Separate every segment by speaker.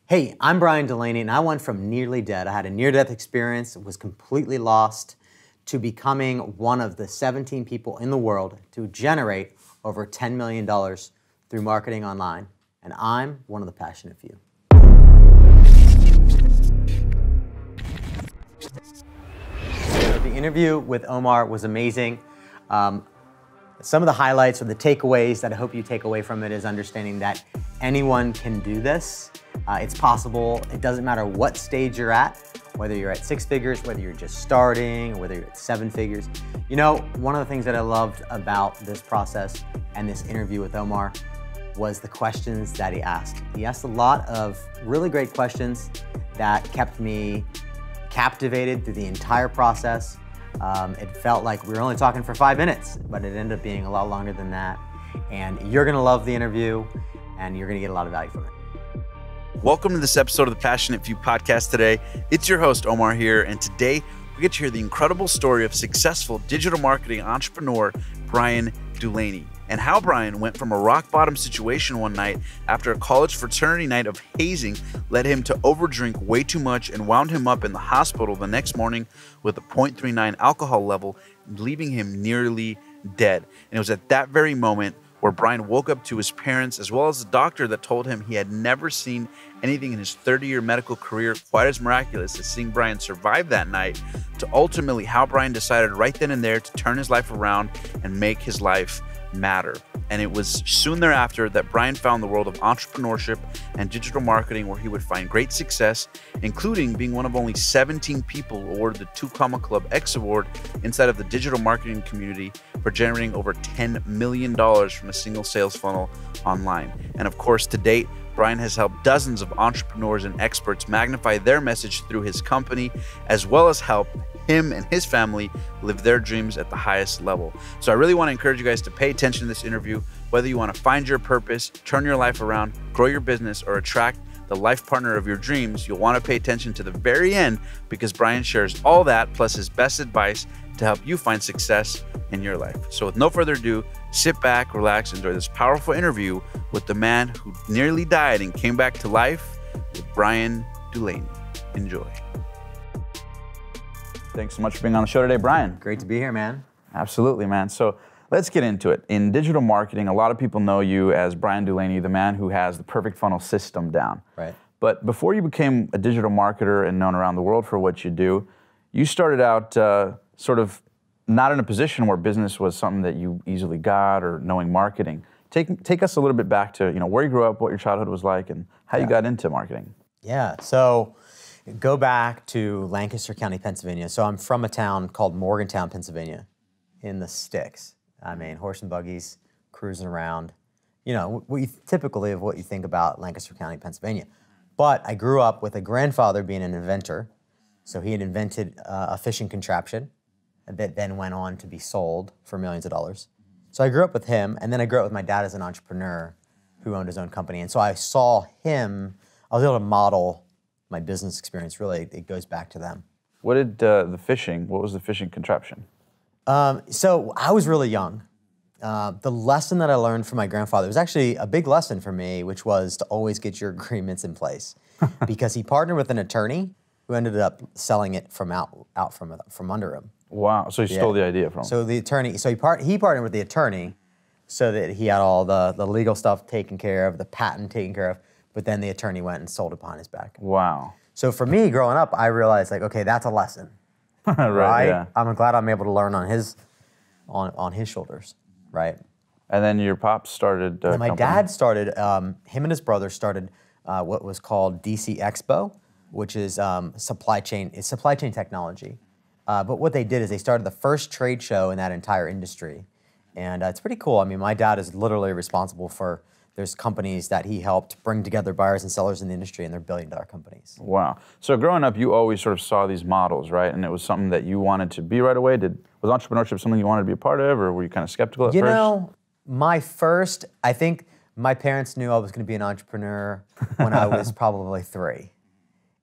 Speaker 1: Hey, I'm Bryan Dulaney, and I went from nearly dead. I had a near-death experience, was completely lost, to becoming one of the 17 people in the world to generate over $10 million through marketing online. And I'm one of the passionate few. The interview with Omar was amazing. Some of the highlights or the takeaways that I hope you take away from it is understanding that anyone can do this. It's possible. It doesn't matter what stage you're at, whether you're at 6 figures, whether you're just starting, or whether you're at 7 figures. You know, one of the things that I loved about this process and this interview with Omar was the questions that he asked. He asked a lot of really great questions that kept me captivated through the entire process. It felt like we were only talking for 5 minutes, but it ended up being a lot longer than that. And you're gonna love the interview, and you're gonna get a lot of value from it.
Speaker 2: Welcome to this episode of the Passionate Few podcast today. It's your host, Omar here, and today we get to hear the incredible story of successful digital marketing entrepreneur, Bryan Dulaney, and how Bryan went from a rock-bottom situation one night after a college fraternity night of hazing led him to overdrink way too much and wound him up in the hospital the next morning with a 0.39 alcohol level, leaving him nearly dead. And it was at that very moment where Bryan woke up to his parents as well as a doctor that told him he had never seen anything in his 30-year medical career quite as miraculous as seeing Bryan survive that night, to ultimately how Bryan decided right then and there to turn his life around and make his life matter. And it was soon thereafter that Bryan found the world of entrepreneurship and digital marketing, where he would find great success, including being one of only 17 people awarded the 2 Comma Club X Award inside of the digital marketing community for generating over $10 million from a single sales funnel online. And of course, to date, Bryan has helped dozens of entrepreneurs and experts magnify their message through his company, as well as help him and his family live their dreams at the highest level. So I really want to encourage you guys to pay attention to this interview, whether you want to find your purpose, turn your life around, grow your business, or attract the life partner of your dreams. You'll want to pay attention to the very end, because Bryan shares all that plus his best advice to help you find success in your life. So with no further ado, sit back, relax, enjoy this powerful interview with the man who nearly died and came back to life, with Bryan Dulaney. Enjoy. Thanks so much for being on the show today, Bryan.
Speaker 1: Great to be here, man.
Speaker 2: Absolutely, man. So let's get into it. In digital marketing, a lot of people know you as Bryan Dulaney, the man who has the perfect funnel system down.
Speaker 1: Right.
Speaker 2: But before you became a digital marketer and known around the world for what you do, you started out sort of not in a position where business was something that you easily got, or knowing marketing. Take us a little bit back to where you grew up, what your childhood was like, and how you got into marketing.
Speaker 1: Yeah, so go back to Lancaster County, Pennsylvania. So I'm from a town called Morgantown, Pennsylvania, in the sticks. I mean, horse and buggies, cruising around. You know, typically of what you think about Lancaster County, Pennsylvania. But I grew up with a grandfather being an inventor. So he had invented a fishing contraption that then went on to be sold for millions of dollars. So I grew up with him, and then I grew up with my dad as an entrepreneur who owned his own company. And so I saw him, I was able to model my business experience. Really, it goes back to them.
Speaker 2: What was the fishing contraption?
Speaker 1: So I was really young. The lesson that I learned from my grandfather was actually a big lesson for me, which was to always get your agreements in place. Because he partnered with an attorney who ended up selling it from under him.
Speaker 2: Wow, so he stole the idea from him.
Speaker 1: So the attorney, he partnered with the attorney so that he had all the legal stuff taken care of, the patent taken care of, but then the attorney went and sold it behind his back.
Speaker 2: Wow.
Speaker 1: So for me, growing up, I realized, like, okay, that's a lesson. right?
Speaker 2: Yeah.
Speaker 1: I'm glad I'm able to learn on his shoulders, right?
Speaker 2: And then your pops started
Speaker 1: and my dad started, him and his brother started what was called DC Expo, which is supply chain technology. But what they did is they started the first trade show in that entire industry. And it's pretty cool. I mean, my dad is literally responsible for, there's companies that he helped bring together buyers and sellers in the industry, and they're billion-dollar companies.
Speaker 2: Wow. So growing up, you always sort of saw these models, right? And it was something that you wanted to be right away? Was entrepreneurship something you wanted to be a part of, or were you kind of skeptical at first?
Speaker 1: You know, I think my parents knew I was going to be an entrepreneur when I was probably 3.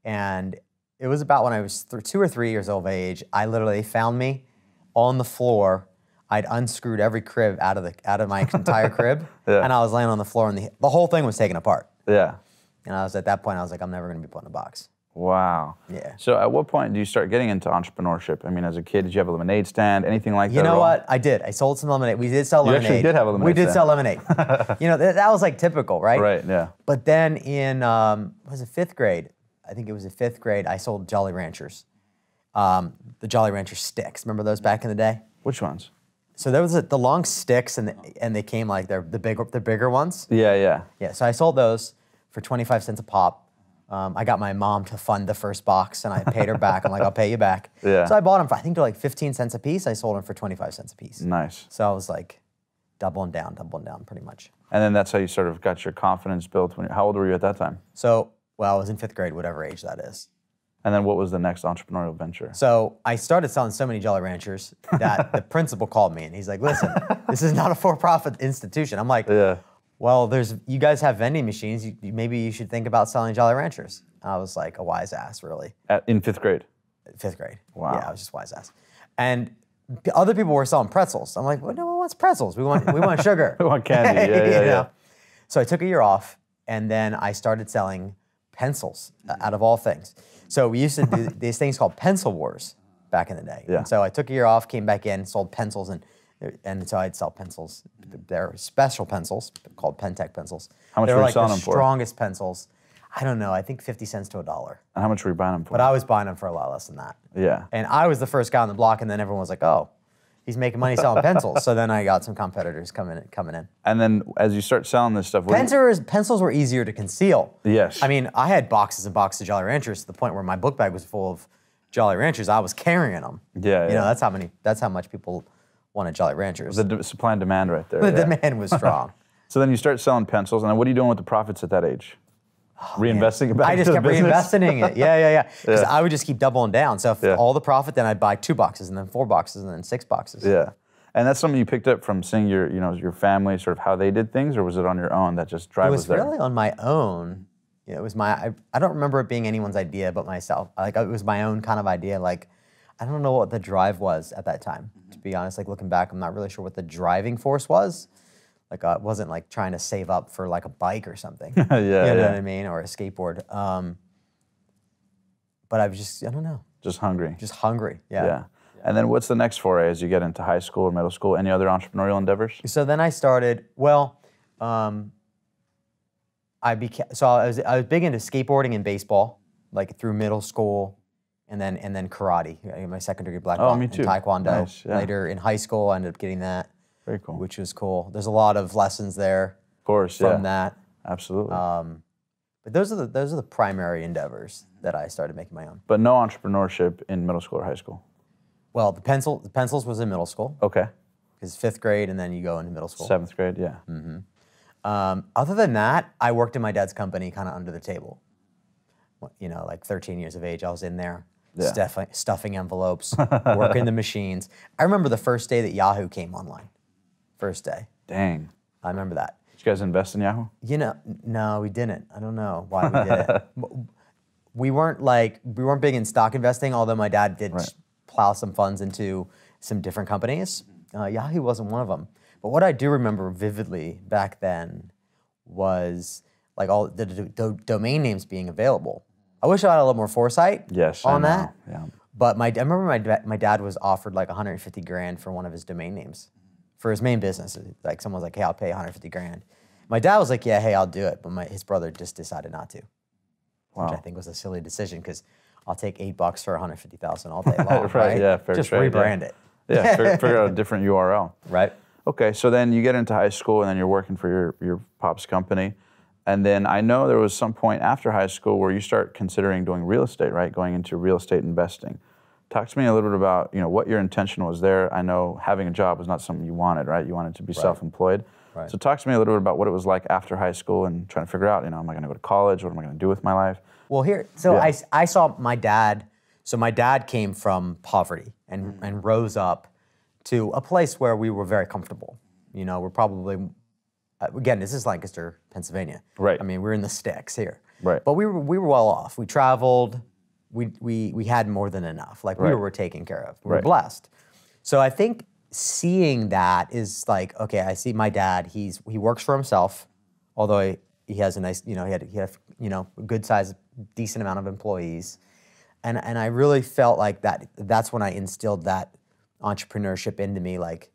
Speaker 1: And it was about when I was 2 or 3 years old of age. They found me on the floor. I'd unscrewed every crib out of my entire crib, and I was laying on the floor, and the whole thing was taken apart.
Speaker 2: Yeah.
Speaker 1: And I was at that point, I was like, I'm never going to be put in a box.
Speaker 2: Wow.
Speaker 1: Yeah.
Speaker 2: So at what point do you start getting into entrepreneurship? I mean, as a kid, did you have a lemonade stand, anything like that?
Speaker 1: You know what? I did. I sold some lemonade. We did sell lemonade.
Speaker 2: You actually did have a lemonade
Speaker 1: We did
Speaker 2: stand.
Speaker 1: sell lemonade. You know, that was like typical, right?
Speaker 2: Right, yeah.
Speaker 1: But then in, was it 5th grade? I think it was in 5th grade, I sold Jolly Ranchers. The Jolly Rancher sticks. Remember those back in the day?
Speaker 2: Which ones?
Speaker 1: So there was the long sticks, and they came like the bigger ones.
Speaker 2: Yeah, yeah.
Speaker 1: Yeah, so I sold those for 25 cents a pop. I got my mom to fund the first box, and I paid her back. I'm like, I'll pay you back.
Speaker 2: Yeah.
Speaker 1: So I bought them for, I think they're like 15 cents a piece. I sold them for 25 cents a piece.
Speaker 2: Nice.
Speaker 1: So I was like doubling down pretty much.
Speaker 2: And then that's how you sort of got your confidence built. How old were you at that time?
Speaker 1: So, well, I was in 5th grade, whatever age that is.
Speaker 2: And then what was the next entrepreneurial venture?
Speaker 1: So I started selling so many Jolly Ranchers that the principal called me, and he's like, listen, this is not a for-profit institution. I'm like,
Speaker 2: Yeah.
Speaker 1: well, you guys have vending machines. Maybe you should think about selling Jolly Ranchers. I was like a wise ass, really.
Speaker 2: In 5th grade?
Speaker 1: 5th grade.
Speaker 2: Wow.
Speaker 1: Yeah, I was just wise ass. And other people were selling pretzels. I'm like, well, no one wants pretzels. We want sugar.
Speaker 2: We want candy. Yeah, yeah, yeah.
Speaker 1: So I took a year off, and then I started selling pencils, out of all things. So we used to do these things called pencil wars back in the day.
Speaker 2: Yeah.
Speaker 1: And so I took a year off, came back in, sold pencils, and so I'd sell pencils. They're special pencils called Pentec pencils.
Speaker 2: How much
Speaker 1: they
Speaker 2: were you
Speaker 1: like
Speaker 2: selling
Speaker 1: the
Speaker 2: them for?
Speaker 1: Strongest pencils. I don't know. I think 50 cents to $1.
Speaker 2: And how much were you buying them for?
Speaker 1: But I was buying them for a lot less than that.
Speaker 2: Yeah.
Speaker 1: And I was the first guy on the block, and then everyone was like, "Oh, he's making money selling pencils." So then I got some competitors coming in.
Speaker 2: And then as you start selling this stuff,
Speaker 1: Pencils were easier to conceal.
Speaker 2: Yes.
Speaker 1: I mean, I had boxes and boxes of Jolly Ranchers to the point where my book bag was full of Jolly Ranchers. I was carrying them.
Speaker 2: Yeah,
Speaker 1: You know,
Speaker 2: yeah.
Speaker 1: that's how much people wanted Jolly Ranchers.
Speaker 2: The supply and demand right there.
Speaker 1: The
Speaker 2: yeah.
Speaker 1: demand was strong.
Speaker 2: So then you start selling pencils, and then what are you doing with the profits at that age? Reinvesting it back
Speaker 1: I just
Speaker 2: into
Speaker 1: kept
Speaker 2: the business?
Speaker 1: reinvesting it. Yeah. Because
Speaker 2: Yeah.
Speaker 1: I would just keep doubling down. So if
Speaker 2: Yeah.
Speaker 1: all the profit, then I'd buy 2 boxes, and then 4 boxes, and then 6 boxes.
Speaker 2: Yeah. And that's something you picked up from seeing your family, sort of how they did things, or was it on your own that just drive
Speaker 1: It
Speaker 2: was
Speaker 1: was
Speaker 2: there?
Speaker 1: really on my own. You know, it was I don't remember it being anyone's idea but myself. Like, it was my own kind of idea. Like, I don't know what the drive was at that time, to be honest. Like, looking back, I'm not really sure what the driving force was. Like, I wasn't like trying to save up for like a bike or something.
Speaker 2: Yeah,
Speaker 1: You know
Speaker 2: yeah.
Speaker 1: what I mean? Or a skateboard. But I was just, I don't know,
Speaker 2: Just hungry.
Speaker 1: just hungry.
Speaker 2: Yeah. And then what's the next foray as you get into high school or middle school? Any other entrepreneurial endeavors?
Speaker 1: So then I started, I was big into skateboarding and baseball, like through middle school, and then karate. I got my second degree black belt
Speaker 2: me
Speaker 1: in
Speaker 2: too.
Speaker 1: Taekwondo.
Speaker 2: Nice, yeah.
Speaker 1: Later in high school, I ended up getting that,
Speaker 2: Very cool.
Speaker 1: which was cool. There's a lot of lessons there
Speaker 2: Of course,
Speaker 1: from
Speaker 2: yeah.
Speaker 1: that.
Speaker 2: Absolutely.
Speaker 1: But those are the primary endeavors that I started making my own.
Speaker 2: But no entrepreneurship in middle school or high school?
Speaker 1: Well, the pencils was in middle school,
Speaker 2: Okay.
Speaker 1: because 5th grade, and then you go into middle school.
Speaker 2: 7th grade, yeah.
Speaker 1: Other than that, I worked in my dad's company kind of under the table. You know, like 13 years of age, I was in there
Speaker 2: Yeah.
Speaker 1: stuffing envelopes, working the machines. I remember the first day that Yahoo came online. First day.
Speaker 2: Dang.
Speaker 1: I remember that.
Speaker 2: Did you guys invest in Yahoo?
Speaker 1: You know, no, we didn't. I don't know why we did it. We weren't big in stock investing, although my dad did
Speaker 2: Right.
Speaker 1: plow some funds into some different companies. Yahoo wasn't one of them. But what I do remember vividly back then was like all the domain names being available. I wish I had a little more foresight
Speaker 2: Yes.
Speaker 1: on
Speaker 2: I know.
Speaker 1: that.
Speaker 2: Yeah.
Speaker 1: But I remember my dad was offered like 150 grand for one of his domain names for his main business. Like, someone was like, "Hey, I'll pay 150 grand." My dad was like, "Yeah, hey, I'll do it." But his brother just decided not to,
Speaker 2: Wow.
Speaker 1: which I think was a silly decision, because I'll take $8 for 150,000 all day long,
Speaker 2: Right, yeah, fair
Speaker 1: Just
Speaker 2: trade, yeah.
Speaker 1: rebrand it.
Speaker 2: Yeah, figure out a different URL.
Speaker 1: Right.
Speaker 2: Okay, so then you get into high school and then you're working for your pop's company. And then I know there was some point after high school where you start considering doing real estate, right? Going into real estate investing. Talk to me a little bit about, what your intention was there. I know having a job was not something you wanted, right? You wanted to be self-employed.
Speaker 1: Right.
Speaker 2: So talk to me a little bit about what it was like after high school and trying to figure out, am I going to go to college? What am I going to do with my life?
Speaker 1: Well, I saw my dad. So my dad came from poverty and rose up to a place where we were very comfortable. We're probably, again, this is Lancaster, Pennsylvania.
Speaker 2: Right.
Speaker 1: I mean, we're in the sticks here.
Speaker 2: Right.
Speaker 1: But we were well off. We traveled. We had more than enough. Like, we
Speaker 2: Right.
Speaker 1: were taken care of. We were
Speaker 2: Right.
Speaker 1: blessed. So I think seeing that is like, okay, I see my dad. He works for himself, although He has a nice, he had a good size, decent amount of employees. And I really felt like that's when I instilled that entrepreneurship into me, like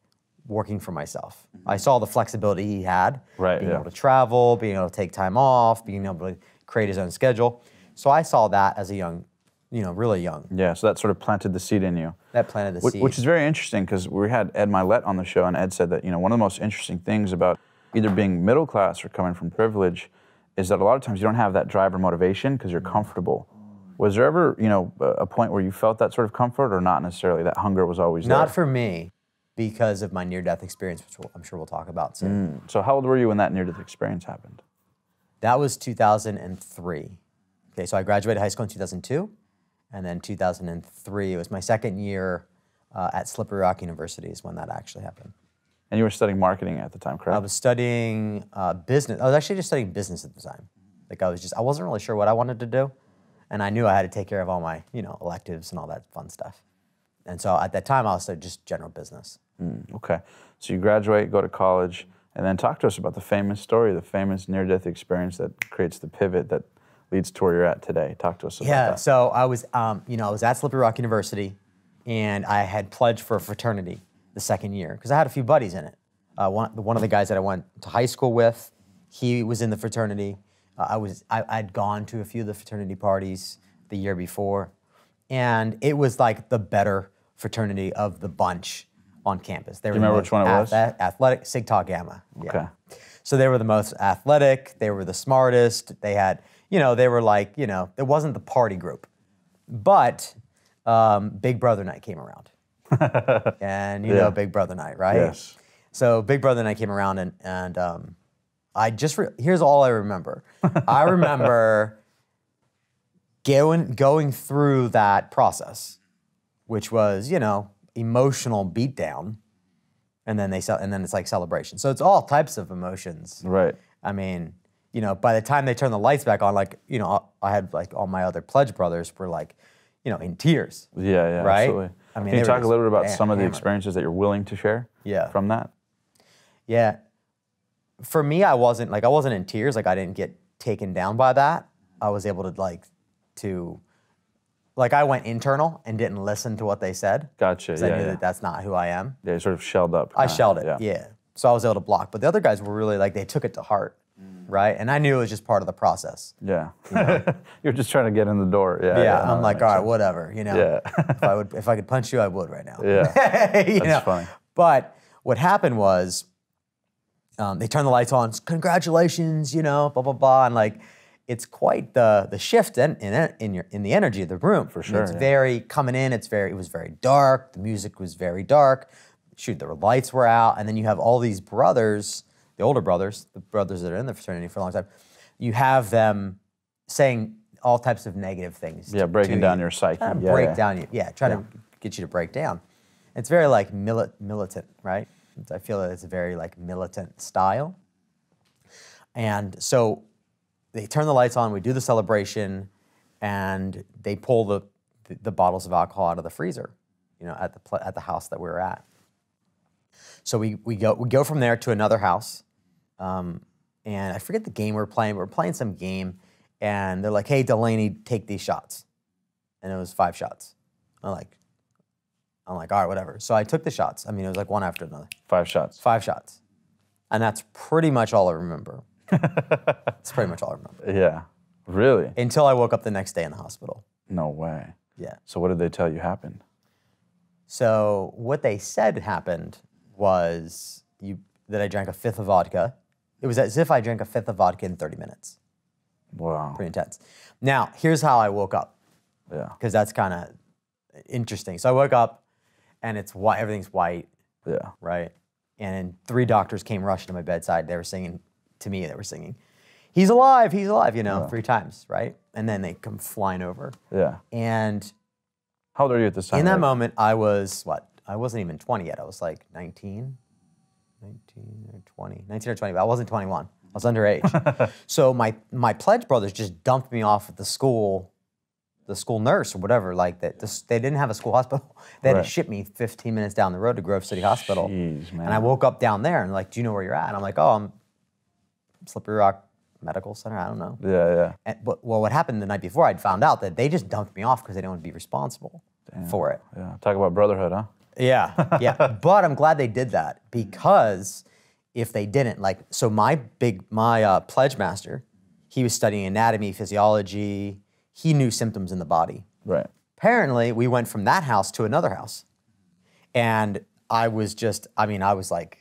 Speaker 1: working for myself. I saw the flexibility he had, being able to travel, being able to take time off, being able to create his own schedule. So I saw that as a young, really young.
Speaker 2: Yeah, so that sort of planted the seed in you.
Speaker 1: That planted the seed.
Speaker 2: Which is very interesting, because we had Ed Milet on the show, and Ed said that, one of the most interesting things about either being middle class or coming from privilege is that a lot of times you don't have that drive or motivation because you're comfortable. Was there ever, a point where you felt that sort of comfort, or not necessarily? That hunger was always there?
Speaker 1: Not for me, because of my near-death experience, which I'm sure we'll talk about soon.
Speaker 2: So how old were you when that near-death experience happened?
Speaker 1: That was 2003. Okay, so I graduated high school in 2002, and then 2003, it was my second year at Slippery Rock University is when that actually happened.
Speaker 2: And you were studying marketing at the time, correct?
Speaker 1: I was studying business. I was actually just studying business at the time. Like I wasn't really sure what I wanted to do, and I knew I had to take care of all my, electives and all that fun stuff. And so at that time, I was studying just general business.
Speaker 2: Okay, so you graduate, go to college, and then talk to us about the famous story, the famous near-death experience that creates the pivot that leads to where you're at today. Talk to us about that.
Speaker 1: Yeah, so I was, I was at Slippery Rock University, and I had pledged for a fraternity the second year because I had a few buddies in it. One of the guys that I went to high school with, he was in the fraternity. I'd gone to a few of the fraternity parties the year before, and it was like the better fraternity of the bunch on campus.
Speaker 2: Do you remember which one it was?
Speaker 1: Athletic, Sig Tau Gamma. Yeah.
Speaker 2: Okay.
Speaker 1: So they were the most athletic, they were the smartest, they had, they were like, it wasn't the party group. But Big Brother Night came around. And Big Brother Night, right?
Speaker 2: Yes.
Speaker 1: So Big Brother Night came around, and I just, here's all I remember. I remember going through that process, which was, emotional beatdown, and then it's like celebration. So it's all types of emotions.
Speaker 2: Right.
Speaker 1: I mean, by the time they turned the lights back on, like, I had like all my other pledge brothers were like, in tears.
Speaker 2: Yeah,
Speaker 1: right?
Speaker 2: Absolutely.
Speaker 1: I mean,
Speaker 2: can you talk a little bit about some of the
Speaker 1: hammered
Speaker 2: experiences that you're willing to share? From that?
Speaker 1: Yeah. For me, I wasn't in tears. Like, I didn't get taken down by that. I was able to I went internal and didn't listen to what they said.
Speaker 2: Gotcha.
Speaker 1: Because I knew that that's not who I am.
Speaker 2: Yeah, you sort of shelled up.
Speaker 1: I shelled it. Yeah. So I was able to block. But the other guys were really they took it to heart, right? And I knew it was just part of the process.
Speaker 2: Yeah. You're just trying to get in the door. Yeah.
Speaker 1: Yeah. I'm like, all right, whatever. Yeah. If I could punch you, I would right now.
Speaker 2: Yeah. That's funny.
Speaker 1: But what happened was, they turned the lights on. Congratulations, blah blah blah, and it's quite the shift in the energy of the room.
Speaker 2: For sure.
Speaker 1: It's very coming in. It was very dark. The music was very dark. Shoot, the lights were out, and then you have all these brothers, the older brothers, the brothers that are in the fraternity for a long time. You have them saying all types of negative things.
Speaker 2: Yeah, breaking down your psyche.
Speaker 1: Trying to get you to break down. It's very militant, right? I feel that it's a very militant style. And so they turn the lights on, we do the celebration, and they pull the bottles of alcohol out of the freezer, at the house that we were at. So we go from there to another house, and I forget the game we were playing. We were playing some game, and they're like, "Hey, Dulaney, take these shots," and it was 5 shots. I'm like, all right, whatever. So I took the shots. I mean, it was one after another.
Speaker 2: 5 shots.
Speaker 1: 5 shots, and that's pretty much all I remember. That's pretty much all I remember.
Speaker 2: Yeah, really?
Speaker 1: Until I woke up the next day in the hospital.
Speaker 2: No way.
Speaker 1: Yeah.
Speaker 2: So what did they tell you happened?
Speaker 1: So what they said happened was that I drank a 5th of vodka. It was as if I drank a 5th of vodka in 30 minutes.
Speaker 2: Wow.
Speaker 1: Pretty intense. Now, here's how I woke up.
Speaker 2: Yeah.
Speaker 1: Because that's kind of interesting. So I woke up, and it's white. Everything's white.
Speaker 2: Yeah.
Speaker 1: Right? And 3 doctors came rushing to my bedside. They were singing, to me, he's alive, 3 times, right? And then they come flying over.
Speaker 2: Yeah.
Speaker 1: And
Speaker 2: how old are you at this time?
Speaker 1: In that moment, I was, I wasn't even 20 yet. I was 19 or 20, but I wasn't 21. I was underage. So my pledge brothers just dumped me off at the school nurse or whatever, they didn't have a school hospital. They had to ship me 15 minutes down the road to Grove City Hospital.
Speaker 2: Jeez, man.
Speaker 1: And I woke up down there and do you know where you're at? And I'm like, oh, I'm Slippery Rock medical center, I don't know.
Speaker 2: Yeah.
Speaker 1: But what happened the night before, I'd found out that they just dumped me off because they didn't want to be responsible for it.
Speaker 2: Yeah, talk about brotherhood, huh?
Speaker 1: Yeah. But I'm glad they did that, because if they didn't, like, so my pledge master, he was studying anatomy, physiology. He knew symptoms in the body.
Speaker 2: Right.
Speaker 1: Apparently, we went from that house to another house. And I was like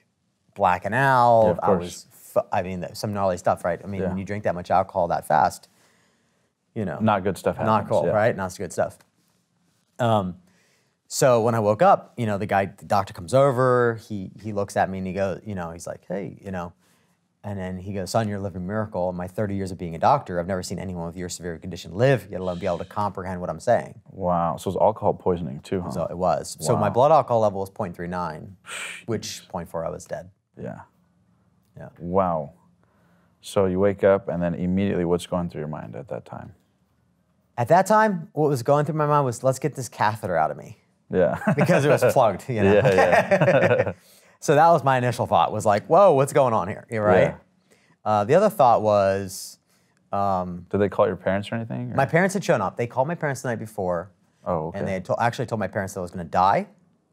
Speaker 1: blacking out.
Speaker 2: Yeah, of course.
Speaker 1: Some gnarly stuff, right? I mean, when you drink that much alcohol that fast, you know.
Speaker 2: Not good stuff happens.
Speaker 1: Not cool, right? Not so good stuff. So when I woke up, you know, the doctor comes over, he looks at me and he goes, you know, he's like, hey, you know, and then he goes, son, you're a living miracle. In my 30 years of being a doctor, I've never seen anyone with your severe condition live, yet alone be able to comprehend what I'm saying.
Speaker 2: Wow, so it was alcohol poisoning too, huh?
Speaker 1: So it was.
Speaker 2: Wow.
Speaker 1: So my blood alcohol level was 0.39, which 0.4 I was dead.
Speaker 2: Yeah.
Speaker 1: Yeah.
Speaker 2: Wow. So you wake up and then immediately what's going through your mind at that time?
Speaker 1: At that time, what was going through my mind was, let's get this catheter out of me.
Speaker 2: Yeah.
Speaker 1: Because it was plugged, you know?
Speaker 2: Yeah.
Speaker 1: So that was my initial thought, was like, whoa, what's going on here, right? Yeah. The other thought was...
Speaker 2: did they call your parents or anything? Or?
Speaker 1: My parents had shown up. They called my parents the night before.
Speaker 2: Oh, okay.
Speaker 1: And they had actually told my parents that I was going to die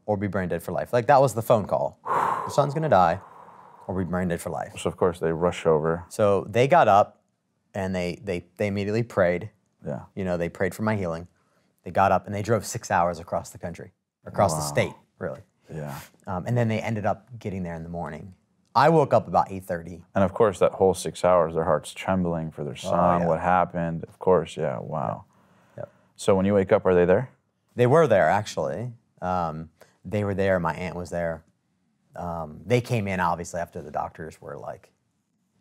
Speaker 1: or be brain dead for life. Like, that was the phone call. Your son's going to die or be brain dead for life.
Speaker 2: So, of course, they rush over.
Speaker 1: So they got up and they immediately prayed.
Speaker 2: Yeah.
Speaker 1: You know, they prayed for my healing. They got up and they drove 6 hours across the country, across the state, really.
Speaker 2: Yeah.
Speaker 1: And then they ended up getting there in the morning. I woke up about 8:30.
Speaker 2: And of course, that whole 6 hours, their heart's trembling for their son, what happened. Of course, yeah, wow.
Speaker 1: Yep.
Speaker 2: So when you wake up, are they there?
Speaker 1: They were there, actually. They were there, my aunt was there. They came in, obviously, after the doctors were like,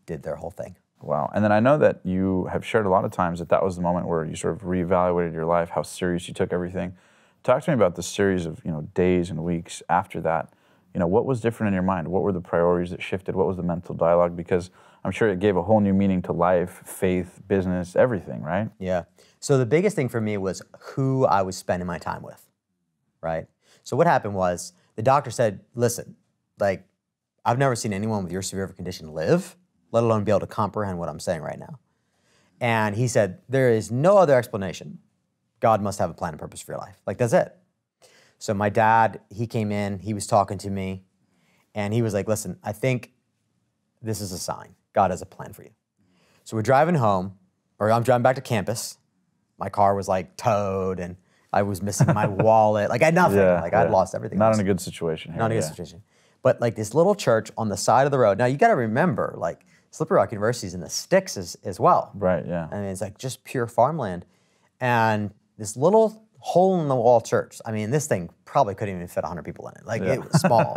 Speaker 1: did their whole thing.
Speaker 2: Wow. And then I know that you have shared a lot of times that was the moment where you sort of reevaluated your life, how serious you took everything. Talk to me about the series of, you know, days and weeks after that. You know, what was different in your mind? What were the priorities that shifted? What was the mental dialogue? Because I'm sure it gave a whole new meaning to life, faith, business, everything, right?
Speaker 1: Yeah. So the biggest thing for me was who I was spending my time with, right? So what happened was the doctor said, listen, like, I've never seen anyone with your severe condition live, let alone be able to comprehend what I'm saying right now. And he said, there is no other explanation. God must have a plan and purpose for your life. Like, that's it. So my dad, he came in, he was talking to me, and he was like, listen, I think this is a sign. God has a plan for you. So we're driving home, or I'm driving back to campus. My car was like towed, and I was missing my wallet. Like, I had nothing. I'd lost everything.
Speaker 2: Not in a good situation here.
Speaker 1: Not in a good situation. But like this little church on the side of the road. Now you gotta remember, like, Slippery Rock University is in the sticks as well.
Speaker 2: Right, yeah.
Speaker 1: I mean, it's like just pure farmland. And this little hole-in-the-wall church, I mean, this thing probably couldn't even fit 100 people in it. Like, it was small,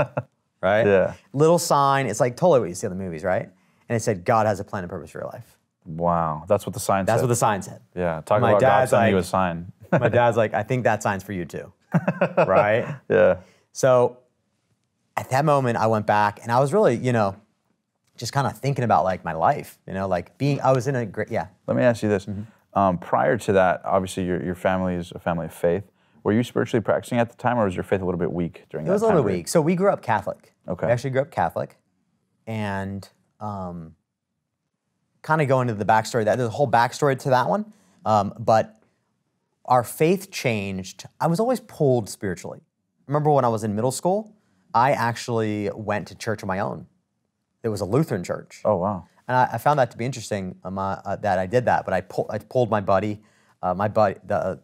Speaker 1: right?
Speaker 2: Yeah.
Speaker 1: Little sign, it's like totally what you see in the movies, right? And it said, God has a plan and purpose for your life.
Speaker 2: Wow, that's what the sign said.
Speaker 1: That's what the sign said.
Speaker 2: Yeah, talk about God sending you a sign.
Speaker 1: My dad's like, I think that sign's for you too, right?
Speaker 2: Yeah.
Speaker 1: So at that moment, I went back and I was really, you know, just kind of thinking about like my life, you know, like I was in a great,
Speaker 2: Let me ask you this. Prior to that, obviously your family is a family of faith. Were you spiritually practicing at the time, or was your faith a little bit weak during that time?
Speaker 1: It was a little bit weak. So we grew up Catholic.
Speaker 2: Okay.
Speaker 1: We actually grew up Catholic. And kind of going into the backstory, there's a whole backstory to that one. But our faith changed. I was always pulled spiritually. Remember when I was in middle school, I actually went to church on my own. It was a Lutheran church.
Speaker 2: Oh, wow.
Speaker 1: And I found that to be interesting that I did that. But I pulled my buddy.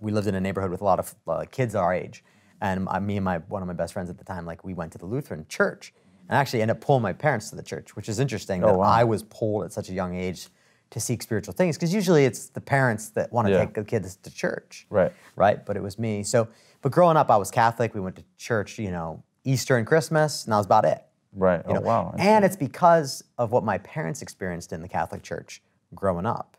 Speaker 1: We lived in a neighborhood with a lot of kids our age. And me and one of my best friends at the time, like, we went to the Lutheran church. And I actually ended up pulling my parents to the church, which is interesting that I was pulled at such a young age to seek spiritual things. Because usually it's the parents that want to take the kids to church.
Speaker 2: Right.
Speaker 1: Right? But it was me. So, but growing up, I was Catholic. We went to church, you know, Easter and Christmas, and that was about it.
Speaker 2: Right.
Speaker 1: You know?
Speaker 2: Wow.
Speaker 1: And it's because of what my parents experienced in the Catholic Church growing up.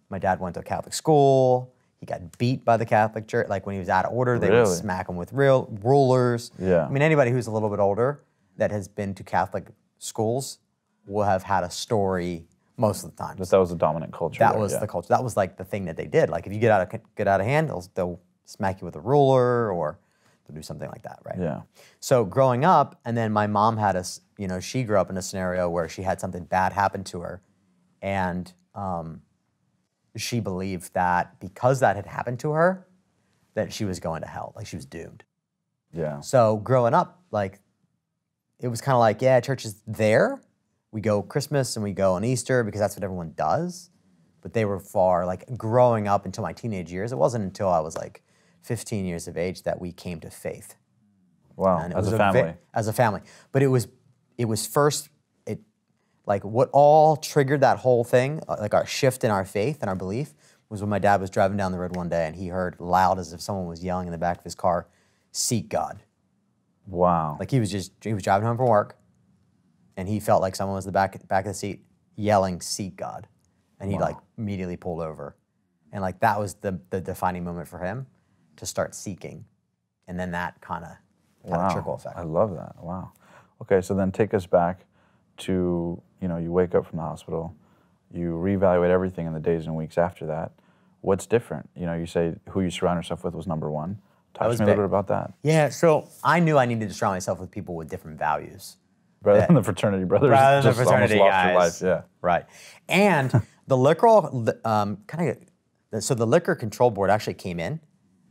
Speaker 1: My dad went to a Catholic school. He got beat by the Catholic Church. Like, when he was out of order, they would smack him with real rulers.
Speaker 2: Yeah.
Speaker 1: I mean, anybody who's a little bit older that has been to Catholic schools will have had a story most of the time.
Speaker 2: That was the dominant culture.
Speaker 1: That was the culture. That was like the thing that they did. Like, if you get out of hand, they'll smack you with a ruler, or they'll do something like that, right?
Speaker 2: Yeah.
Speaker 1: So growing up, and then my mom had she grew up in a scenario where she had something bad happen to her, and she believed that because that had happened to her, that she was going to hell, like she was doomed.
Speaker 2: Yeah.
Speaker 1: So growing up, like, it was kind of like, yeah, church is there. We go Christmas and we go on Easter because that's what everyone does. But they were far, like growing up until my teenage years, it wasn't until I was like 15 years of age that we came to faith.
Speaker 2: Wow,
Speaker 1: And it
Speaker 2: as
Speaker 1: was
Speaker 2: a family.
Speaker 1: As a family. But it was first, like what all triggered that whole thing, like our shift in our faith and our belief, was when my dad was driving down the road one day and he heard loud as if someone was yelling in the back of his car, "Seek God."
Speaker 2: Wow.
Speaker 1: Like he was driving home from work and he felt like someone was in the back of the seat yelling, "Seek God." And he like immediately pulled over. And like that was the defining moment for him to start seeking. And then that kind of had a trickle effect.
Speaker 2: I love that. Wow. Okay, so then take us back to, you wake up from the hospital, you reevaluate everything in the days and weeks after that. What's different? You say who you surround yourself with was number one. Talk to me a little bit about that.
Speaker 1: Yeah, so I knew I needed to surround myself with people with different values.
Speaker 2: Rather than the fraternity brothers.
Speaker 1: Rather than the fraternity
Speaker 2: almost
Speaker 1: guys.
Speaker 2: Lost your life. Yeah.
Speaker 1: Right. And the the liquor control board actually came in,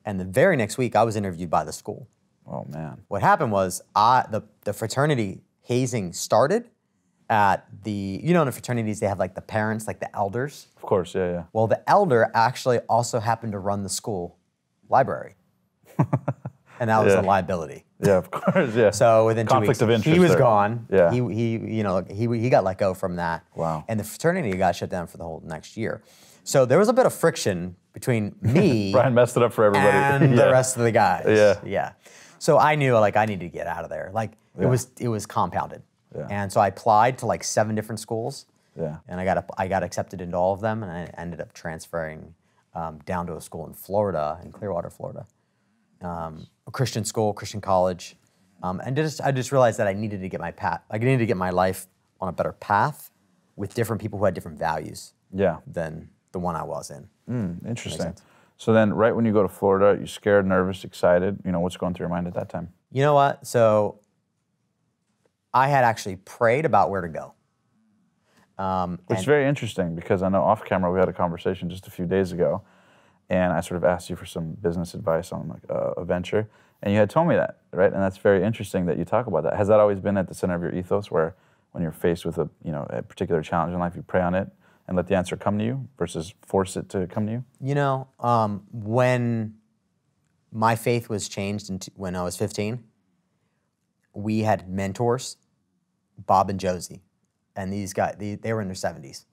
Speaker 1: and the very next week I was interviewed by the school.
Speaker 2: Oh man.
Speaker 1: What happened was the fraternity hazing started at in the fraternities they have like the parents, like the elders.
Speaker 2: Of course, yeah.
Speaker 1: Well, the elder actually also happened to run the school library. And that was a liability.
Speaker 2: Yeah, of course, yeah.
Speaker 1: So within 2 weeks,
Speaker 2: conflict of interest
Speaker 1: he was
Speaker 2: there.
Speaker 1: gone.
Speaker 2: Yeah.
Speaker 1: He got let go from that.
Speaker 2: Wow.
Speaker 1: And the fraternity got shut down for the whole next year. So there was a bit of friction between me
Speaker 2: Brian messed it up for everybody.
Speaker 1: and the rest of the guys.
Speaker 2: Yeah.
Speaker 1: Yeah. So I knew like I needed to get out of there. Like it was compounded.
Speaker 2: Yeah.
Speaker 1: And so I applied to like 7 different schools.
Speaker 2: Yeah.
Speaker 1: And I got accepted into all of them, and I ended up transferring down to a school in Florida, in Clearwater, Florida. A Christian school, Christian college. And I just realized that I needed to get my path. I needed to get my life on a better path with different people who had different values than the one I was in.
Speaker 2: Interesting. So then right when you go to Florida, you're scared, nervous, excited. What's going through your mind at that time?
Speaker 1: You know what? So I had actually prayed about where to go.
Speaker 2: It's very interesting because I know off camera we had a conversation just a few days ago, and I sort of asked you for some business advice on like a venture, and you had told me that, right? And that's very interesting that you talk about that. Has that always been at the center of your ethos, where when you're faced with a particular challenge in life, you pray on it and let the answer come to you versus force it to come to you?
Speaker 1: When my faith was changed when I was 15, we had mentors, Bob and Josie, and these guys, they were in their 70s.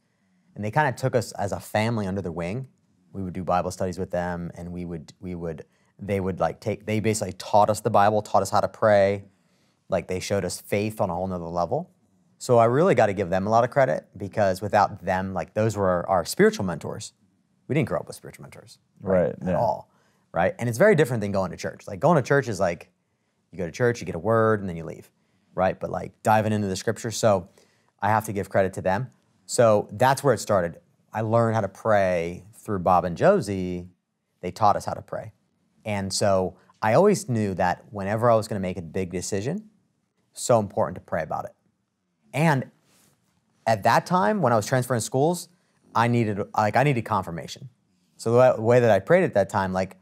Speaker 1: And they kind of took us as a family under their wing. We would do Bible studies with them, and they basically taught us the Bible, taught us how to pray. Like they showed us faith on a whole nother level. So I really got to give them a lot of credit, because without them, like those were our spiritual mentors. We didn't grow up with spiritual mentors, at all, right? And it's very different than going to church. Like going to church is like, you go to church, you get a word, and then you leave, right? But like diving into the scripture, so I have to give credit to them. So that's where it started. I learned how to pray through Bob and Josie. They taught us how to pray. And so I always knew that whenever I was going to make a big decision, so important to pray about it. And at that time, when I was transferring schools, I needed confirmation. So the way that I prayed at that time, like,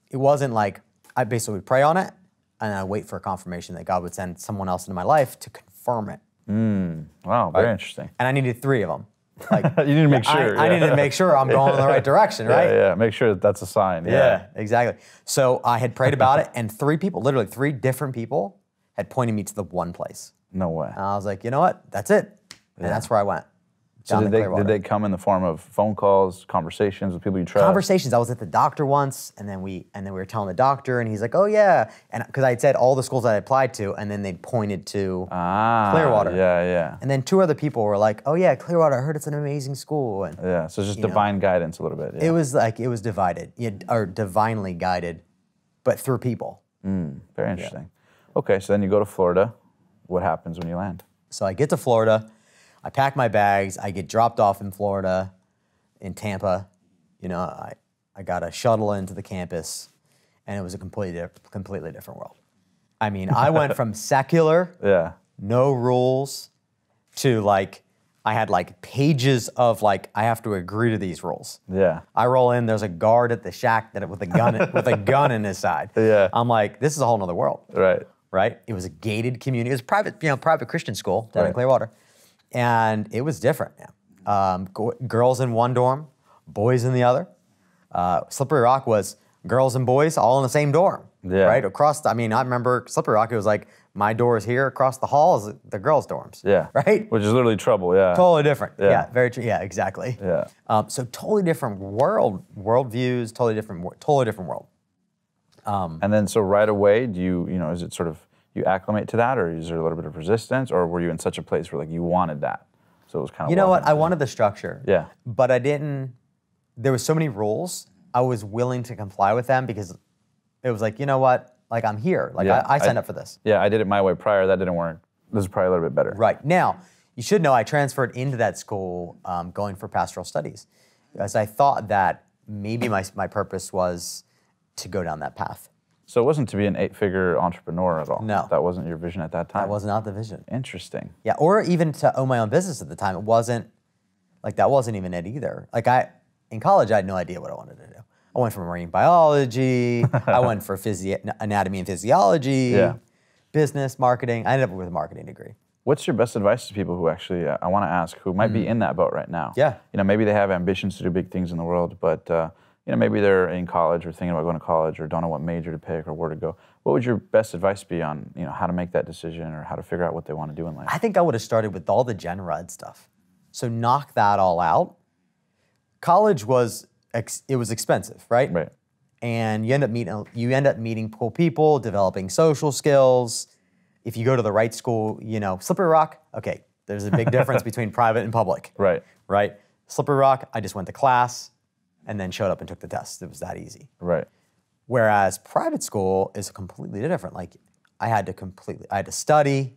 Speaker 1: it wasn't like I basically would pray on it and I'd wait for a confirmation that God would send someone else into my life to confirm it.
Speaker 2: Wow, very interesting.
Speaker 1: And I needed 3 of them. Like,
Speaker 2: you need to make sure.
Speaker 1: I needed to make sure I'm going in the right direction, right?
Speaker 2: Yeah, make sure that's a sign.
Speaker 1: Yeah, exactly. So I had prayed about it, and 3 people, literally 3 different people, had pointed me to the one place.
Speaker 2: No way.
Speaker 1: And I was like, you know what? That's it. And that's where I went.
Speaker 2: So did they come in the form of phone calls, conversations with people you trust?
Speaker 1: Conversations. I was at the doctor once, and then we were telling the doctor, and he's like, "Oh yeah," and because I had said all the schools I applied to, and then they pointed to Clearwater.
Speaker 2: Yeah.
Speaker 1: And then 2 other people were like, "Oh yeah, Clearwater. I heard it's an amazing school." And
Speaker 2: so it's just divine guidance a little bit. Yeah.
Speaker 1: It was divided, or divinely guided, but through people.
Speaker 2: Very interesting. Okay, so then you go to Florida. What happens when you land?
Speaker 1: So I get to Florida. I pack my bags. I get dropped off in Florida, in Tampa. I got a shuttle into the campus, and it was a completely different world. I mean, I went from secular, no rules, to like I had like pages of like, I have to agree to these rules.
Speaker 2: Yeah.
Speaker 1: I roll in, there's a guard at the shack with a gun with a gun in his side.
Speaker 2: Yeah.
Speaker 1: I'm like, this is a whole nother world.
Speaker 2: Right.
Speaker 1: Right? It was a gated community. It was private, private Christian school down in
Speaker 2: Right.
Speaker 1: Clearwater. And it was different. Girls in one dorm, boys in the other. Slippery Rock was girls and boys all in the same dorm.
Speaker 2: Yeah.
Speaker 1: Right? I remember Slippery Rock, it was like, my door is here, across the hall is the girls' dorms.
Speaker 2: Yeah.
Speaker 1: Right?
Speaker 2: Which is literally trouble, yeah.
Speaker 1: Totally different.
Speaker 2: Yeah.
Speaker 1: Yeah, very true. Yeah, exactly.
Speaker 2: Yeah.
Speaker 1: So totally different worldviews, totally different world.
Speaker 2: And then so right away, do you is it sort of, you acclimate to that, or is there a little bit of resistance, or were you in such a place where like you wanted that? So it was kind of,
Speaker 1: You know what? I wanted the structure.
Speaker 2: Yeah.
Speaker 1: But I didn't, there was so many rules, I was willing to comply with them because it was like, you know what? Like I'm here. Like
Speaker 2: Yeah,
Speaker 1: I signed up for this.
Speaker 2: Yeah, I did it my way prior. That didn't work. This is probably a little bit better.
Speaker 1: Right. Now, you should know I transferred into that school going for pastoral studies because I thought that maybe my purpose was to go down that path.
Speaker 2: So it wasn't to be an 8-figure entrepreneur at all?
Speaker 1: No.
Speaker 2: That wasn't your vision at that time?
Speaker 1: That was not the vision.
Speaker 2: Interesting.
Speaker 1: Yeah, or even to own my own business at the time. It wasn't, like that wasn't even it either. Like in college, I had no idea what I wanted to do. I went for marine biology, I went for anatomy and physiology,
Speaker 2: Yeah.
Speaker 1: business, marketing. I ended up with a marketing degree.
Speaker 2: What's your best advice to people who actually, I want to ask, who might be in that boat right now?
Speaker 1: Yeah.
Speaker 2: Maybe they have ambitions to do big things in the world, but maybe they're in college or thinking about going to college or don't know what major to pick or where to go. What would your best advice be on, how to make that decision or how to figure out what they want to do in life?
Speaker 1: I think I would have started with all the gen ed stuff. So knock that all out. College was expensive, right?
Speaker 2: Right.
Speaker 1: And you end up meeting cool people, developing social skills. If you go to the right school, Slippery Rock, okay, there's a big difference between private and public.
Speaker 2: Right.
Speaker 1: Right? Slippery Rock, I just went to class and then showed up and took the test. It was that easy.
Speaker 2: Right.
Speaker 1: Whereas private school is completely different. Like I had to study,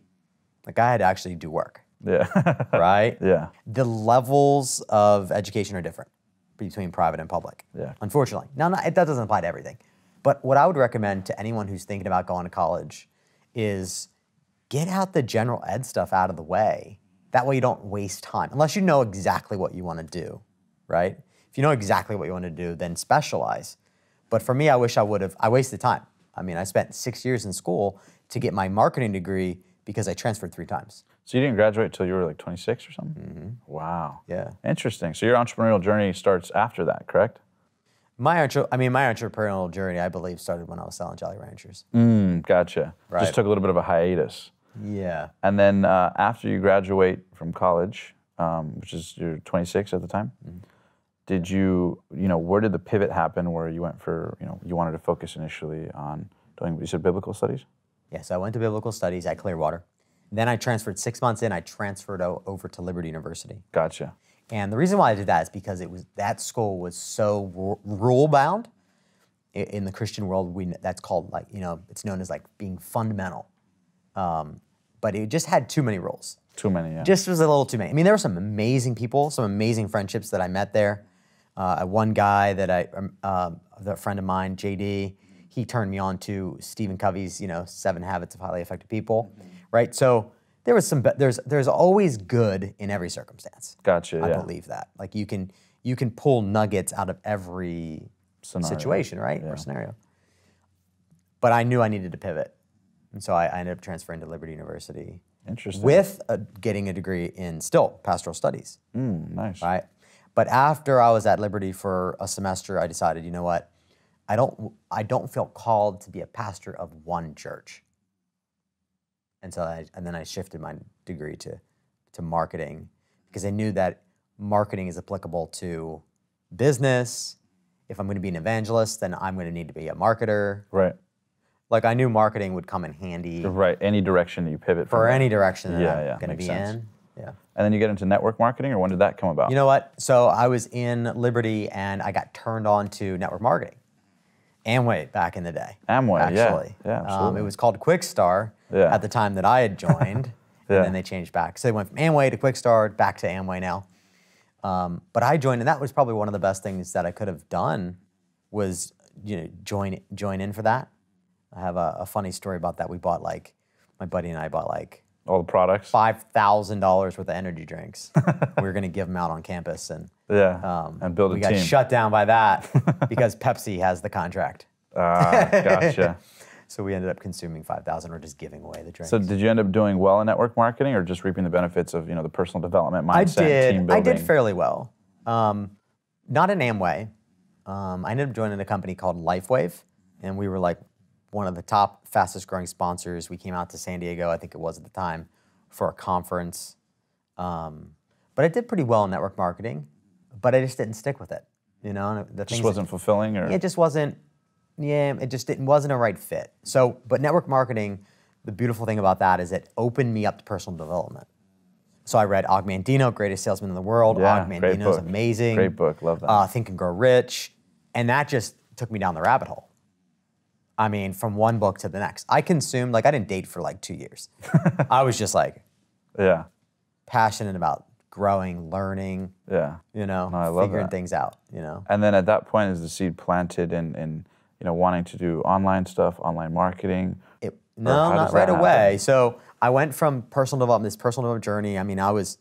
Speaker 1: like I had to actually do work.
Speaker 2: Yeah.
Speaker 1: Right?
Speaker 2: Yeah.
Speaker 1: The levels of education are different between private and public.
Speaker 2: Yeah.
Speaker 1: Unfortunately. Now, that doesn't apply to everything. But what I would recommend to anyone who's thinking about going to college is get out the general ed stuff out of the way. That way you don't waste time, unless you know exactly what you want to do, right? If you know exactly what you want to do, then specialize. But for me, I wasted time. I spent 6 years in school to get my marketing degree because I transferred 3 times.
Speaker 2: So you didn't graduate until you were like 26 or something?
Speaker 1: Mm-hmm.
Speaker 2: Wow.
Speaker 1: Yeah.
Speaker 2: Interesting. So your entrepreneurial journey starts after that, correct?
Speaker 1: My entrepreneurial journey, I believe, started when I was selling Jolly Ranchers.
Speaker 2: Gotcha.
Speaker 1: Right.
Speaker 2: Just took a little bit of a hiatus.
Speaker 1: Yeah.
Speaker 2: And then after you graduate from college, which is you're 26 at the time, did you, where did the pivot happen where you went for, you wanted to focus initially on doing, you said biblical studies?
Speaker 1: Yeah, so I went to biblical studies at Clearwater. Then I transferred 6 months in, I transferred over to Liberty University.
Speaker 2: Gotcha.
Speaker 1: And the reason why I did that is because that school was so rule-bound. In the Christian world, that's called it's known as like being fundamental. But it just had too many rules.
Speaker 2: Too many, yeah.
Speaker 1: Just was a little too many. There were some amazing people, some amazing friendships that I met there. One guy a friend of mine, JD, he turned me on to Stephen Covey's, 7 Habits of Highly Effective People, right? So there's always good in every circumstance.
Speaker 2: Gotcha,
Speaker 1: I
Speaker 2: yeah.
Speaker 1: believe that. Like you can pull nuggets out of every situation, right?
Speaker 2: Yeah.
Speaker 1: Or scenario. But I knew I needed to pivot. And so I ended up transferring to Liberty University.
Speaker 2: Interesting.
Speaker 1: With getting a degree in pastoral studies.
Speaker 2: Nice.
Speaker 1: Right? But after I was at Liberty for a semester, I decided, you know what? I don't feel called to be a pastor of one church. And so then I shifted my degree to marketing because I knew that marketing is applicable to business. If I'm going to be an evangelist, then I'm going to need to be a marketer.
Speaker 2: Right.
Speaker 1: Like I knew marketing would come in handy.
Speaker 2: Right. Any direction that you pivot from.
Speaker 1: For any direction that I'm going to
Speaker 2: makes
Speaker 1: be
Speaker 2: sense.
Speaker 1: in. Yeah.
Speaker 2: And then you get into network marketing, or when did that come about?
Speaker 1: You know what? So I was in Liberty and I got turned on to network marketing. Amway back in the day.
Speaker 2: Amway,
Speaker 1: actually.
Speaker 2: Yeah, absolutely.
Speaker 1: It was called Quickstar at the time that I had joined. And then they changed back. So they went from Amway to Quickstar, back to Amway now. But I joined, and that was probably one of the best things that I could have done was join in for that. I have a funny story about that. My buddy and I bought
Speaker 2: All the products?
Speaker 1: $5,000 worth of energy drinks. We were going to give them out on campus, and
Speaker 2: and build a team.
Speaker 1: We got shut down by that because Pepsi has the contract.
Speaker 2: Gotcha.
Speaker 1: So we ended up consuming 5,000 or just giving away the drinks.
Speaker 2: So did you end up doing well in network marketing, or just reaping the benefits of the personal development mindset, team building?
Speaker 1: I did fairly well. Not in Amway. I ended up joining a company called LifeWave, and we were like one of the top, fastest growing sponsors. We came out to San Diego, I think it was at the time, for a conference. But I did pretty well in network marketing, but I just didn't stick with it. The
Speaker 2: just wasn't fulfilling, or
Speaker 1: it just wasn't. Yeah, it just wasn't a right fit. So, but network marketing, the beautiful thing about that is it opened me up to personal development. So I read Og Mandino, Greatest Salesman in the World.
Speaker 2: Yeah,
Speaker 1: Og Mandino's amazing.
Speaker 2: Great book, love that.
Speaker 1: Think and Grow Rich. And that just took me down the rabbit hole. I mean, from one book to the next. I consumed, I didn't date for 2 years. I was just passionate about growing, learning,
Speaker 2: I love
Speaker 1: figuring
Speaker 2: that.
Speaker 1: things out,
Speaker 2: And then at that point, is the seed planted in wanting to do online stuff, online marketing?
Speaker 1: No, not right away. So I went from personal development, this personal development journey. I mean, I was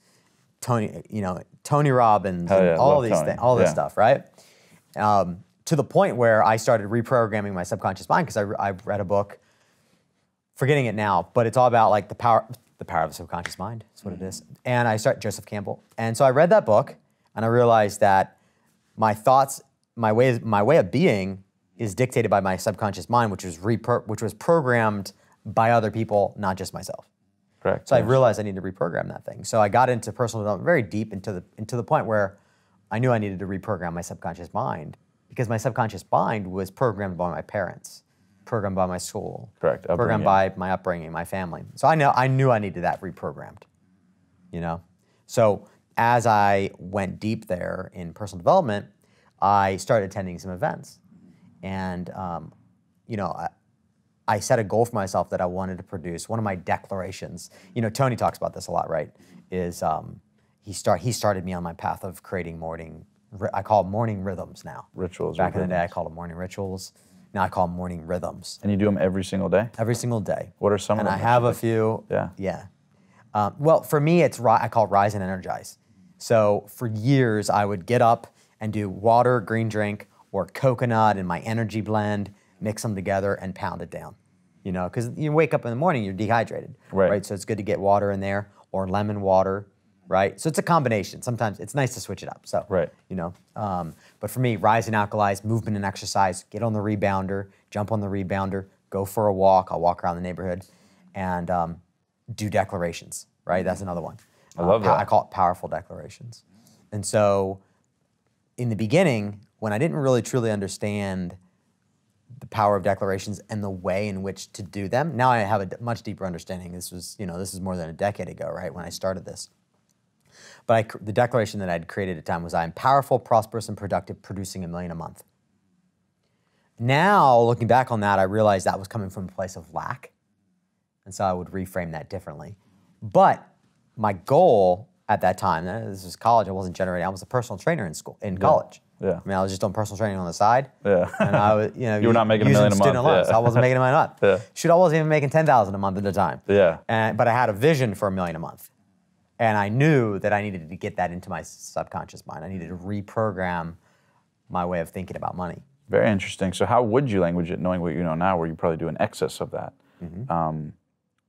Speaker 1: Tony Robbins, and all these things, all this stuff, right? To the point where I started reprogramming my subconscious mind because I read a book, forgetting it now, but it's all about the power of the subconscious mind. That's what it is. And I started Joseph Campbell, and so I read that book, and I realized that my thoughts, my way of being, is dictated by my subconscious mind, which was programmed by other people, not just myself.
Speaker 2: Correct.
Speaker 1: So I realized I needed to reprogram that thing. So I got into personal development very deep into the point where I knew I needed to reprogram my subconscious mind because my subconscious mind was programmed by my parents, programmed by my school,
Speaker 2: correct,
Speaker 1: programmed by my upbringing, my family. So I knew I needed that reprogrammed. So as I went deep there in personal development, I started attending some events. And, I set a goal for myself that I wanted to produce. One of my declarations, Tony talks about this a lot, right? Is he started me on my path of creating I call them morning rhythms now.
Speaker 2: Rituals.
Speaker 1: Back in the day, I called them morning rituals. Now I call them morning rhythms.
Speaker 2: And you do them every single day?
Speaker 1: Every single day.
Speaker 2: What are some of them?
Speaker 1: And I have a few.
Speaker 2: Yeah.
Speaker 1: Yeah. Well, for me, I call it Rise and Energize. So for years, I would get up and do water, green drink, or coconut in my energy blend, mix them together and pound it down. Because you wake up in the morning, you're dehydrated, right? So it's good to get water in there, or lemon water, right? So it's a combination. Sometimes it's nice to switch it up. So,
Speaker 2: right.
Speaker 1: But for me, Rise and Alkalize, movement and exercise, get on the rebounder, jump on the rebounder, go for a walk. I'll walk around the neighborhood and do declarations, right? That's another one.
Speaker 2: I love that.
Speaker 1: I call it powerful declarations. And so in the beginning, when I didn't really truly understand the power of declarations and the way in which to do them, now I have a much deeper understanding. This is more than a decade ago, right, when I started this. But the declaration that I'd created at the time was, I am powerful, prosperous, and productive, producing $1 million a month. Now, looking back on that, I realized that was coming from a place of lack. And so I would reframe that differently. But my goal at that time, this was college, I wasn't generating, I was a personal trainer in college.
Speaker 2: Yeah.
Speaker 1: I mean, I was just doing personal training on the side.
Speaker 2: Yeah.
Speaker 1: And I was,
Speaker 2: you were not making $1 million a month.
Speaker 1: Loans, so I wasn't making $1 million a month.
Speaker 2: Yeah.
Speaker 1: Shoot, I wasn't even making $10,000 a month at the time.
Speaker 2: Yeah.
Speaker 1: But I had a vision for $1 million a month. And I knew that I needed to get that into my subconscious mind. I needed to reprogram my way of thinking about money.
Speaker 2: Very interesting. So how would you language it, knowing what you know now, where you probably do an excess of that?
Speaker 1: Mm-hmm.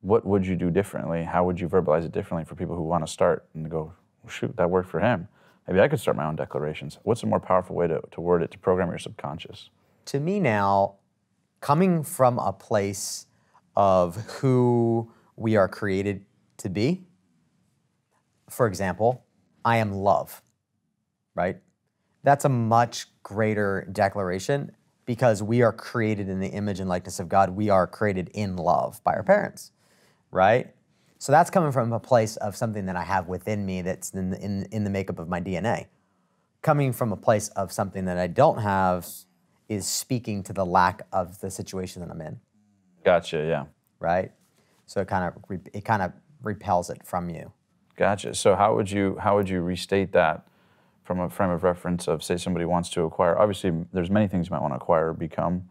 Speaker 2: What would you do differently? How would you verbalize it differently for people who want to start and go, well, shoot, that worked for him. Maybe I could start my own declarations. What's a more powerful way to word it, to program your subconscious?
Speaker 1: To me now, coming from a place of who we are created to be, for example, I am love, right? That's a much greater declaration because we are created in the image and likeness of God. We are created in love by our parents, right? So that's coming from a place of something that I have within me that's in the makeup of my DNA. Coming from a place of something that I don't have is speaking to the lack of the situation that I'm in.
Speaker 2: Gotcha, yeah.
Speaker 1: Right? So it kind of repels it from you.
Speaker 2: Gotcha. So how would you restate that from a frame of reference of, say, somebody wants to acquire? Obviously, there's many things you might want to acquire or become.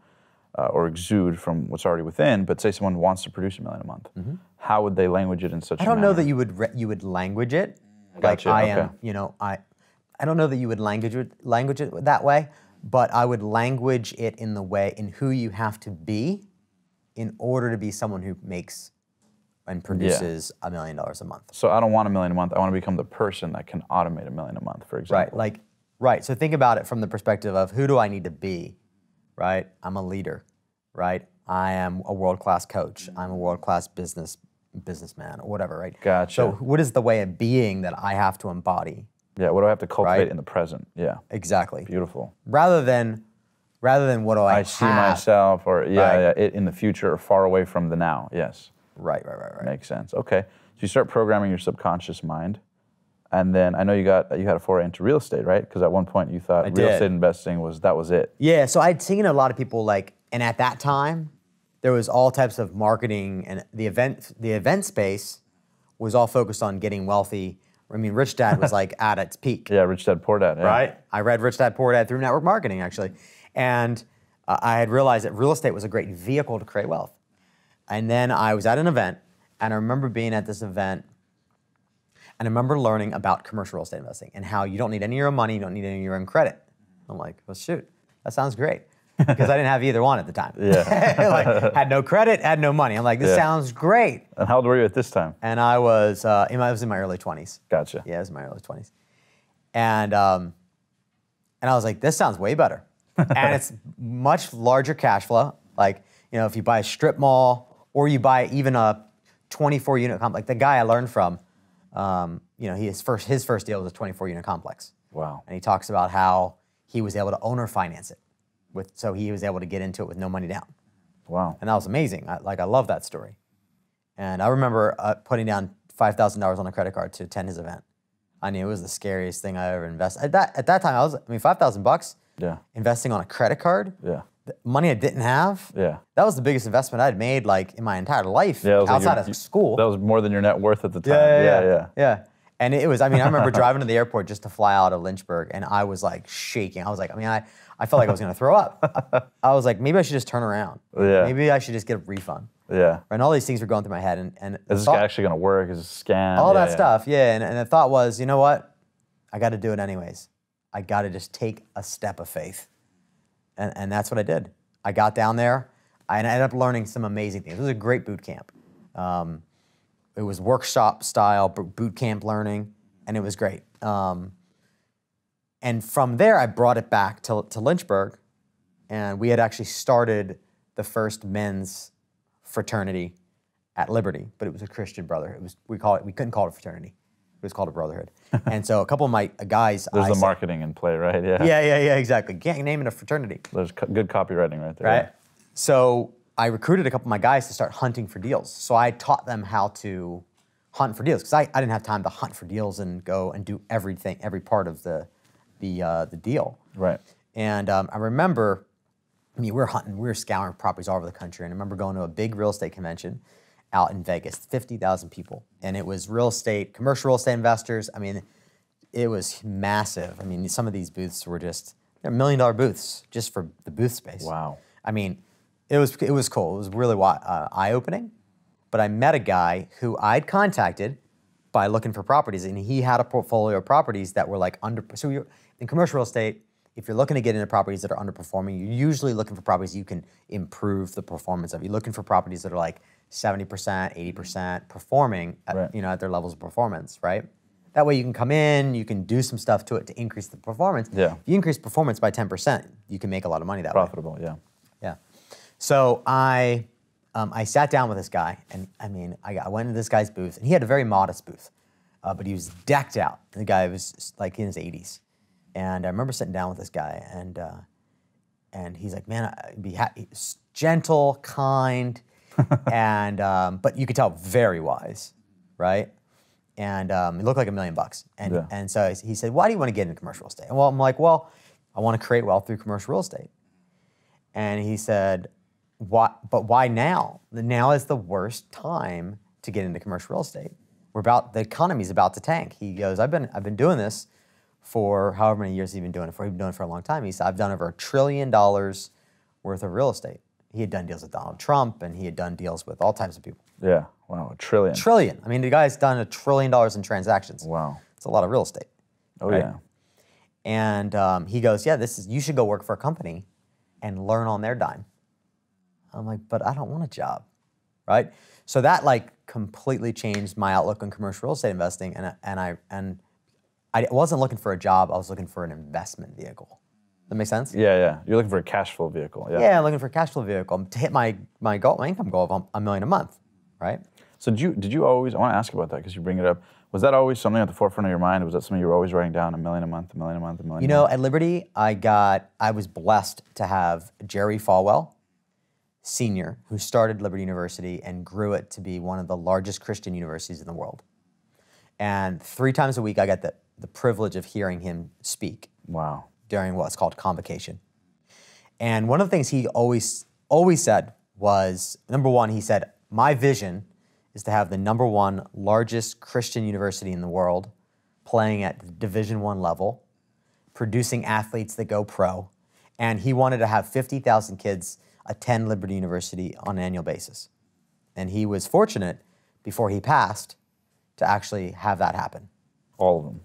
Speaker 2: or exude from what's already within, but say someone wants to produce $1 million a month. How would they language it in such a manner?
Speaker 1: I don't know that you would language it.
Speaker 2: Gotcha,
Speaker 1: Like I
Speaker 2: okay.
Speaker 1: am, you know, I don't know that you would language it that way, but I would language it in the way in who you have to be in order to be someone who makes and produces $1 million a month.
Speaker 2: So I don't want $1 million a month. I want to become the person that can automate $1 million a month, for example.
Speaker 1: Right. So think about it from the perspective of who do I need to be, right? I'm a leader, right? I am a world-class coach. I'm a world-class businessman or whatever, right?
Speaker 2: Gotcha.
Speaker 1: So what is the way of being that I have to embody?
Speaker 2: Yeah, what do I have to cultivate
Speaker 1: Right?
Speaker 2: in the present? Yeah.
Speaker 1: Exactly.
Speaker 2: Beautiful.
Speaker 1: Rather than what do I
Speaker 2: see
Speaker 1: have.
Speaker 2: myself or
Speaker 1: Right.
Speaker 2: it in the future or far away from the now. Yes.
Speaker 1: Right.
Speaker 2: Makes sense. Okay. So you start programming your subconscious mind. And then I know you had a foray into real estate, right? Because at one point you thought real estate investing was it.
Speaker 1: Yeah, so I'd seen a lot of people and at that time, there was all types of marketing and the event space was all focused on getting wealthy. I mean, Rich Dad was like at its peak.
Speaker 2: Yeah, Rich Dad, Poor Dad. Yeah.
Speaker 1: Right? I read Rich Dad, Poor Dad through network marketing, actually. And I had realized that real estate was a great vehicle to create wealth. And then I was at an event, and I remember being at this event, and I remember learning about commercial real estate investing and how you don't need any of your own money, you don't need any of your own credit. I'm like, well, shoot, that sounds great. Because I didn't have either one at the time.
Speaker 2: Yeah.
Speaker 1: Had no credit, had no money. I'm like, this sounds great.
Speaker 2: And how old were you at this time?
Speaker 1: And I was in my early 20s.
Speaker 2: Gotcha.
Speaker 1: Yeah, I was in my early 20s. And I was like, this sounds way better. And it's much larger cash flow. Like, you know, if you buy a strip mall or you buy even a 24-unit complex. Like the guy I learned from, you know, his first deal was a 24-unit complex.
Speaker 2: Wow.
Speaker 1: And he talks about how he was able to owner finance it. So he was able to get into it with no money down.
Speaker 2: Wow.
Speaker 1: And that was amazing. I love that story. And I remember putting down $5,000 on a credit card to attend his event. I mean, it was the scariest thing I ever invested. At that time, $5,000.
Speaker 2: Yeah.
Speaker 1: Investing on a credit card.
Speaker 2: Yeah.
Speaker 1: Money I didn't have.
Speaker 2: Yeah.
Speaker 1: That was the biggest investment I'd made like in my entire life outside of school.
Speaker 2: That was more than your net worth at the time.
Speaker 1: Yeah. And it was, I remember driving to the airport just to fly out of Lynchburg, and I was like shaking. I was like, I felt like I was gonna throw up. I was like, maybe I should just turn around.
Speaker 2: Yeah.
Speaker 1: Maybe I should just get a refund.
Speaker 2: Yeah.
Speaker 1: And all these things were going through my head. And
Speaker 2: is this guy actually gonna work? Is it a scam?
Speaker 1: All that stuff, yeah. And the thought was, you know what? I gotta do it anyways. I gotta just take a step of faith. And that's what I did. I got down there. I ended up learning some amazing things. It was a great boot camp. It was workshop style boot camp learning, and it was great. And from there, I brought it back to Lynchburg, and we had actually started the first men's fraternity at Liberty, but it was a Christian brotherhood. We couldn't call it a fraternity. It was called a brotherhood. And so a couple of my guys.
Speaker 2: There's the marketing in play, right? Yeah.
Speaker 1: Yeah, exactly. Can't name it a fraternity.
Speaker 2: There's good copywriting right there.
Speaker 1: Right.
Speaker 2: Yeah.
Speaker 1: So I recruited a couple of my guys to start hunting for deals. So I taught them how to hunt for deals because I didn't have time to hunt for deals and go and do every part of the deal.
Speaker 2: Right.
Speaker 1: And I remember, we were hunting, we were scouring properties all over the country. And I remember going to a big real estate convention out in Vegas, 50,000 people. And it was real estate, commercial real estate investors. It was massive. Some of these booths were just, they're $1 million booths just for the booth space.
Speaker 2: Wow.
Speaker 1: It was cool. It was really eye-opening. But I met a guy who I'd contacted by looking for properties, and he had a portfolio of properties that were like so in commercial real estate, if you're looking to get into properties that are underperforming, you're usually looking for properties you can improve the performance of. You're looking for properties that are like 70%, 80% performing at, at their levels of performance, right? That way you can come in, you can do some stuff to it to increase the performance.
Speaker 2: Yeah.
Speaker 1: If you increase performance by 10%, you can make a lot of money that way.
Speaker 2: Profitable, yeah.
Speaker 1: Yeah. So I sat down with this guy, and I went into this guy's booth, and he had a very modest booth, but he was decked out. The guy was like in his 80s. And I remember sitting down with this guy, and he's like, man, he's gentle, kind, and but you could tell very wise, right? And he looked like $1 million. And so he said, why do you want to get into commercial real estate? And I'm like, well, I want to create wealth through commercial real estate. And he said, but why now? Now is the worst time to get into commercial real estate. The economy's about to tank. He goes, I've been doing this for however many years he's been doing it for. He's been doing it for a long time. He said, I've done over $1 trillion worth of real estate. He had done deals with Donald Trump, and he had done deals with all types of people.
Speaker 2: Yeah. Wow. $1 trillion.
Speaker 1: Trillion. I mean, the guy's done $1 trillion in transactions.
Speaker 2: Wow.
Speaker 1: It's a lot of real estate.
Speaker 2: Oh,
Speaker 1: right?
Speaker 2: yeah.
Speaker 1: And he goes, yeah, you should go work for a company and learn on their dime. I'm like, but I don't want a job, right? So that like completely changed my outlook on commercial real estate investing, and I wasn't looking for a job. I was looking for an investment vehicle. That make sense?
Speaker 2: Yeah, yeah. You're looking for a cash flow vehicle. Yeah.
Speaker 1: Yeah, I'm looking for a cash flow vehicle to hit my income goal of $1 million a month, right?
Speaker 2: So did you always? I want to ask you about that because you bring it up. Was that always something at the forefront of your mind? Was that something you were always writing down? $1 million a month, $1 million a month, $1 million.
Speaker 1: You know, at Liberty, I was blessed to have Jerry Falwell, Sr., who started Liberty University and grew it to be one of the largest Christian universities in the world. And 3 times a week, I got the privilege of hearing him speak.
Speaker 2: Wow.
Speaker 1: During what's called convocation. And one of the things he always said was, number one, he said, my vision is to have the #1 largest Christian university in the world, playing at the Division I level, producing athletes that go pro, and he wanted to have 50,000 kids attend Liberty University on an annual basis. And he was fortunate, before he passed, to actually have that happen.
Speaker 2: All of them.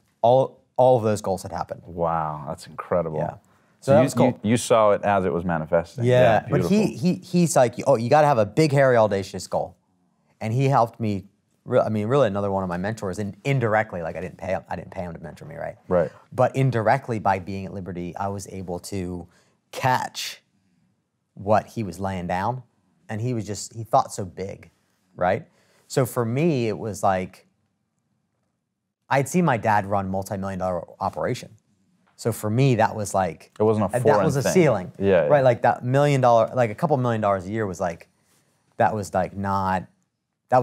Speaker 1: All of those goals had happened.
Speaker 2: Wow, that's incredible.
Speaker 1: Yeah. So that was cool.
Speaker 2: You saw it as it was manifesting.
Speaker 1: Yeah, but he's like, oh, you got to have a big, hairy, audacious goal. And he helped me, really another one of my mentors, and indirectly, like I didn't pay him to mentor me, right?
Speaker 2: Right.
Speaker 1: But indirectly, by being at Liberty, I was able to catch what he was laying down, and he thought so big, right? So for me, it was like, I'd seen my dad run multi-million-dollar operation. So for me, that was like,
Speaker 2: it wasn't a foreign
Speaker 1: that was a
Speaker 2: thing.
Speaker 1: ceiling,
Speaker 2: yeah,
Speaker 1: right? Like that $1 million, like a couple $1 million a year was like, that was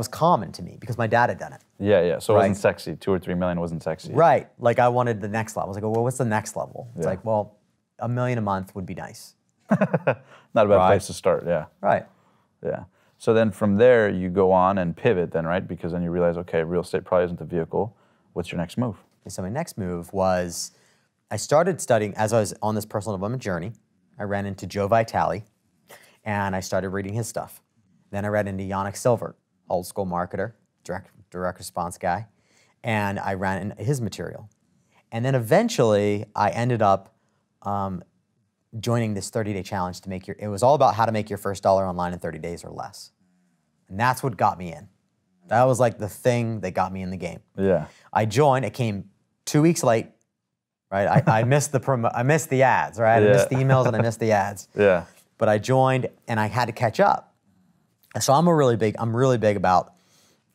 Speaker 1: common to me because my dad had done it.
Speaker 2: Yeah, yeah. So it wasn't sexy. 2 or 3 million wasn't sexy.
Speaker 1: Right. Like I wanted the next level. I was like, well, what's the next level? It's
Speaker 2: Yeah.
Speaker 1: like, well, $1 million a month would be nice.
Speaker 2: Not a bad place to start. Yeah.
Speaker 1: Right.
Speaker 2: Yeah. So then from there you go on and pivot then, right? Because then you realize, okay, real estate probably isn't the vehicle. What's your next move?
Speaker 1: So my next move was, I started studying, as I was on this personal development journey, I ran into Joe Vitale, and I started reading his stuff. Then I read into Yannick Silver, old school marketer, direct response guy, and I ran into his material. And then eventually I ended up joining this 30-day challenge to make it was all about how to make your first dollar online in 30 days or less. And that's what got me in. That was like the thing that got me in the game.
Speaker 2: Yeah.
Speaker 1: I joined, it came 2 weeks late, right? I missed I missed the ads, right?
Speaker 2: Yeah.
Speaker 1: I missed the emails and I missed the ads.
Speaker 2: Yeah.
Speaker 1: But I joined and I had to catch up. So I'm really big about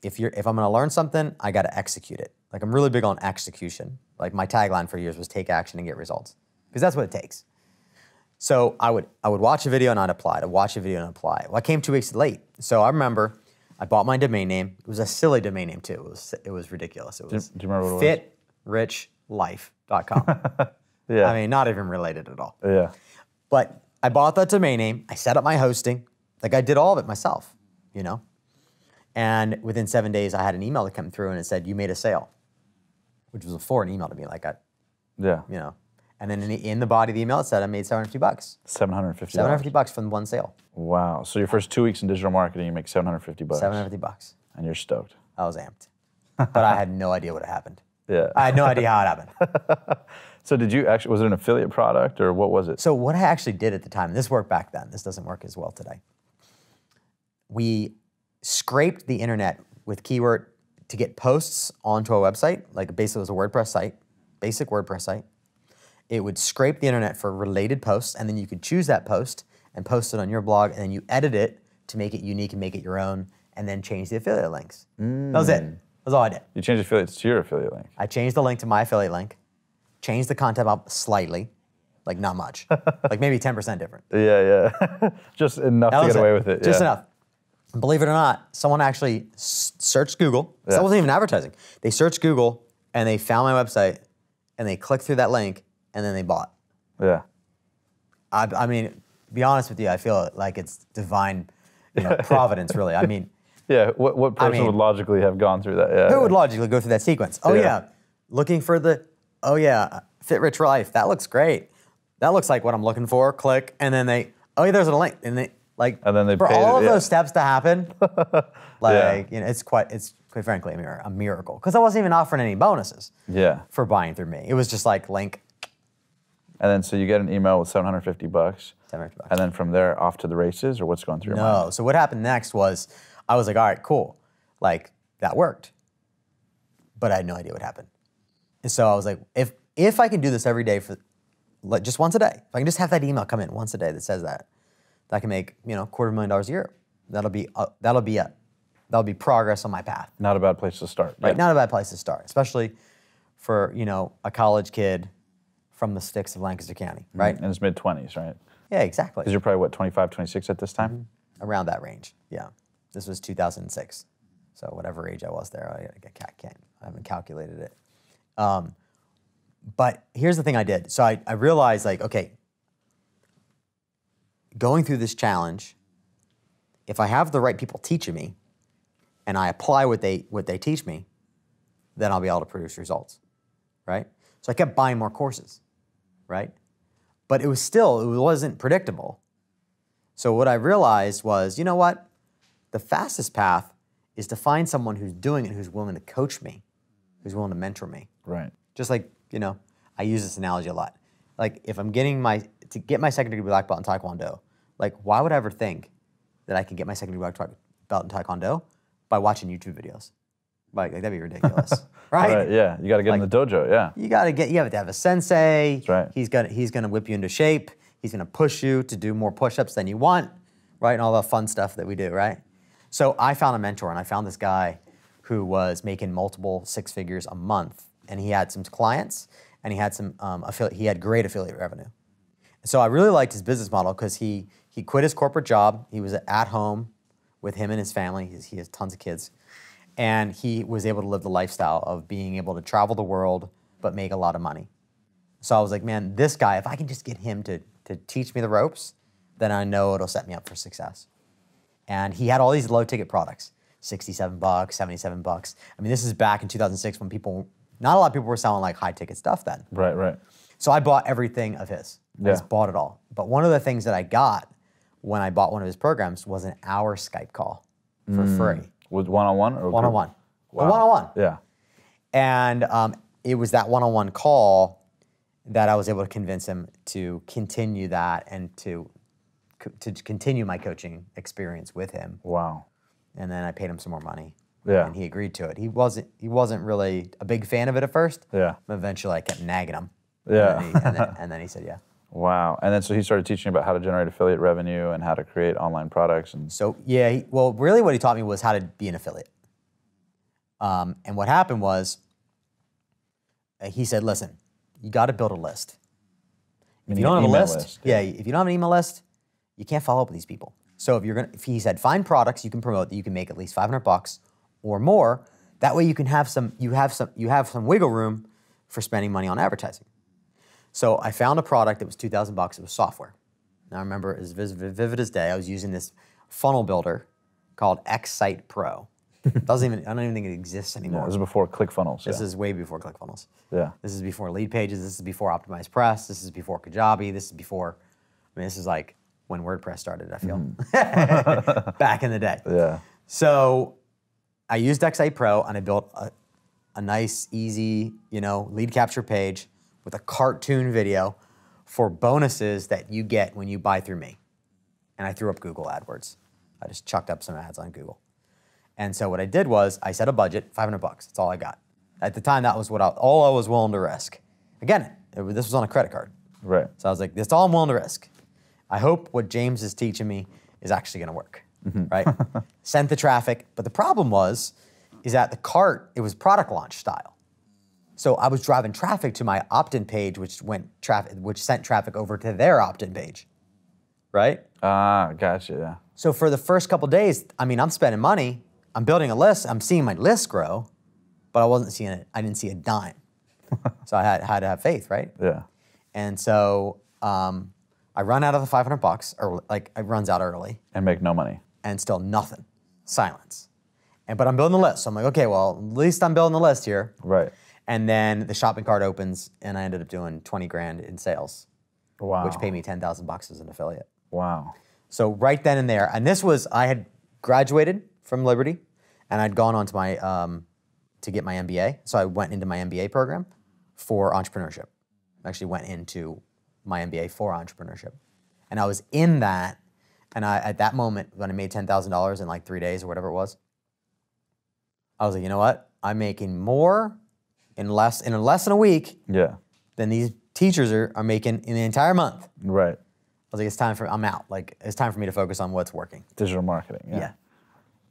Speaker 1: if I'm gonna learn something, I gotta execute it. Like I'm really big on execution. Like my tagline for years was take action and get results. Because that's what it takes. So I would watch a video and I'd apply, to watch a video and apply. Well, I came 2 weeks late. So I remember I bought my domain name. It was a silly domain name too. It was ridiculous. It was
Speaker 2: do you remember what it was?
Speaker 1: fitrich.life.com.
Speaker 2: Yeah.
Speaker 1: I mean, not even related at all.
Speaker 2: Yeah.
Speaker 1: But I bought that domain name. I set up my hosting. Like I did all of it myself, you know? And within 7 days, I had an email that came through and it said, you made a sale, which was a foreign email to me. Like
Speaker 2: Yeah.
Speaker 1: you know. And then in the body of the email, it said I made $750.
Speaker 2: $750.
Speaker 1: $750 from one sale.
Speaker 2: Wow. So your first 2 weeks in digital marketing, you make $750.
Speaker 1: $750.
Speaker 2: And you're stoked.
Speaker 1: I was amped. But I had no idea what had happened.
Speaker 2: Yeah.
Speaker 1: I had no idea how it happened.
Speaker 2: So did you actually, was it an affiliate product or what was it?
Speaker 1: So what I actually did at the time, this worked back then, this doesn't work as well today. We scraped the internet with keyword to get posts onto a website, like basically it was a WordPress site, basic WordPress site. It would scrape the internet for related posts, and then you could choose that post and post it on your blog, and then you edit it to make it unique and make it your own, and then change the affiliate links. That was it. That's all I did.
Speaker 2: You changed affiliates to your affiliate link.
Speaker 1: I changed the link to my affiliate link, changed the content up slightly, like not much, like maybe 10% different.
Speaker 2: Yeah, yeah. Just enough to get away with it.
Speaker 1: Just
Speaker 2: yeah.
Speaker 1: enough. Believe it or not, someone actually searched Google.
Speaker 2: Yeah.
Speaker 1: That wasn't even advertising. They searched Google and they found my website and they clicked through that link and then they bought.
Speaker 2: Yeah.
Speaker 1: I mean, to be honest with you, I feel like it's divine, providence, really. I mean,
Speaker 2: yeah. What person would logically have gone through that? Yeah.
Speaker 1: Who would logically go through that sequence? Oh yeah, looking for Fit Rich Life. That looks great. That looks like what I'm looking for. Click, and then there's a link, and Like,
Speaker 2: and then they
Speaker 1: for
Speaker 2: paid
Speaker 1: all
Speaker 2: it,
Speaker 1: of
Speaker 2: yeah.
Speaker 1: those steps to happen, like,
Speaker 2: Yeah.
Speaker 1: it's quite frankly a miracle. Because I wasn't even offering any bonuses
Speaker 2: Yeah.
Speaker 1: for buying through me. It was just like link,
Speaker 2: And then so you get an email with $750,
Speaker 1: $750.
Speaker 2: and then from there off to the races, or what's going through your mind?
Speaker 1: No. So what happened next was I was like, all right, cool. Like, that worked. But I had no idea what happened. And so I was like, if I can do this every day for like just once a day, if I can just have that email come in once a day that says that I can make, $250,000 a year. That'll be progress on my path.
Speaker 2: Not a bad place to start.
Speaker 1: Right?
Speaker 2: Yeah.
Speaker 1: Not a bad place to start, especially for, a college kid from the sticks of Lancaster County, right?
Speaker 2: In his mid-20s, right?
Speaker 1: Yeah, exactly.
Speaker 2: Because you're probably, what, 25, 26 at this time?
Speaker 1: Around that range, yeah. This was 2006. So whatever age I was there, I haven't calculated it. But here's the thing I did. So I realized, like, okay, going through this challenge, if I have the right people teaching me and I apply what they teach me, then I'll be able to produce results, right? So I kept buying more courses, right? But it wasn't predictable. So what I realized was, you know what? The fastest path is to find someone who's doing it, who's willing to coach me, who's willing to mentor me.
Speaker 2: Right.
Speaker 1: Just like, I use this analogy a lot. Like, if I'm to get my second degree black belt in Taekwondo, like, why would I ever think that I could get my second degree black belt in Taekwondo by watching YouTube videos? Like that'd be ridiculous, right?
Speaker 2: Yeah, you got to get in the dojo, yeah.
Speaker 1: You have to have a sensei.
Speaker 2: That's right.
Speaker 1: He's gonna whip you into shape. He's gonna push you to do more push-ups than you want, right? And all the fun stuff that we do, right? So I found a mentor, and I found this guy who was making multiple six figures a month, and he had some clients, and he had some he had great affiliate revenue. So I really liked his business model because he quit his corporate job. He was at home with him and his family. He has tons of kids. And he was able to live the lifestyle of being able to travel the world, but make a lot of money. So I was like, man, this guy, if I can just get him to teach me the ropes, then I know it'll set me up for success. And he had all these low ticket products, $67, $77. I mean, this is back in 2006 when not a lot of people were selling like high ticket stuff then.
Speaker 2: Right.
Speaker 1: So I bought everything of his.
Speaker 2: Yeah.
Speaker 1: I just bought it all. But one of the things that I got when I bought one of his programs was an hour Skype call for free.
Speaker 2: With one-on-one? Or
Speaker 1: One-on-one.
Speaker 2: Wow.
Speaker 1: A one-on-one.
Speaker 2: Yeah.
Speaker 1: And it was that one-on-one call that I was able to convince him to continue that and to continue my coaching experience with him.
Speaker 2: Wow.
Speaker 1: And then I paid him some more money.
Speaker 2: Yeah.
Speaker 1: And he agreed to it. He wasn't really a big fan of it at first.
Speaker 2: Yeah.
Speaker 1: But eventually I kept nagging him.
Speaker 2: Yeah.
Speaker 1: And then he said, yeah.
Speaker 2: Wow. And then so he started teaching you about how to generate affiliate revenue and how to create online products. And
Speaker 1: So yeah, really what he taught me was how to be an affiliate. And what happened was, he said, listen, you got to build a list. If you don't have a list, if you don't have an email list, you can't follow up with these people. So if he said, find products you can promote that you can make at least $500 or more. That way you can have some wiggle room for spending money on advertising. So I found a product that was $2,000. It was software. Now I remember as vivid as day. I was using this funnel builder called X-Site Pro. I don't even think it exists anymore.
Speaker 2: this is before ClickFunnels.
Speaker 1: This is way before ClickFunnels.
Speaker 2: Yeah.
Speaker 1: This is before Lead Pages. This is before Optimized Press. This is before Kajabi. This is like when WordPress started, I feel. Back in the day.
Speaker 2: Yeah.
Speaker 1: So I used X-Site Pro and I built a nice, easy, lead capture page with a cartoon video for bonuses that you get when you buy through me. And I threw up Google AdWords. I just chucked up some ads on Google. And so what I did was I set a budget, $500. That's all I got. At the time, that was all I was willing to risk. Again, this was on a credit card.
Speaker 2: Right.
Speaker 1: So I was like, this is all I'm willing to risk. I hope what James is teaching me is actually going to work, right? Sent the traffic. But the problem is that the cart, it was product launch style. So I was driving traffic to my opt-in page, which sent traffic over to their opt-in page, right?
Speaker 2: Ah, gotcha, yeah.
Speaker 1: So for the first couple days, I'm spending money, I'm building a list, I'm seeing my list grow, but I didn't see a dime. So I had to have faith, right?
Speaker 2: Yeah.
Speaker 1: And so I run out of the $500, or like it runs out early.
Speaker 2: And make no money.
Speaker 1: And still nothing, silence. But I'm building the list. So I'm like, okay, well, at least I'm building the list here.
Speaker 2: Right.
Speaker 1: And then the shopping cart opens, and I ended up doing 20 grand in sales.
Speaker 2: Wow.
Speaker 1: Which paid me $10,000 as an affiliate.
Speaker 2: Wow.
Speaker 1: So right then and there, and this was, I had graduated from Liberty and I'd gone on to my, to get my MBA. So I went into my MBA program for entrepreneurship. I actually went into my MBA for entrepreneurship. And I was in that, and at that moment, when I made $10,000 in like 3 days or whatever it was, I was like, you know what? I'm making more in less than a week than these teachers are making in the entire month.
Speaker 2: Right.
Speaker 1: I was like, it's time for, I'm out. Like, it's time for me to focus on what's working.
Speaker 2: Digital marketing, yeah.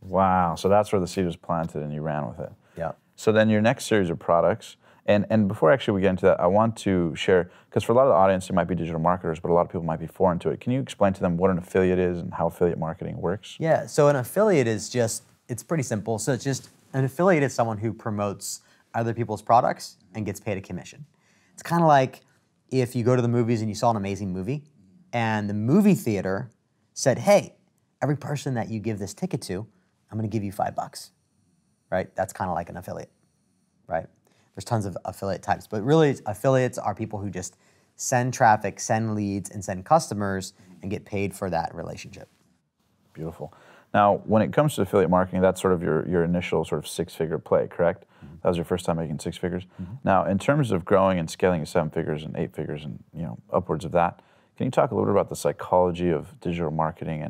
Speaker 2: Wow, so that's where the seed was planted and you ran with it.
Speaker 1: Yeah.
Speaker 2: So then your next series of products, and before actually we get into that, I want to share, because for a lot of the audience, they might be digital marketers, but a lot of people might be foreign to it. Can you explain to them what an affiliate is and how affiliate marketing works?
Speaker 1: Yeah, so an affiliate is just, it's pretty simple. So it's just, an affiliate is someone who promotes other people's products and gets paid a commission. It's kind of like if you go to the movies and you saw an amazing movie, and the movie theater said, hey, every person that you give this ticket to, I'm gonna give you $5, right? That's kind of like an affiliate, right? There's tons of affiliate types, but really affiliates are people who just send traffic, send leads, and send customers and get paid for that relationship.
Speaker 2: Beautiful. Now, when it comes to affiliate marketing, that's sort of your initial sort of six-figure play, correct? Mm-hmm. That was your first time making 6 figures. Mm-hmm. Now, in terms of growing and scaling to 7 figures and 8 figures and upwards of that, can you talk a little bit about the psychology of digital marketing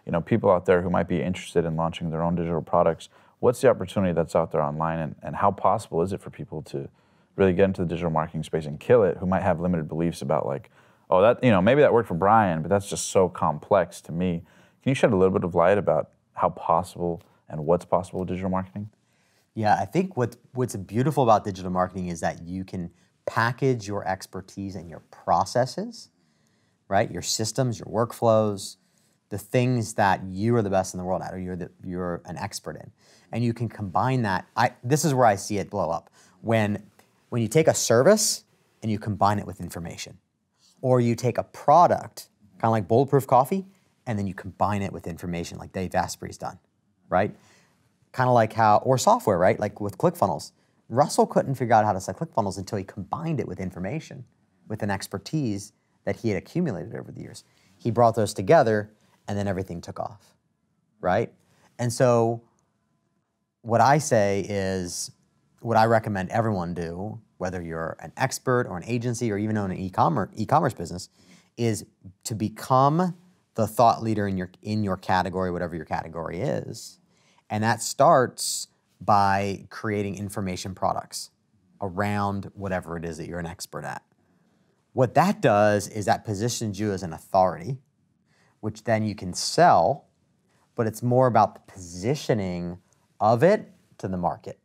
Speaker 2: and people out there who might be interested in launching their own digital products? What's the opportunity that's out there online, and how possible is it for people to really get into the digital marketing space and kill it, who might have limited beliefs about like, oh, that maybe that worked for Bryan, but that's just so complex to me. Can you shed a little bit of light about how possible and what's possible with digital marketing?
Speaker 1: Yeah, I think what's beautiful about digital marketing is that you can package your expertise and your processes, right? Your systems, your workflows, the things that you are the best in the world at, or you're an expert in. And you can combine that. This is where I see it blow up. When you take a service and you combine it with information, or you take a product, kind of like Bulletproof Coffee, and then you combine it with information like Dave Asprey's done, right? Kind of like or software, right? Like with ClickFunnels. Russell couldn't figure out how to sell ClickFunnels until he combined it with information, with an expertise that he had accumulated over the years. He brought those together, and then everything took off, right? And so what I say is, what I recommend everyone do, whether you're an expert or an agency or even own an e-commerce business, is to become the thought leader in your category, whatever your category is. And that starts by creating information products around whatever it is that you're an expert at. What that does is that positions you as an authority, which then you can sell, but it's more about the positioning of it to the market.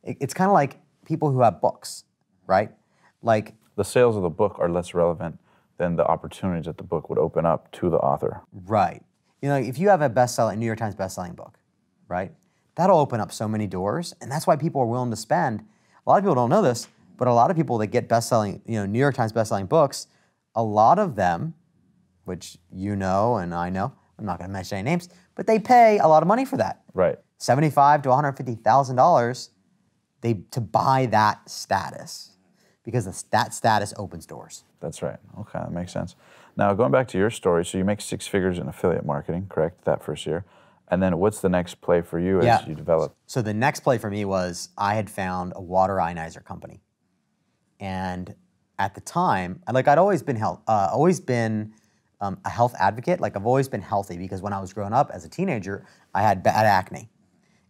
Speaker 1: It's kind of like people who have books, right? Like
Speaker 2: the sales of the book are less relevant than the opportunities that the book would open up to the author.
Speaker 1: Right. If you have a New York Times bestselling book, right? That'll open up so many doors, and that's why people are willing to spend. A lot of people don't know this, but a lot of people that get New York Times bestselling books, a lot of them, which and I know, I'm not going to mention any names, but they pay a lot of money for that.
Speaker 2: Right.
Speaker 1: $75,000 to $150,000 to buy that status, because that status opens doors.
Speaker 2: That's right. Okay, that makes sense. Now, going back to your story, so you make 6 figures in affiliate marketing, correct, that first year. And then what's the next play for you as you develop?
Speaker 1: So the next play for me was I had found a water ionizer company. And at the time, I'd always been a health advocate. Like, I've always been healthy, because when I was growing up as a teenager, I had bad acne.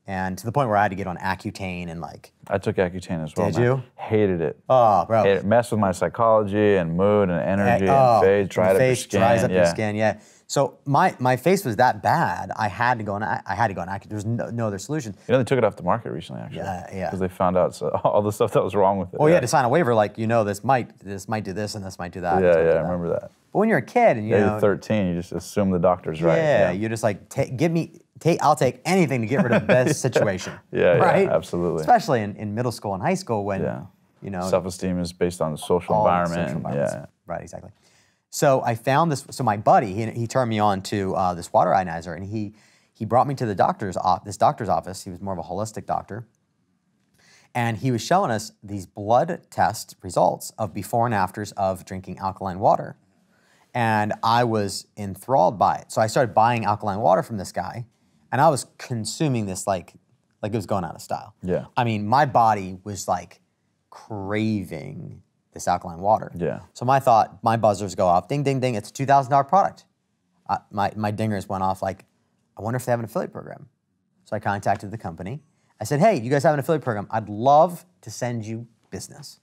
Speaker 1: And to the point where I had to get on Accutane and
Speaker 2: I took Accutane as well.
Speaker 1: Did you?
Speaker 2: Hated it.
Speaker 1: Oh, bro.
Speaker 2: It messed with my psychology and mood and energy and face, dried up your skin.
Speaker 1: Dries up your skin, yeah. So my face was that bad. I had to go on Accutane. There's no other solution.
Speaker 2: They took it off the market recently, actually.
Speaker 1: Yeah.
Speaker 2: Because they found out all the stuff that was wrong with it.
Speaker 1: Oh, you had to sign a waiver this might do this and this might do that.
Speaker 2: Yeah, I remember that.
Speaker 1: But when you're a kid and
Speaker 2: you're 13, you just assume the doctor's right.
Speaker 1: Yeah, you're just like, I'll take anything to get rid of this situation.
Speaker 2: Right? Yeah, absolutely.
Speaker 1: Especially in middle school and high school when,
Speaker 2: self-esteem is based on the social environment.
Speaker 1: Yeah. Right, exactly. So I found this, so my buddy, he turned me on to this water ionizer, and he brought me to this doctor's office. He was more of a holistic doctor. And he was showing us these blood test results of before and afters of drinking alkaline water. And I was enthralled by it. So I started buying alkaline water from this guy, and I was consuming this like it was going out of style.
Speaker 2: Yeah.
Speaker 1: I mean, my body was like craving this alkaline water.
Speaker 2: Yeah.
Speaker 1: So my buzzers go off, ding, ding, ding, it's a $2,000 product. My dingers went off like, I wonder if they have an affiliate program. So I contacted the company. I said, hey, you guys have an affiliate program. I'd love to send you business.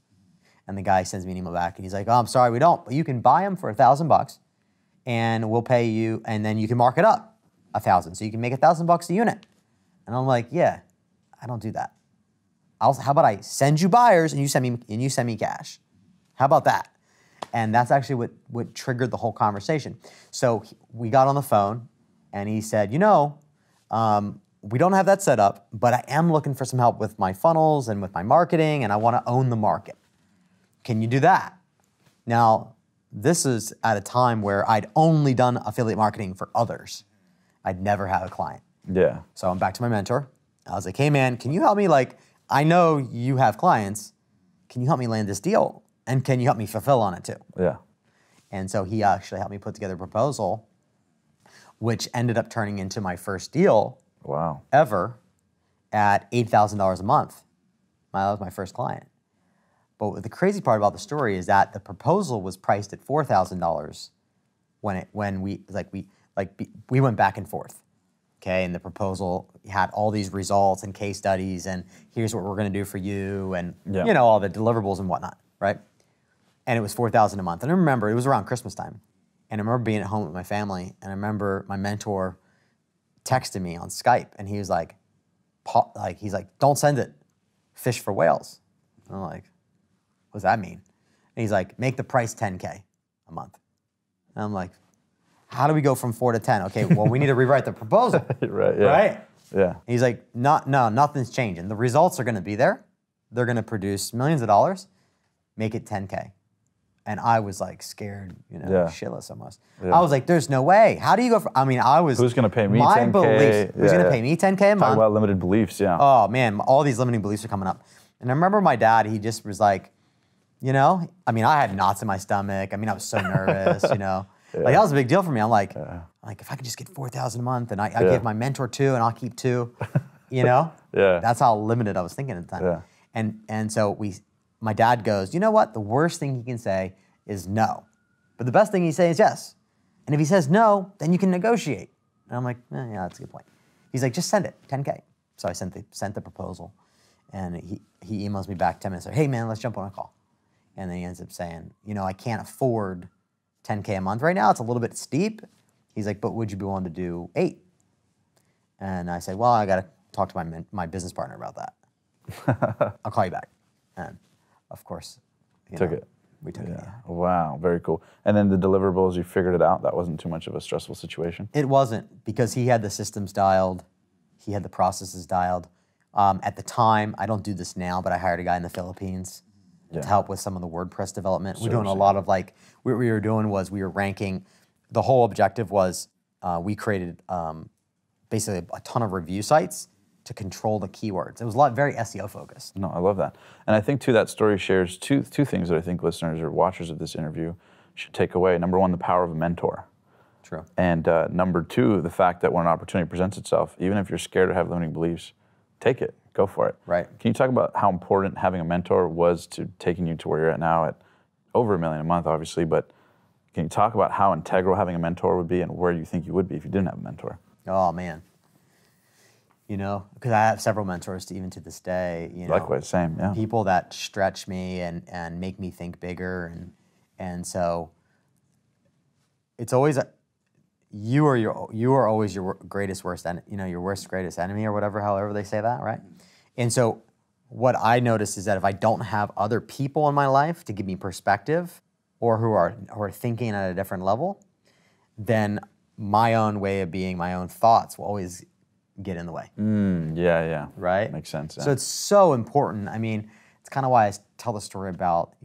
Speaker 1: And the guy sends me an email back and he's like, oh, I'm sorry, we don't, but you can buy them for $1,000 and we'll pay you, and then you can mark it up 1,000. So you can make $1,000 a unit. And I'm like, yeah, I don't do that. How about I send you buyers and you send me cash? How about that? And that's actually what triggered the whole conversation. So we got on the phone and he said, we don't have that set up, but I am looking for some help with my funnels and with my marketing, and I want to own the market. Can you do that? Now, this is at a time where I'd only done affiliate marketing for others. I'd never had a client.
Speaker 2: Yeah.
Speaker 1: So I'm back to my mentor. I was like, hey man, can you help me? Like, I know you have clients. Can you help me land this deal? And can you help me fulfill on it too?
Speaker 2: Yeah.
Speaker 1: And so he actually helped me put together a proposal, which ended up turning into my first deal ever at $8,000 a month. That was my first client. But the crazy part about the story is that the proposal was priced at $4,000 when we went back and forth. Okay, and the proposal had all these results and case studies, and here's what we're going to do for you, and all the deliverables and whatnot, right? And it was $4,000 a month. And I remember it was around Christmas time, and I remember being at home with my family, and I remember my mentor texted me on Skype, and he was like, don't send it, fish for whales. And I'm like, what does that mean? And he's like, make the price 10K a month. And I'm like, how do we go from 4 to 10? Okay, well, we need to rewrite the proposal.
Speaker 2: Right, yeah.
Speaker 1: Right?
Speaker 2: Yeah.
Speaker 1: And he's like, no, nothing's changing. The results are going to be there. They're going to produce millions of dollars. Make it 10K. And I was like scared, shitless almost. Yeah. I was like, there's no way. How do you go from, who's
Speaker 2: going to pay me 10K?
Speaker 1: My beliefs. Who's going to pay me 10K a month?
Speaker 2: Talk about limited beliefs, yeah.
Speaker 1: Oh man, all these limiting beliefs are coming up. And I remember my dad, he just was like, I had knots in my stomach. I was so nervous, Yeah. Like that was a big deal for me. I'm like, if I could just get $4,000 a month, and I give my mentor 2, and I'll keep 2,
Speaker 2: Yeah.
Speaker 1: That's how limited I was thinking at the time.
Speaker 2: Yeah.
Speaker 1: And so my dad goes, you know what? The worst thing he can say is no, but the best thing he says is yes. And if he says no, then you can negotiate. And I'm like, yeah, that's a good point. He's like, just send it, 10K. So I sent the proposal, and he emails me back 10 minutes later, hey man, let's jump on a call. And then he ends up saying, I can't afford 10K a month right now. It's a little bit steep. He's like, but would you be willing to do 8? And I said, well, I got to talk to my business partner about that. I'll call you back. And of course, we took it. Yeah.
Speaker 2: Wow, very cool. And then the deliverables, you figured it out? That wasn't too much of a stressful situation?
Speaker 1: It wasn't, because he had the systems dialed. He had the processes dialed. At the time, I don't do this now, but I hired a guy in the Philippines to help with some of the WordPress development. We're doing a lot of what we were doing was we were ranking. The whole objective was we created basically a ton of review sites to control the keywords. It was very SEO focused.
Speaker 2: No, I love that. And I think too, that story shares two things that I think listeners or watchers of this interview should take away. Number one, the power of a mentor.
Speaker 1: True.
Speaker 2: And number two, the fact that when an opportunity presents itself, even if you're scared or have limiting beliefs, take it. Go for it.
Speaker 1: Right.
Speaker 2: Can you talk about how important having a mentor was to taking you to where you're at now at over $1 million a month, obviously, but can you talk about how integral having a mentor would be and where you think you would be if you didn't have a mentor?
Speaker 1: Oh, man. Because I have several mentors even to this day.
Speaker 2: Likewise, same, yeah.
Speaker 1: People that stretch me and make me think bigger. And so it's always, you are always your greatest worst enemy, your worst greatest enemy or whatever, however they say that, right? And so what I notice is that if I don't have other people in my life to give me perspective or who are thinking at a different level, then my own way of being, my own thoughts will always get in the way.
Speaker 2: Yeah.
Speaker 1: Right?
Speaker 2: Makes sense. Yeah.
Speaker 1: So it's so important. It's kind of why I tell the story about,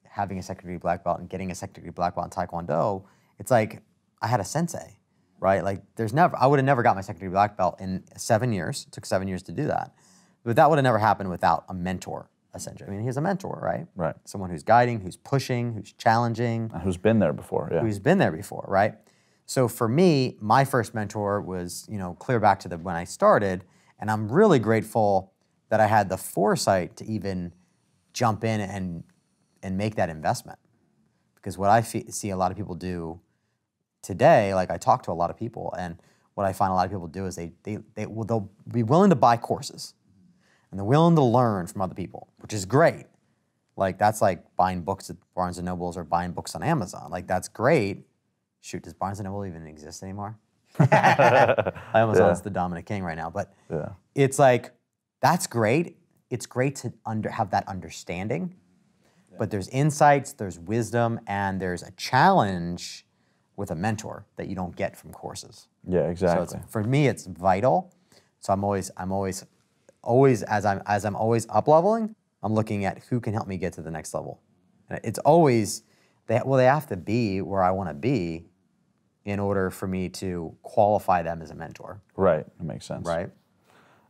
Speaker 1: having a second degree black belt and getting a second degree black belt in Taekwondo. It's like I had a sensei, right? Like I would have never got my second degree black belt in 7 years. It took 7 years to do that. But that would have never happened without a mentor essentially. I mean, he's a mentor, right?
Speaker 2: Right.
Speaker 1: Someone who's guiding, who's pushing, who's challenging.
Speaker 2: And who's been there before, yeah.
Speaker 1: Who's been there before, right? So for me, my first mentor was, clear back to when I started, and I'm really grateful that I had the foresight to even jump in and make that investment. Because what I see a lot of people do today, like I talk to a lot of people, and what I find a lot of people do is they'll be willing to buy courses, and they're willing to learn from other people, which is great. Like that's like buying books at Barnes & Nobles or buying books on Amazon. Like that's great. Shoot, does Barnes & Noble even exist anymore? I almost lost the Dominic King right now, but it's like, that's great. It's great to have that understanding, but there's insights, there's wisdom, and there's a challenge with a mentor that you don't get from courses.
Speaker 2: Yeah, exactly.
Speaker 1: So for me, it's vital. So I'm always as I'm always up leveling, I'm looking at who can help me get to the next level. And it's always they have to be where I want to be in order for me to qualify them as a mentor.
Speaker 2: Right, that makes sense.
Speaker 1: Right.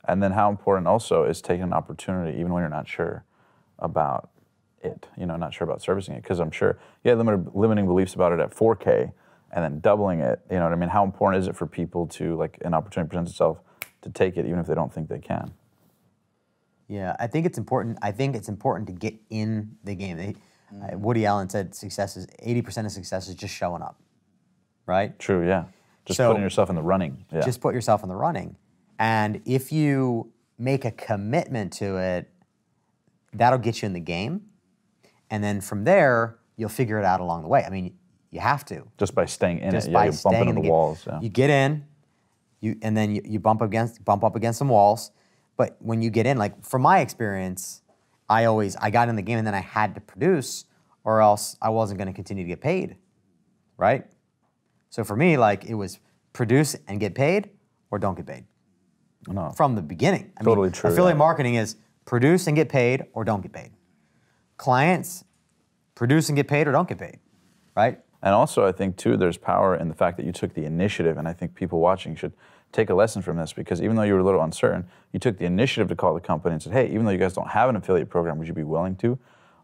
Speaker 2: And then how important also is taking an opportunity even when you're not sure about it, not sure about servicing it, because I'm sure you had limiting beliefs about it at 4K and then doubling it, you know what I mean? How important is it for people to, like, an opportunity presents itself to take it even if they don't think they can?
Speaker 1: Yeah, I think it's important. I think it's important to get in the game. Woody Allen said 80% of success is just showing up, right?
Speaker 2: True, yeah. Just putting yourself in the running. Yeah.
Speaker 1: Just put yourself in the running. And if you make a commitment to it, that'll get you in the game. And then from there, you'll figure it out along the way. I mean, you have to.
Speaker 2: Just by staying in
Speaker 1: just
Speaker 2: it.
Speaker 1: By
Speaker 2: you're
Speaker 1: staying
Speaker 2: bumping into the walls. Yeah.
Speaker 1: You get in, and then you bump up against some walls. But when you get in, like from my experience, I got in the game and then I had to produce, or else I wasn't going to continue to get paid, right? So for me, like it was produce and get paid, or don't get paid.
Speaker 2: No.
Speaker 1: From the beginning.
Speaker 2: Totally true.
Speaker 1: Affiliate marketing is produce and get paid, or don't get paid. Clients, produce and get paid, or don't get paid, right?
Speaker 2: And also, I think, too, there's power in the fact that you took the initiative, and I think people watching should take a lesson from this, because even though you were a little uncertain, you took the initiative to call the company and said, hey, even though you guys don't have an affiliate program, would you be willing to?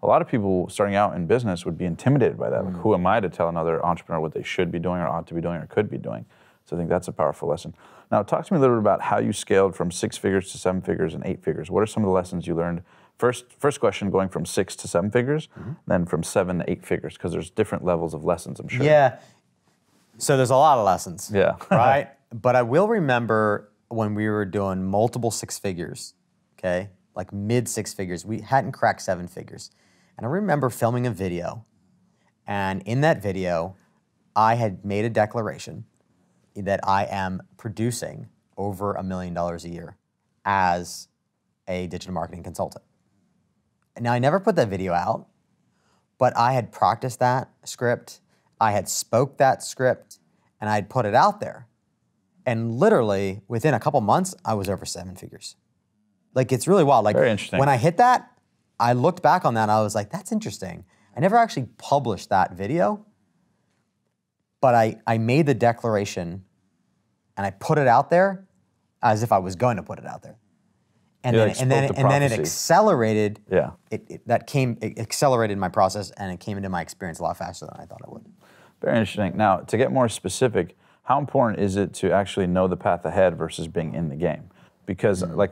Speaker 2: A lot of people starting out in business would be intimidated by that. Like, who am I to tell another entrepreneur what they should be doing or ought to be doing or could be doing? So I think that's a powerful lesson. Now, talk to me a little bit about how you scaled from 6 figures to 7 figures and 8 figures. What are some of the lessons you learned? First question, going from 6 to 7 figures, then from 7 to 8 figures, because there's different levels of lessons, I'm sure.
Speaker 1: Yeah. So there's a lot of lessons.
Speaker 2: Yeah.
Speaker 1: Right? But I will remember when we were doing multiple 6 figures, okay? Like mid 6 figures. We hadn't cracked 7 figures. And I remember filming a video. And in that video, I had made a declaration that I am producing over $1 million a year as a digital marketing consultant. Now, I never put that video out, but I had practiced that script, I had spoke that script, and I had put it out there. And literally, within a couple months, I was over 7 figures. Like, it's really wild. Like,
Speaker 2: very interesting.
Speaker 1: When I hit that, I looked back on that, and I was like, that's interesting. I never actually published that video, but I made the declaration, and I put it out there as if I was going to put it out there. And then it accelerated.
Speaker 2: Yeah.
Speaker 1: It accelerated my process, and it came into my experience a lot faster than I thought it would.
Speaker 2: Very interesting. Now, to get more specific, how important is it to actually know the path ahead versus being in the game? Because like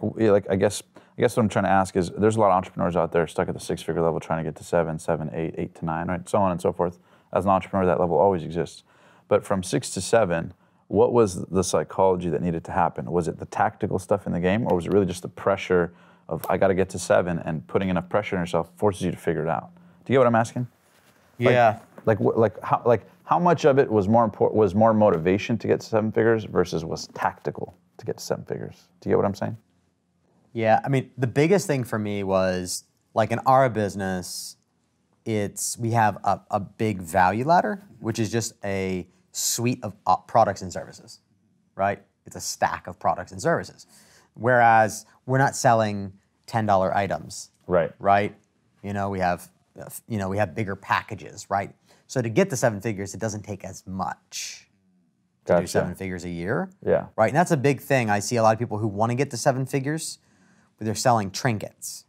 Speaker 2: I guess what I'm trying to ask is, there's a lot of entrepreneurs out there stuck at the 6-figure level trying to get to 7, 8, 8 to 9, right? So on and so forth. As an entrepreneur, that level always exists. But from 6 to 7, what was the psychology that needed to happen? Was it the tactical stuff in the game, or was it really just the pressure of, I got to get to 7, and putting enough pressure on yourself forces you to figure it out? Do you get what I'm asking?
Speaker 1: Yeah.
Speaker 2: How much of it was more motivation to get to 7 figures versus was tactical to get to 7 figures? Do you get what I'm saying?
Speaker 1: Yeah, I mean, the biggest thing for me was, like in our business, we have a big value ladder, which is just a suite of products and services, right? It's a stack of products and services. Whereas we're not selling $10 items.
Speaker 2: Right.
Speaker 1: Right? We have bigger packages, right? So to get to 7 figures, it doesn't take as much to do 7 figures a year.
Speaker 2: Yeah.
Speaker 1: Right? And that's a big thing. I see a lot of people who want to get to 7 figures, but they're selling trinkets.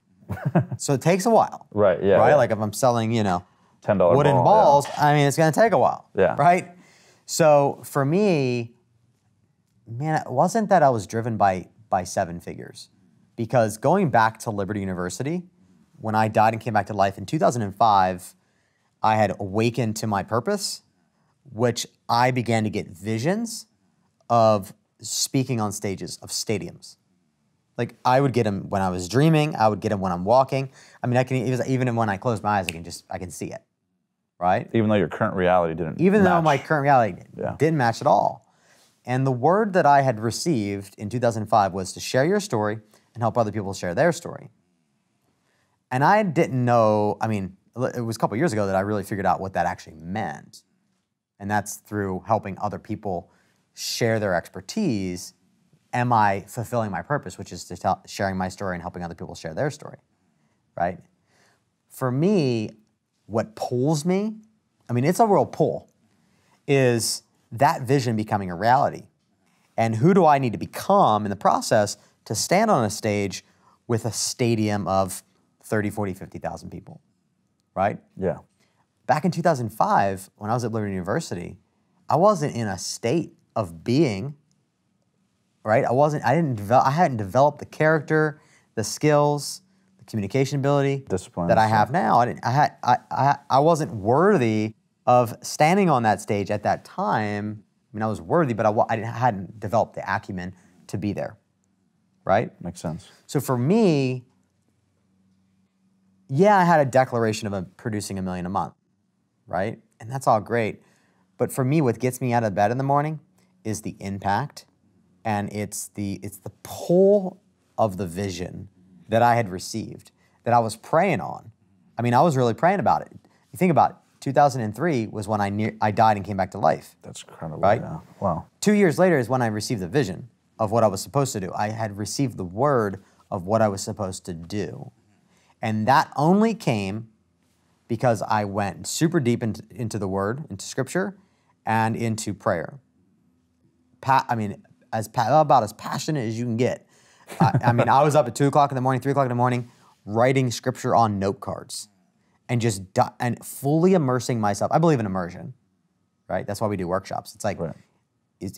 Speaker 1: So it takes a while.
Speaker 2: Right, yeah.
Speaker 1: Right?
Speaker 2: Yeah.
Speaker 1: Like if I'm selling,
Speaker 2: $10
Speaker 1: wooden
Speaker 2: ball,
Speaker 1: balls, I mean, it's going to take a while.
Speaker 2: Yeah.
Speaker 1: Right? So for me, man, it wasn't that I was driven by 7 figures. Because going back to Liberty University, when I died and came back to life in 2005, I had awakened to my purpose, which I began to get visions of speaking on stages of stadiums. Like I would get them when I was dreaming. I would get them when I'm walking. I mean, even when I close my eyes, I can see it, right?
Speaker 2: Even though your current reality didn't
Speaker 1: Even
Speaker 2: match.
Speaker 1: though my current reality didn't match at all. And the word that I had received in 2005 was to share your story and help other people share their story. And I didn't know, I mean, it was a couple years ago that I really figured out what that actually meant. And that's through helping other people share their expertise. Am I fulfilling my purpose, which is to sharing my story and helping other people share their story, right? For me, what pulls me, I mean, it's a real pull, is that vision becoming a reality. And who do I need to become in the process to stand on a stage with a stadium of 30, 40, 50,000 people, right?
Speaker 2: Yeah.
Speaker 1: Back in 2005, when I was at Liberty University, I wasn't in a state of being, right? I hadn't developed the character, the skills, the communication ability
Speaker 2: discipline
Speaker 1: that I have now. I wasn't worthy of standing on that stage at that time. I mean, I was worthy, but I hadn't developed the acumen to be there, right?
Speaker 2: Makes sense.
Speaker 1: So for me, yeah, I had a declaration of producing $1 million a month, right? And that's all great. But for me, what gets me out of bed in the morning is the impact, and it's the pull of the vision that I had received, that I was praying on. I mean, I was really praying about it. You think about it, 2003 was when I died and came back to life.
Speaker 2: That's incredible.
Speaker 1: Right?
Speaker 2: Yeah. Wow.
Speaker 1: 2 years later is when I received the vision of what I was supposed to do. I had received the word of what I was supposed to do. And that only came because I went super deep into the word, into scripture, and into prayer. About as passionate as you can get. I mean, I was up at 2 o'clock in the morning, 3 o'clock in the morning, writing scripture on note cards and and fully immersing myself. I believe in immersion, right? That's why we do workshops. It's like,
Speaker 2: right.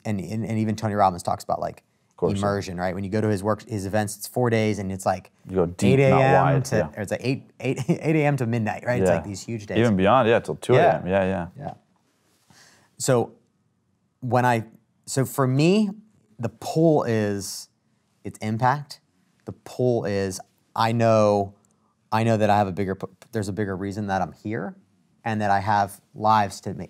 Speaker 1: And even Tony Robbins talks about like immersion, right? When you go to his events, it's 4 days, and it's like
Speaker 2: you go deep, 8 a.m.
Speaker 1: or it's like 8 a.m. to midnight, right? It's like these huge days.
Speaker 2: Even beyond, till 2 a.m. Yeah.
Speaker 1: So for me, the pull is its impact. The pull is I know that there's a bigger reason that I'm here, and that I have lives to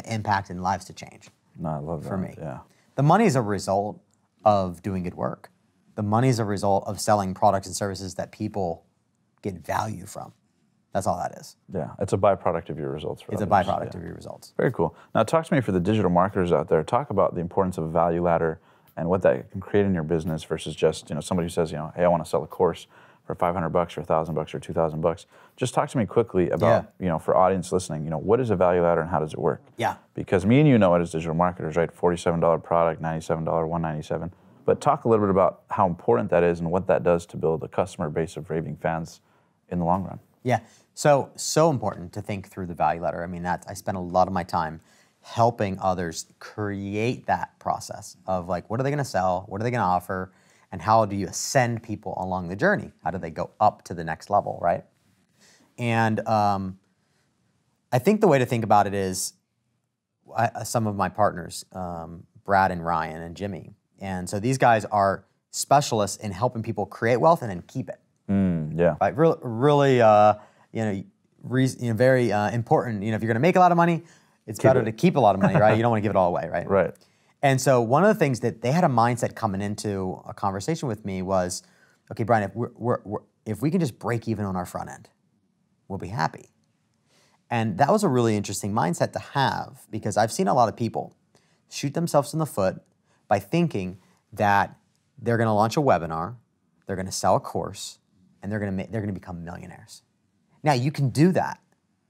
Speaker 1: impact and lives to change.
Speaker 2: No, I love that.
Speaker 1: For me.
Speaker 2: Yeah.
Speaker 1: The money is a result of doing good work. The money is a result of selling products and services that people get value from. That's all that is.
Speaker 2: Yeah, it's a byproduct of your results.
Speaker 1: It's a byproduct of your results.
Speaker 2: Very cool. Now talk to me for the digital marketers out there. Talk about the importance of a value ladder and what that can create in your business versus just somebody who says, hey, I want to sell a course for $500 or $1,000 or $2,000. Just talk to me quickly about, for audience listening, what is a value ladder and how does it work?
Speaker 1: Yeah.
Speaker 2: Because me and you know it as digital marketers, right? $47 product, $97, $197. But talk a little bit about how important that is and what that does to build a customer base of raving fans in the long run.
Speaker 1: Yeah, so important to think through the value ladder. I mean, I spend a lot of my time helping others create that process of like, what are they gonna sell? What are they gonna offer? And how do you ascend people along the journey? How do they go up to the next level, right? And I think the way to think about it is some of my partners, Brad and Ryan and Jimmy. And so these guys are specialists in helping people create wealth and then keep it.
Speaker 2: Yeah.
Speaker 1: Right. Really, very important. If you're going to make a lot of money, it's better to keep a lot of money, right? You don't want to give it all away, right?
Speaker 2: Right.
Speaker 1: And so one of the things that they had a mindset coming into a conversation with me was, okay, Bryan, if we can just break even on our front end, we'll be happy. And that was a really interesting mindset to have, because I've seen a lot of people shoot themselves in the foot by thinking that they're going to launch a webinar, they're going to sell a course, and they're going to become millionaires. Now, you can do that,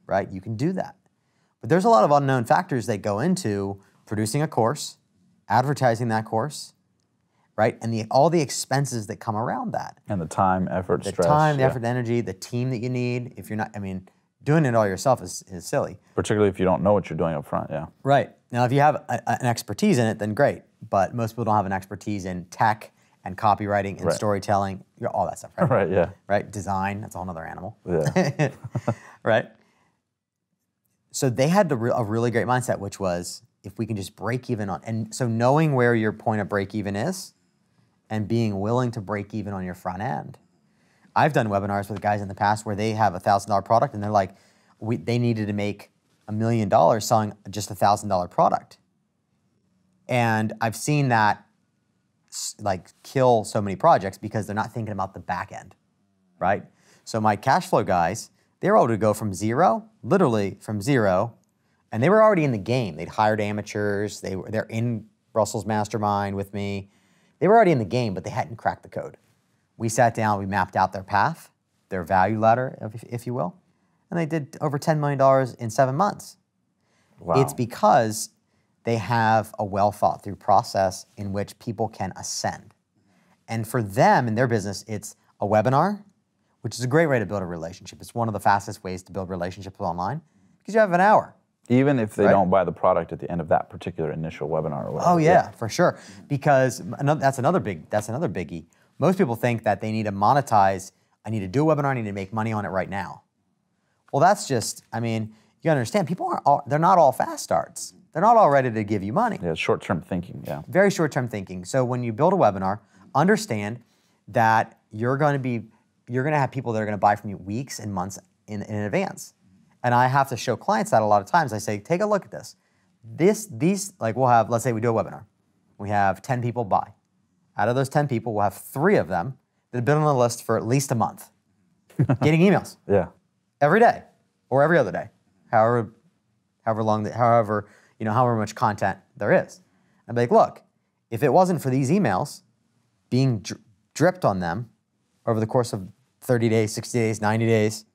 Speaker 1: right? You can do that. But there's a lot of unknown factors that go into producing a course, advertising that course, right? And all the expenses that come around that.
Speaker 2: And the time, effort,
Speaker 1: the
Speaker 2: stress.
Speaker 1: time, the effort, the energy, the team that you need. If you're not, I mean, doing it all yourself is silly.
Speaker 2: Particularly if you don't know what you're doing up front, yeah.
Speaker 1: Right. Now, if you have an expertise in it, then great. But most people don't have an expertise in tech and copywriting and storytelling, all that stuff, right?
Speaker 2: Right, yeah.
Speaker 1: Right, design, that's a whole other animal.
Speaker 2: Yeah.
Speaker 1: Right? So they had a really great mindset, which was, if we can just break even on, and so knowing where your point of break even is and being willing to break even on your front end. I've done webinars with guys in the past where they have a $1,000 product and they're like, they needed to make $1 million selling just a $1,000 product. And I've seen that like kill so many projects because they're not thinking about the back end, right? So my cash flow guys, they were able to go from zero, literally from zero, and they were already in the game. They'd hired amateurs. They're in Russell's mastermind with me. They were already in the game, but they hadn't cracked the code. We sat down, we mapped out their path, their value ladder, if you will, and they did over $10 million in 7 months.
Speaker 2: Wow.
Speaker 1: It's because they have a well thought through process in which people can ascend. And for them in their business, it's a webinar, which is a great way to build a relationship. It's one of the fastest ways to build relationships online because you have an hour.
Speaker 2: Even if they don't buy the product at the end of that particular initial webinar or whatever.
Speaker 1: Oh yeah, for sure. Because that's another biggie. Most people think that they need to monetize. I need to do a webinar. I need to make money on it right now. Well, that's just. I mean, you gotta understand. They're not all fast starts. They're not all ready to give you money.
Speaker 2: Yeah, short-term thinking. Yeah.
Speaker 1: Very short-term thinking. So when you build a webinar, understand that you're gonna have people that are gonna buy from you weeks and months in advance. And I have to show clients that a lot of times. I say, take a look at this. We'll have, let's say we do a webinar. We have 10 people buy. Out of those 10 people, we'll have 3 of them that have been on the list for at least a month, getting emails.
Speaker 2: Yeah.
Speaker 1: Every day or every other day, however much content there is. I'd be like, look, if it wasn't for these emails being dripped on them over the course of 30 days, 60 days, 90 days,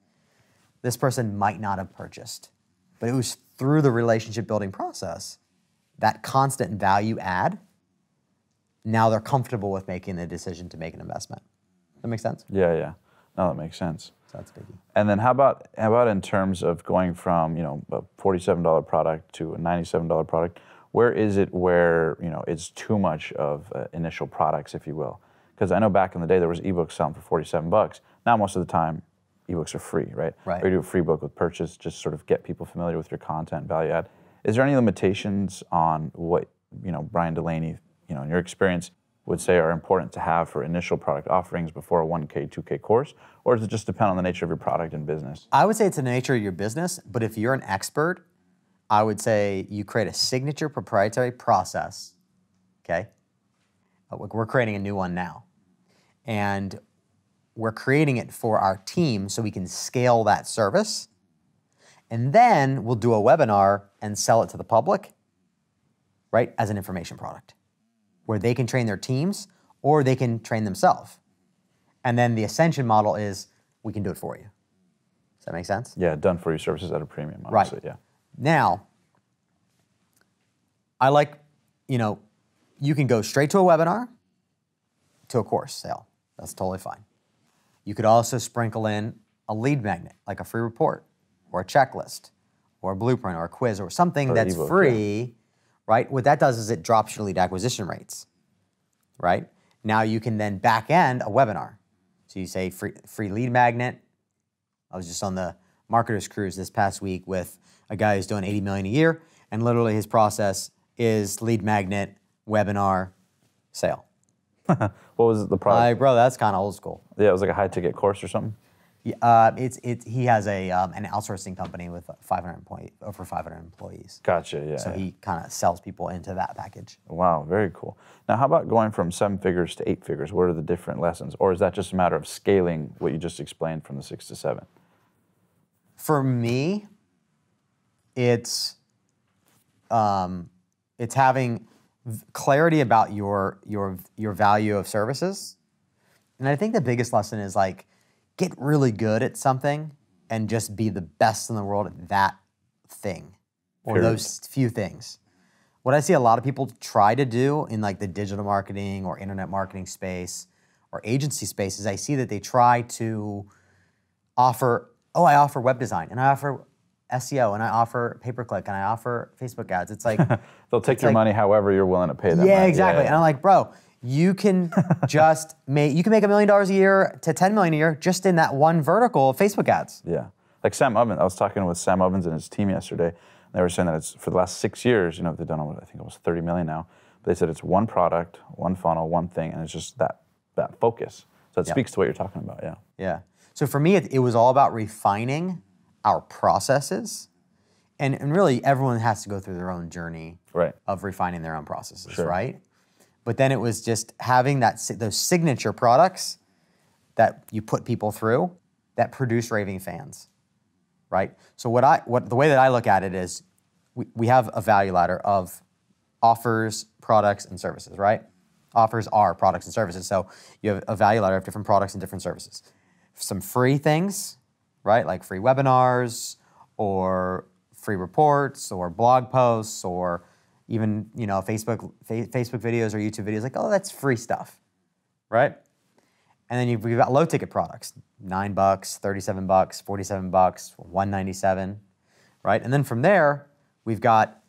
Speaker 1: this person might not have purchased. But it was through the relationship building process, that constant value add, now they're comfortable with making the decision to make an investment. Does that make sense?
Speaker 2: Yeah, yeah. No, that makes sense.
Speaker 1: So that's biggie.
Speaker 2: And then how about in terms of going from, a $47 product to a $97 product? Where is it where, it's too much of initial products, if you will? Because I know back in the day there was ebooks selling for $47. Now most of the time ebooks are free, right?
Speaker 1: Right.
Speaker 2: Or you do a free book with purchase, just sort of get people familiar with your content, value add. Is there any limitations on what, Bryan Dulaney, in your experience, would say are important to have for initial product offerings before a 1K, 2K course? Or does it just depend on the nature of your product and business?
Speaker 1: I would say it's the nature of your business, but if you're an expert, I would say you create a signature proprietary process, okay? We're creating a new one now. And we're creating it for our team so we can scale that service. And then we'll do a webinar and sell it to the public, right, as an information product, where they can train their teams or they can train themselves. And then the ascension model is we can do it for you. Does that make sense?
Speaker 2: Yeah, done for you services at a premium, obviously,
Speaker 1: right.
Speaker 2: Yeah.
Speaker 1: Now, I like, you can go straight to a webinar, to a course sale. That's totally fine. You could also sprinkle in a lead magnet, like a free report, or a checklist, or a blueprint, or a quiz, or something that's
Speaker 2: ebook,
Speaker 1: free, right? What that does is it drops your lead acquisition rates, right? Now you can then back end a webinar. So you say free lead magnet. I was just on the marketer's cruise this past week with a guy who's doing $80 million a year, and literally his process is lead magnet, webinar, sale.
Speaker 2: What was the product?
Speaker 1: Bro, that's kind of old school.
Speaker 2: Yeah, it was like a high-ticket course or something?
Speaker 1: He has an outsourcing company with over 500 employees.
Speaker 2: Gotcha, yeah.
Speaker 1: So he kind of sells people into that package.
Speaker 2: Wow, very cool. Now, how about going from 7 figures to 8 figures? What are the different lessons? Or is that just a matter of scaling what you just explained from the 6 to 7?
Speaker 1: For me, it's having clarity about your value of services. And I think the biggest lesson is get really good at something and just be the best in the world at that thing or those few things. what I see a lot of people try to do in like the digital marketing or internet marketing space or agency space is I see that they try to offer, I offer web design and I offer SEO and I offer pay-per-click and I offer Facebook ads. It's like
Speaker 3: they'll take your money however you're willing to pay them.
Speaker 1: Yeah,
Speaker 3: right?
Speaker 1: exactly. And I'm like, bro, you can just make $1 million a year to $10 million a year just in that one vertical of Facebook ads.
Speaker 3: Yeah, like Sam Ovens. I was talking with Sam Ovens and his team yesterday. They were saying that it's for the last 6 years, they've done, I think it was 30 million now. But they said it's one product, one funnel, one thing, and it's just that focus. So it speaks to what you're talking about, yeah.
Speaker 1: Yeah. So for me, it was all about refining our processes. And really, everyone has to go through their own journey of refining their own processes, right? But then it was just having those signature products that you put people through that produce raving fans. Right? So the way that I look at it is we have a value ladder of offers, products, and services, right? Offers are products and services. So you have a value ladder of different products and different services. Some free things, right? Like free webinars or free reports or blog posts or even, Facebook videos or YouTube videos, like, that's free stuff, right? And then we've got low ticket products, $9, $37, $47, $197, right? And then from there, we've got,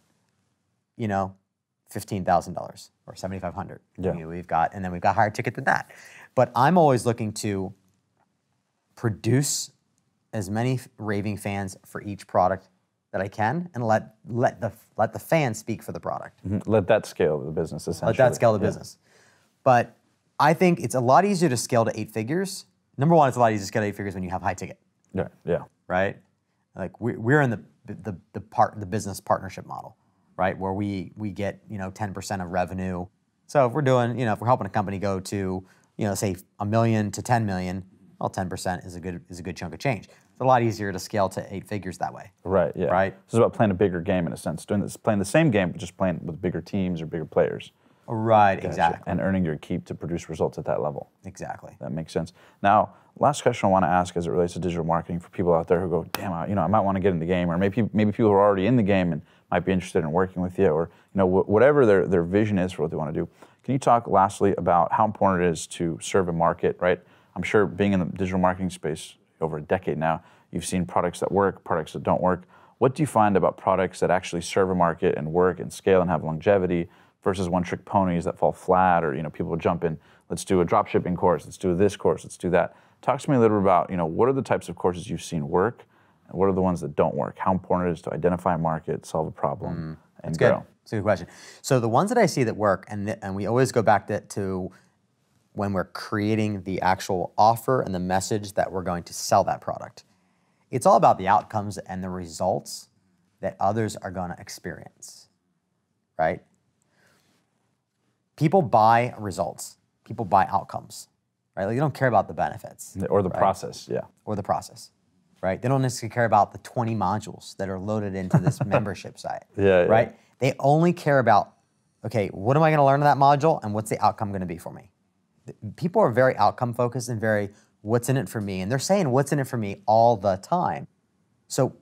Speaker 1: $15,000 or $7,500.
Speaker 3: Yeah.
Speaker 1: And then we've got higher ticket than that. But I'm always looking to produce as many raving fans for each product that I can, and let the fan speak for the product.
Speaker 3: Mm-hmm. Let that scale the business, essentially.
Speaker 1: Let that scale the business. But I think it's a lot easier to scale to 8 figures. Number one, it's a lot easier to scale to 8 figures when you have high ticket.
Speaker 3: Yeah.
Speaker 1: Right? Like we're in the business partnership model, right? Where we get 10% of revenue. So if we're doing if we're helping a company go to say $1 million to $10 million, well, 10% is a good chunk of change. It's a lot easier to scale to 8 figures that way.
Speaker 3: Right. Yeah.
Speaker 1: Right.
Speaker 3: This is about playing a bigger game in a sense, playing the same game but just playing with bigger teams or bigger players.
Speaker 1: Right,
Speaker 3: Gotcha.
Speaker 1: exactly.
Speaker 3: And earning your keep to produce results at that level.
Speaker 1: Exactly.
Speaker 3: That makes sense. Now, last question I want to ask as it relates to digital marketing for people out there who go, damn, I might want to get in the game, or maybe people who are already in the game and might be interested in working with you, or whatever their vision is for what they want to do. Can you talk lastly about how important it is to serve a market, right? I'm sure being in the digital marketing space over a decade now, you've seen products that work, products that don't work. What do you find about products that actually serve a market and work and scale and have longevity versus one-trick ponies that fall flat, or people jump in, let's do a dropshipping course, let's do this course, let's do that. Talk to me a little bit about, what are the types of courses you've seen work, and what are the ones that don't work? How important it is to identify a market, solve a problem, and grow?
Speaker 1: That's a good question. So the ones that I see that work, and we always go back to when we're creating the actual offer and the message that we're going to sell that product. It's all about the outcomes and the results that others are going to experience, right? People buy results. People buy outcomes, right? Like, they don't care about the benefits.
Speaker 3: Or the process, yeah.
Speaker 1: Or the process, right? They don't necessarily care about the 20 modules that are loaded into this membership site, right? They only care about, okay, what am I going to learn in that module, and what's the outcome going to be for me? People are very outcome focused and very what's in it for me, and they're saying what's in it for me all the time. So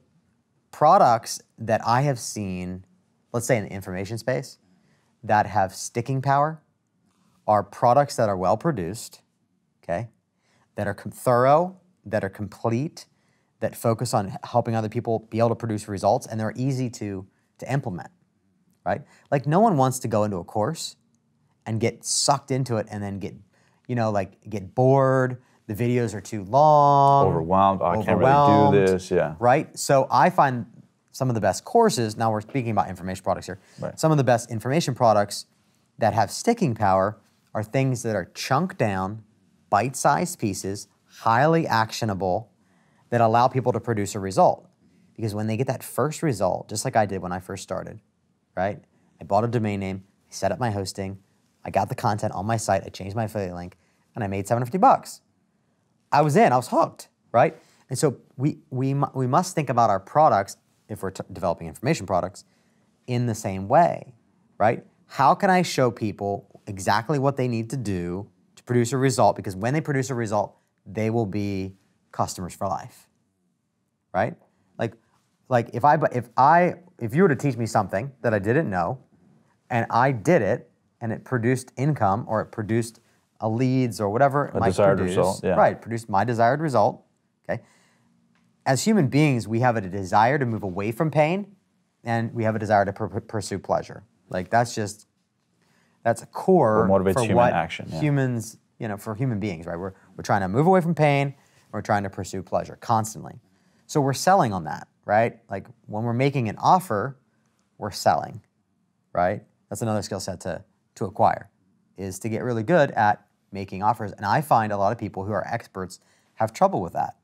Speaker 1: products that I have seen, let's say in the information space, that have sticking power are products that are well produced, okay, that are thorough, that are complete, that focus on helping other people be able to produce results, and they're easy to implement, right? Like, no one wants to go into a course and get sucked into it and then get bored. The videos are too long.
Speaker 3: Overwhelmed. I can't really do this. Yeah.
Speaker 1: Right? So I find some of the best courses, now we're speaking about information products here, some of the best information products that have sticking power are things that are chunked down, bite-sized pieces, highly actionable, that allow people to produce a result. Because when they get that first result, just like I did when I first started, right? I bought a domain name, I set up my hosting, I got the content on my site, I changed my affiliate link, and I made $750. I was hooked, right? And so we must think about our products, if we're developing information products, in the same way, right? How can I show people exactly what they need to do to produce a result? Because when they produce a result, they will be customers for life, right? Like if you were to teach me something that I didn't know, and I did it, and it produced income, or it produced a leads, or whatever it might
Speaker 3: desired
Speaker 1: produce.
Speaker 3: result, yeah.
Speaker 1: Right, produced my desired result, okay? As human beings, we have a desire to move away from pain, and we have a desire to pursue pleasure. Like that's a core
Speaker 3: What motivates
Speaker 1: for
Speaker 3: human
Speaker 1: what
Speaker 3: action, yeah.
Speaker 1: humans, for human beings, right? We're trying to move away from pain, we're trying to pursue pleasure constantly. So we're selling on that, right? Like when we're making an offer, we're selling, right? That's another skill set to acquire, is to get really good at making offers. And I find a lot of people who are experts have trouble with that.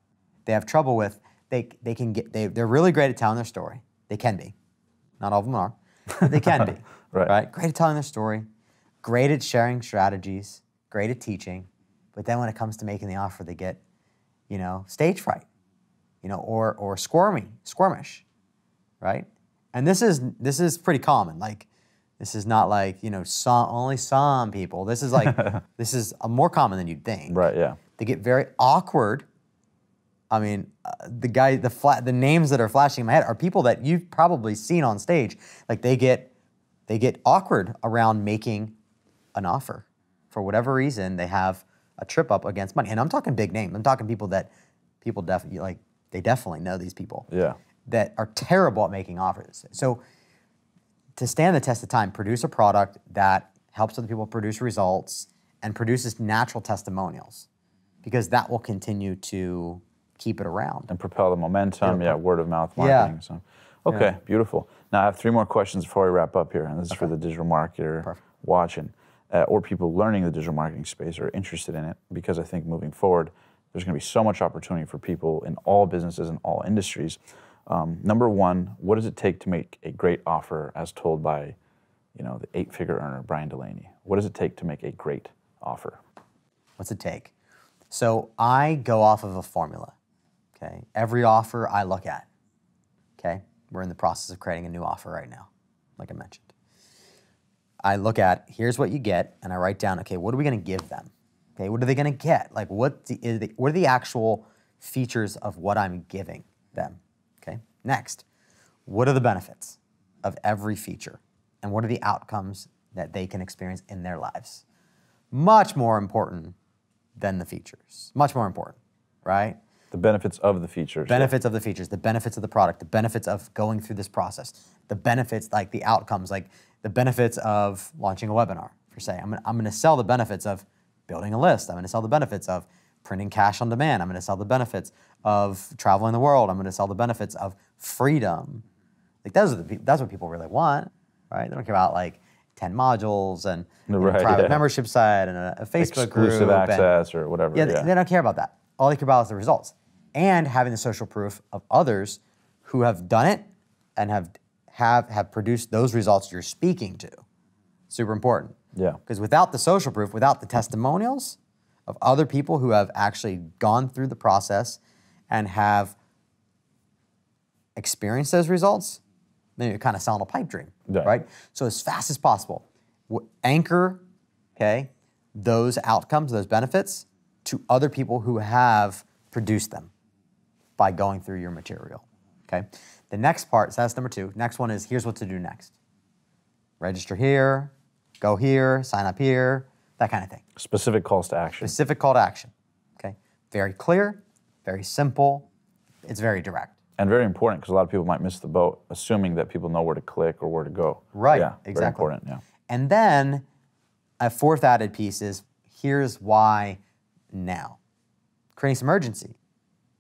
Speaker 1: They have trouble with, they're really great at telling their story. They can be. Not all of them are, but they can be, right? Great at telling their story, great at sharing strategies, great at teaching, but then when it comes to making the offer, they get, stage fright, or squirmish, right? And this is pretty common. Like, this is not like, only some people. This is like, this is more common than you'd think.
Speaker 3: Right, yeah.
Speaker 1: They get very awkward. I mean, the names that are flashing in my head are people that you've probably seen on stage. Like they get awkward around making an offer. For whatever reason, they have a trip up against money. And I'm talking big names. I'm talking people that they definitely know these people.
Speaker 3: Yeah.
Speaker 1: That are terrible at making offers. So to stand the test of time, produce a product that helps other people produce results and produces natural testimonials, because that will continue to keep it around.
Speaker 3: And propel the momentum, word of mouth marketing.
Speaker 1: Yeah.
Speaker 3: So, okay, beautiful. Now I have 3 more questions before we wrap up here, and this is for the digital marketer watching, or people learning the digital marketing space or interested in it, because I think moving forward, there's going to be so much opportunity for people in all businesses and all industries. Number 1, what does it take to make a great offer, as told by, the 8-figure earner Bryan Dulaney? What does it take to make a great offer?
Speaker 1: What's it take? So I go off of a formula. Okay, every offer I look at. Okay, we're in the process of creating a new offer right now, like I mentioned. I look at, here's what you get, and I write down, okay, what are we going to give them? Okay, what are they going to get? Like, what are the actual features of what I'm giving them? Okay, next, what are the benefits of every feature? And what are the outcomes that they can experience in their lives? Much more important than the features. Much more important, right?
Speaker 3: The benefits of the features.
Speaker 1: Benefits of the features, the benefits of the product, the benefits of going through this process, the benefits, like the outcomes, like the benefits of launching a webinar, per se. I'm going to sell the benefits of building a list. I'm going to sell the benefits of printing cash on demand. I'm going to sell the benefits of traveling the world. I'm going to sell the benefits of freedom. Like that's what people really want, right? They don't care about like 10 modules and a private membership site and a Facebook group.
Speaker 3: Exclusive access or whatever.
Speaker 1: Yeah, they don't care about that. All they care about is the results. And having the social proof of others who have done it and have produced those results you're speaking to. Super important.
Speaker 3: Yeah.
Speaker 1: Because without the social proof, without the testimonials of other people who have actually gone through the process and have experienced those results, then you're kind of selling a pipe dream, right? So as fast as possible, anchor, those outcomes, those benefits to other people who have produced them by going through your material, okay? The next part, so that's number 2. Next one is, here's what to do next. Register here, go here, sign up here, that kind of thing.
Speaker 3: Specific calls to action.
Speaker 1: Specific call to action, okay? Very clear, very simple, it's very direct.
Speaker 3: And very important, because a lot of people might miss the boat, assuming that people know where to click or where to go.
Speaker 1: Right,
Speaker 3: yeah,
Speaker 1: exactly.
Speaker 3: Very important, yeah.
Speaker 1: And then a 4th added piece is, here's why now. Creating some urgency,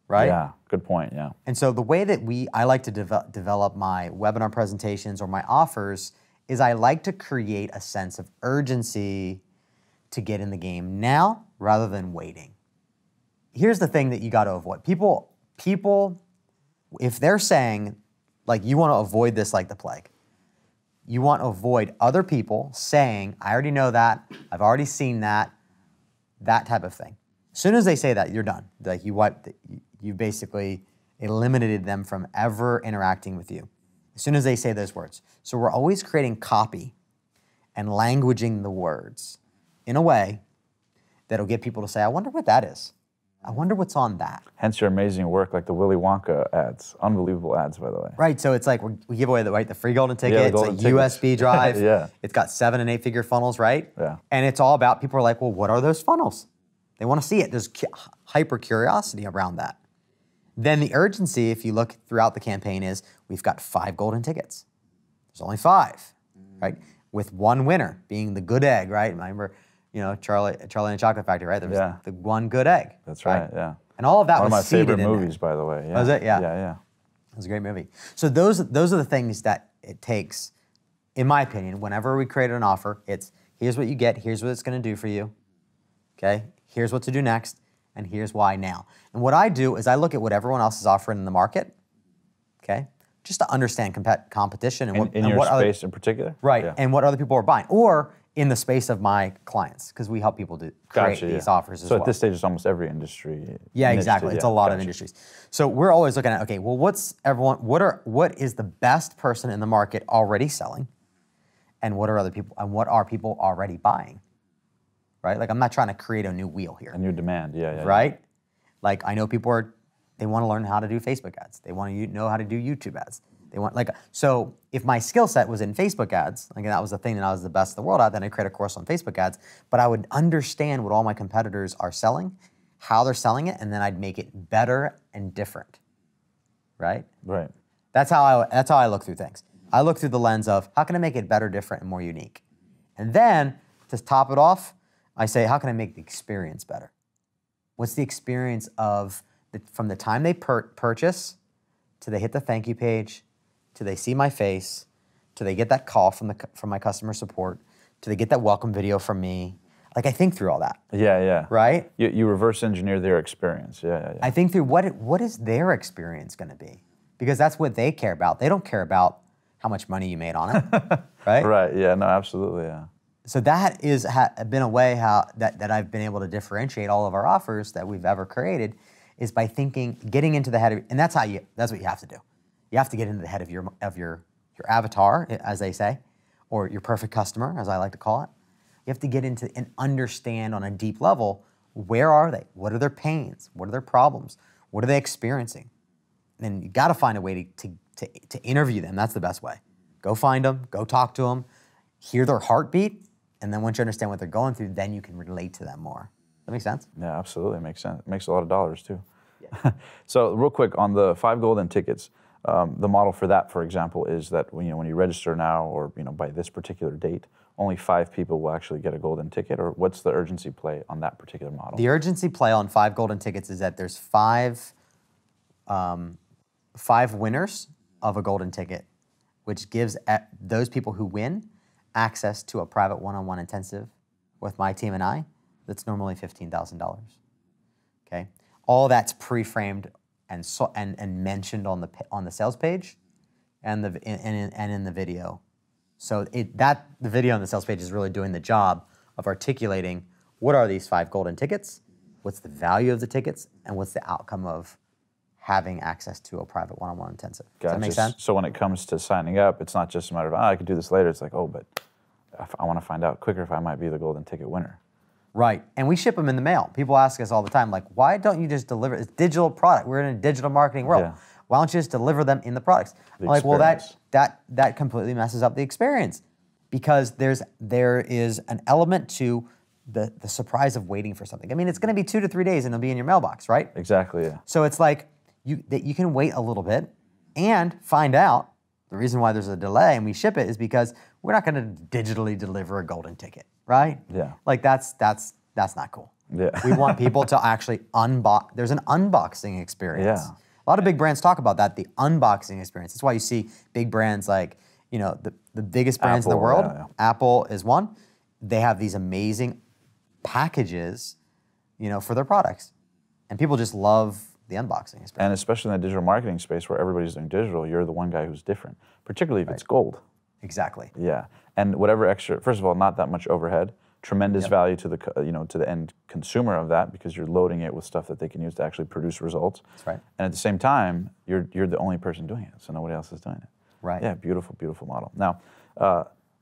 Speaker 1: right?
Speaker 3: Yeah, good point, yeah.
Speaker 1: And so the way that I like to develop my webinar presentations or my offers is I like to create a sense of urgency to get in the game now rather than waiting. Here's the thing that you got to avoid. People, if they're saying, like, you want to avoid this like the plague, you want to avoid other people saying, I already know that, I've already seen that type of thing. As soon as they say that, you're done. Like you basically eliminated them from ever interacting with you. As soon as they say those words. So we're always creating copy and languaging the words in a way that'll get people to say, I wonder what that is. I wonder what's on that.
Speaker 3: Hence your amazing work, like the Willy Wonka ads. Unbelievable ads, by the way.
Speaker 1: Right, so it's like we give away the free golden ticket,
Speaker 3: the
Speaker 1: it's
Speaker 3: golden
Speaker 1: a
Speaker 3: tickets.
Speaker 1: USB drive,
Speaker 3: Yeah.
Speaker 1: It's got 7- and 8-figure funnels, right?
Speaker 3: Yeah.
Speaker 1: And it's all about, people are like, well, what are those funnels? They want to see it. There's hyper curiosity around that. Then the urgency, if you look throughout the campaign, is we've got 5 golden tickets. There's only 5, right? With one winner being the good egg, right? Remember, Charlie and the Chocolate Factory, right? There was the one good egg.
Speaker 3: That's right, yeah.
Speaker 1: And all of that
Speaker 3: One
Speaker 1: was
Speaker 3: of my favorite
Speaker 1: seeded in
Speaker 3: movies, by the way. Yeah.
Speaker 1: Was it? Yeah.
Speaker 3: Yeah.
Speaker 1: It was a great movie. So those are the things that it takes, in my opinion, whenever we create an offer, it's here's what you get, here's what it's going to do for you, okay? Here's what to do next, and here's why now. And what I do is I look at what everyone else is offering in the market, okay? Just to understand competition and what
Speaker 3: in your
Speaker 1: what
Speaker 3: space in particular?
Speaker 1: Right,
Speaker 3: Yeah.
Speaker 1: and what other people are buying, or in the space of my clients, because we help people create these offers as well.
Speaker 3: So at this stage, it's almost every industry.
Speaker 1: Yeah, exactly. It's a lot of industries. So we're always looking at, okay, well, what is the best person in the market already selling, and what are people already buying, right? Like, I'm not trying to create a new wheel here.
Speaker 3: A new demand, yeah.
Speaker 1: Right? Like, I know people they want to learn how to do Facebook ads. They want to know how to do YouTube ads. They want, so if my skill set was in Facebook ads, like that was the thing that I was the best in the world at, then I'd create a course on Facebook ads, but I would understand what all my competitors are selling, how they're selling it, and then I'd make it better and different, right?
Speaker 3: Right.
Speaker 1: That's how I look through things. I look through the lens of, how can I make it better, different, and more unique? And then, to top it off, I say, how can I make the experience better? What's the experience of, from the time they purchase, to they hit the thank you page, till they see my face, till they get that call from my customer support, till they get that welcome video from me. Like, I think through all that.
Speaker 3: Yeah.
Speaker 1: Right?
Speaker 3: You reverse engineer their experience. Yeah.
Speaker 1: I think through what is their experience going to be? Because that's what they care about. They don't care about how much money you made on it, right?
Speaker 3: Right, yeah, no, absolutely, yeah.
Speaker 1: So that is been a way that I've been able to differentiate all of our offers that we've ever created, is by getting into the head of, and that's what you have to do. You have to get into the head of your avatar, as they say, or your perfect customer, as I like to call it. You have to get into and understand on a deep level, where are they? What are their pains? What are their problems? What are they experiencing? And you got to find a way to interview them. That's the best way. Go find them, go talk to them, hear their heartbeat, and then once you understand what they're going through, then you can relate to them more. Does that make sense?
Speaker 3: Yeah, absolutely, it makes sense. It makes a lot of dollars too.
Speaker 1: Yeah.
Speaker 3: So real quick, on the 5 golden tickets, the model for that, for example, is that when you register now, or by this particular date, only 5 people will actually get a golden ticket, or what's the urgency play on that particular model?
Speaker 1: The urgency play on 5 golden tickets is that there's 5 winners of a golden ticket, which gives those people who win access to a private one-on-one intensive with my team and I. That's normally $15,000. Okay, all that's pre-framed and mentioned on the sales page, and in the video. So the video on the sales page is really doing the job of articulating what are these 5 golden tickets, what's the value of the tickets, and what's the outcome of having access to a private one-on-one intensive. Does that make sense?
Speaker 3: So when it comes to signing up, it's not just a matter of, I could do this later. It's like, but I want to find out quicker if I might be the golden ticket winner.
Speaker 1: Right, and we ship them in the mail. People ask us all the time, like, why don't you just deliver? It's digital product. We're in a digital marketing world.
Speaker 3: Yeah.
Speaker 1: Why don't you just deliver them in the products? I'm like, well, that completely messes up the experience, because there is an element to the surprise of waiting for something. I mean, it's going to be 2 to 3 days and it'll be in your mailbox, right?
Speaker 3: Exactly, yeah.
Speaker 1: So it's like you can wait a little bit and find out the reason why there's a delay and we ship it is because we're not going to digitally deliver a golden ticket, right?
Speaker 3: Yeah.
Speaker 1: Like that's not cool.
Speaker 3: Yeah.
Speaker 1: We want people to actually unbox. There's an unboxing experience.
Speaker 3: Yeah.
Speaker 1: A lot of big brands talk about that, the unboxing experience. That's why you see big brands like, the biggest brands in the world.
Speaker 3: Yeah.
Speaker 1: Apple is one. They have these amazing packages, for their products. And people just love the unboxing experience.
Speaker 3: And especially in the digital marketing space where everybody's doing digital, you're the one guy who's different, particularly if it's gold.
Speaker 1: Exactly.
Speaker 3: Yeah. And whatever extra, first of all, not that much overhead, tremendous value to the to the end consumer of that, because you're loading it with stuff that they can use to actually produce results.
Speaker 1: That's right.
Speaker 3: And at the same time, you're the only person doing it, so nobody else is doing it.
Speaker 1: Right.
Speaker 3: Yeah, beautiful, beautiful model. Now,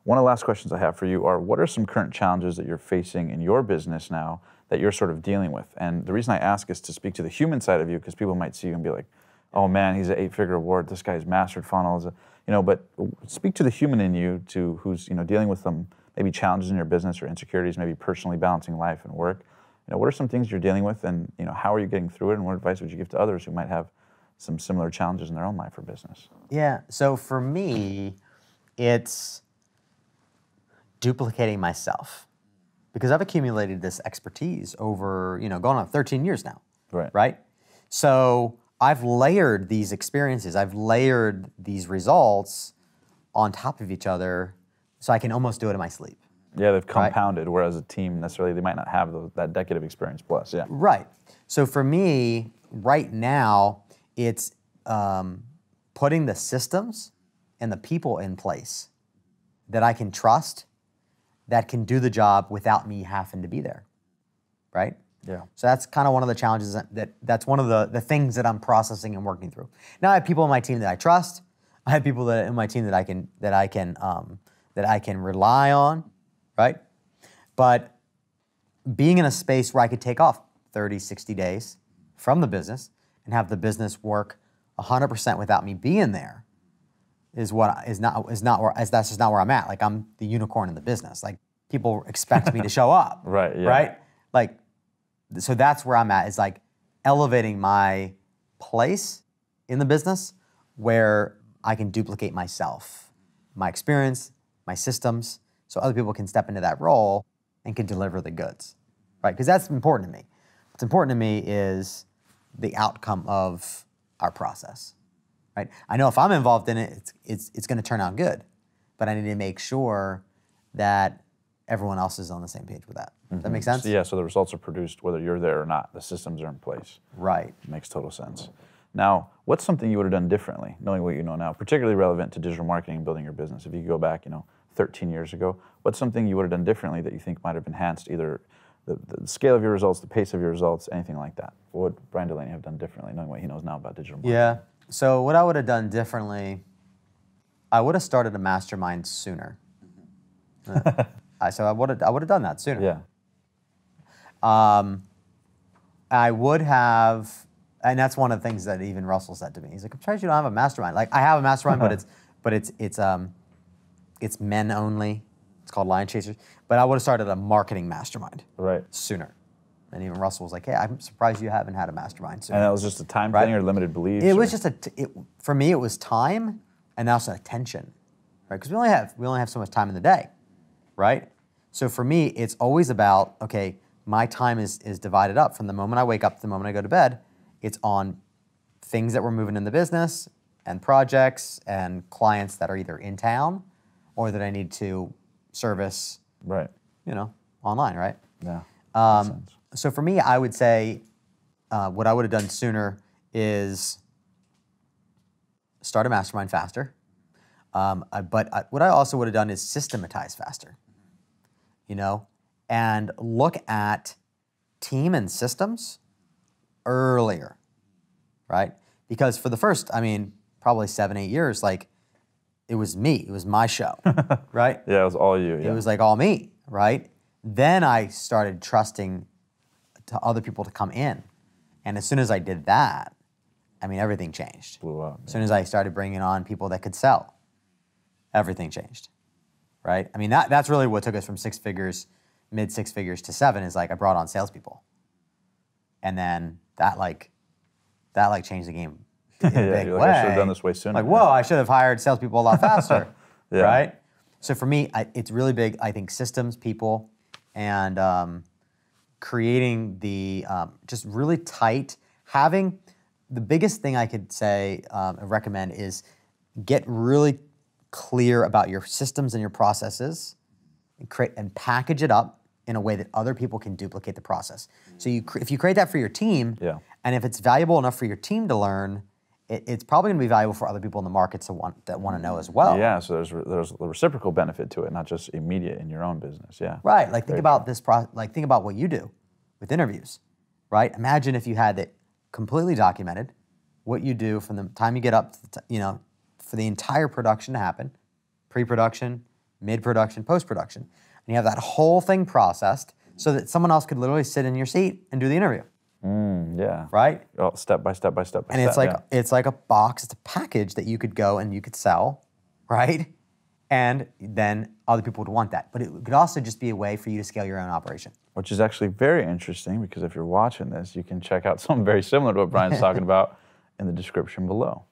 Speaker 3: One of the last questions I have for you are, what are some current challenges that you're facing in your business now that you're sort of dealing with? And the reason I ask is to speak to the human side of you, because people might see you and be like, oh man, he's an 8-figure award, this guy's mastered funnels, but speak to the human in you, to who's dealing with some maybe challenges in your business or insecurities, maybe personally balancing life and work. What are some things you're dealing with, and how are you getting through it, and what advice would you give to others who might have some similar challenges in their own life or business?
Speaker 1: Yeah, so for me, it's duplicating myself, because I've accumulated this expertise over, going on 13 years now, right? So I've layered these experiences, I've layered these results on top of each other, so I can almost do it in my sleep.
Speaker 3: Yeah, they've compounded, right? Whereas a team, necessarily, they might not have that decade of experience plus, yeah.
Speaker 1: Right. So for me, right now, it's putting the systems and the people in place that I can trust, that can do the job without me having to be there, right?
Speaker 3: Yeah.
Speaker 1: So that's kind of one of the challenges that's one of the things that I'm processing and working through. Now I have people on my team that I trust. I have people in my team that I can rely on, right? But being in a space where I could take off 30, 60 days from the business and have the business work 100% without me being there that's just not where I'm at. Like, I'm the unicorn in the business. Like, people expect me to show up.
Speaker 3: Right, yeah.
Speaker 1: Right? Like, so that's where I'm at, is like elevating my place in the business where I can duplicate myself, my experience, my systems, so other people can step into that role and can deliver the goods, right? Because that's important to me. What's important to me is the outcome of our process, right? I know if I'm involved in it, it's going to turn out good, but I need to make sure that everyone else is on the same page with that. Does that make sense?
Speaker 3: So, yeah, so the results are produced whether you're there or not. The systems are in place.
Speaker 1: Right.
Speaker 3: Makes total sense. Now, what's something you would have done differently, knowing what you know now, particularly relevant to digital marketing and building your business? If you go back, 13 years ago, what's something you would have done differently that you think might have enhanced either the scale of your results, the pace of your results, anything like that? What would Bryan Dulaney have done differently, knowing what he knows now about digital marketing?
Speaker 1: Yeah. So what I would have done differently, I would have started a mastermind sooner. So I would have done that sooner.
Speaker 3: Yeah.
Speaker 1: I would have, and that's one of the things that even Russell said to me. He's like, I'm surprised you don't have a mastermind. Like, I have a mastermind, but it's men only. It's called Lion Chasers. But I would have started a marketing mastermind sooner. And even Russell was like, hey, I'm surprised you haven't had a mastermind sooner.
Speaker 3: And that was just a time thing or limited beliefs?
Speaker 1: It was just for me, it was time and also attention, right? Because we only have so much time in the day, right? So for me, it's always about, okay, my time is divided up from the moment I wake up to the moment I go to bed. It's on things that we're moving in the business and projects and clients that are either in town or that I need to service, online, right?
Speaker 3: Yeah.
Speaker 1: So for me, I would say what I would have done sooner is start a mastermind faster. But what I also would have done is systematize faster, and look at team and systems earlier, right? Because for the first, probably 7-8 years, like, it was me, it was my show, right?
Speaker 3: Yeah, it was all you. Yeah.
Speaker 1: It was like all me, right? Then I started trusting to other people to come in. And as soon as I did that, everything changed.
Speaker 3: Blew up.
Speaker 1: As soon as I started bringing on people that could sell, everything changed, right? That's really what took us from 6 figures, mid 6 figures to 7, is like I brought on salespeople. And then that changed the game in a big
Speaker 3: you're
Speaker 1: way.
Speaker 3: like, I should have done this way sooner.
Speaker 1: Like, whoa, I should have hired salespeople a lot faster,
Speaker 3: Yeah.
Speaker 1: right? So for me, it's really big, I think, systems, people, and creating the just really tight, having the biggest thing I could say, recommend is get really clear about your systems and your processes and create and package it up in a way that other people can duplicate the process. So if you create that for your team, and if it's valuable enough for your team to learn, it's probably going to be valuable for other people in the market that want to know as well.
Speaker 3: Yeah, so there's a reciprocal benefit to it, not just immediate in your own business. Yeah.
Speaker 1: Right. Like, think about this think about what you do with interviews, right? Imagine if you had it completely documented, what you do from the time you get up, for the entire production to happen, pre-production, mid-production, post-production. And you have that whole thing processed so that someone else could literally sit in your seat and do the interview.
Speaker 3: Yeah.
Speaker 1: Right?
Speaker 3: Well, step by step by step by
Speaker 1: and
Speaker 3: step.
Speaker 1: It's like a box, it's a package that you could go and you could sell, right? And then other people would want that. But it could also just be a way for you to scale your own operation.
Speaker 3: Which is actually very interesting, because if you're watching this, you can check out something very similar to what Bryan's talking about in the description below.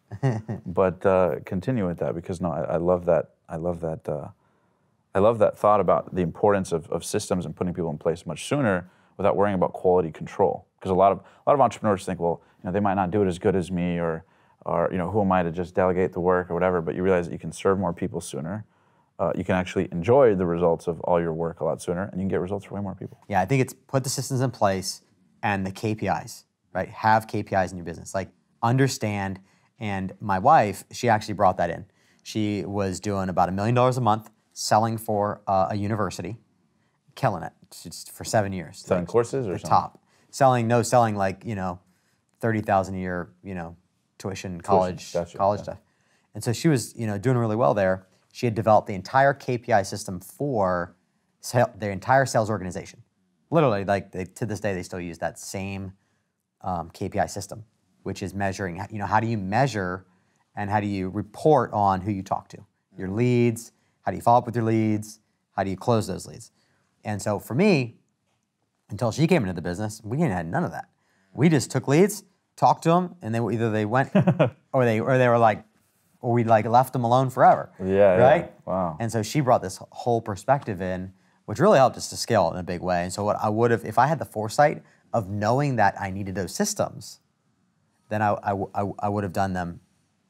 Speaker 3: But continue with that, because no, I love that. I love that thought about the importance of systems and putting people in place much sooner without worrying about quality control. Because a lot of entrepreneurs think, well, they might not do it as good as me, or who am I to just delegate the work or whatever. But you realize that you can serve more people sooner. You can actually enjoy the results of all your work a lot sooner, and you can get results for way more people.
Speaker 1: Yeah, I think it's put the systems in place and the KPIs, right? Have KPIs in your business, like understand. And my wife, she actually brought that in. She was doing about $1 million a month, selling for a university, killing it just for 7 years.
Speaker 3: Selling courses or
Speaker 1: the
Speaker 3: something?
Speaker 1: Top. Selling like, $30,000 a year, tuition, college stuff. And so she was, doing really well there. She had developed the entire KPI system for their entire sales organization. Literally, to this day, they still use that same KPI system, which is measuring, how do you measure and how do you report on who you talk to? Your leads, how do you follow up with your leads? How do you close those leads? And so for me, until she came into the business, we had none of that. We just took leads, talked to them, and they went, or they were like, or we left them alone forever.
Speaker 3: Yeah.
Speaker 1: Right?
Speaker 3: Yeah. Wow.
Speaker 1: And so she brought this whole perspective in, which really helped us to scale in a big way. And so what I would have, if I had the foresight of knowing that I needed those systems, then I would have done them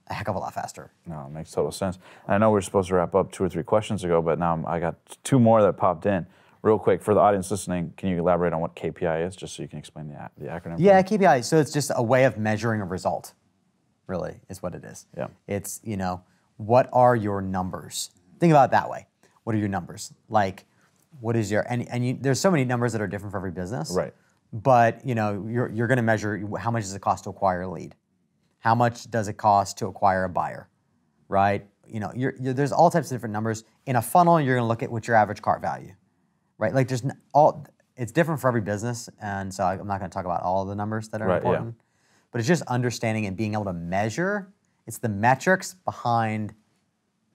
Speaker 1: a heck of a lot faster.
Speaker 3: No, it makes total sense. And I know we were supposed to wrap up 2 or 3 questions ago, but now I got 2 more that popped in. Real quick, for the audience listening, can you elaborate on what KPI is, just so you can explain the acronym?
Speaker 1: Yeah, KPI. So it's just a way of measuring a result, really, is what it is.
Speaker 3: Yeah.
Speaker 1: It's, what are your numbers? Think about it that way. What are your numbers? Like, what is your, there's so many numbers that are different for every business.
Speaker 3: Right.
Speaker 1: But, you're going to measure how much does it cost to acquire a lead? How much does it cost to acquire a buyer, right? There's all types of different numbers. In a funnel, you're going to look at what's your average cart value, right? Like it's different for every business, and so I'm not going to talk about all of the numbers that are important. Yeah. But it's just understanding and being able to measure. It's the metrics behind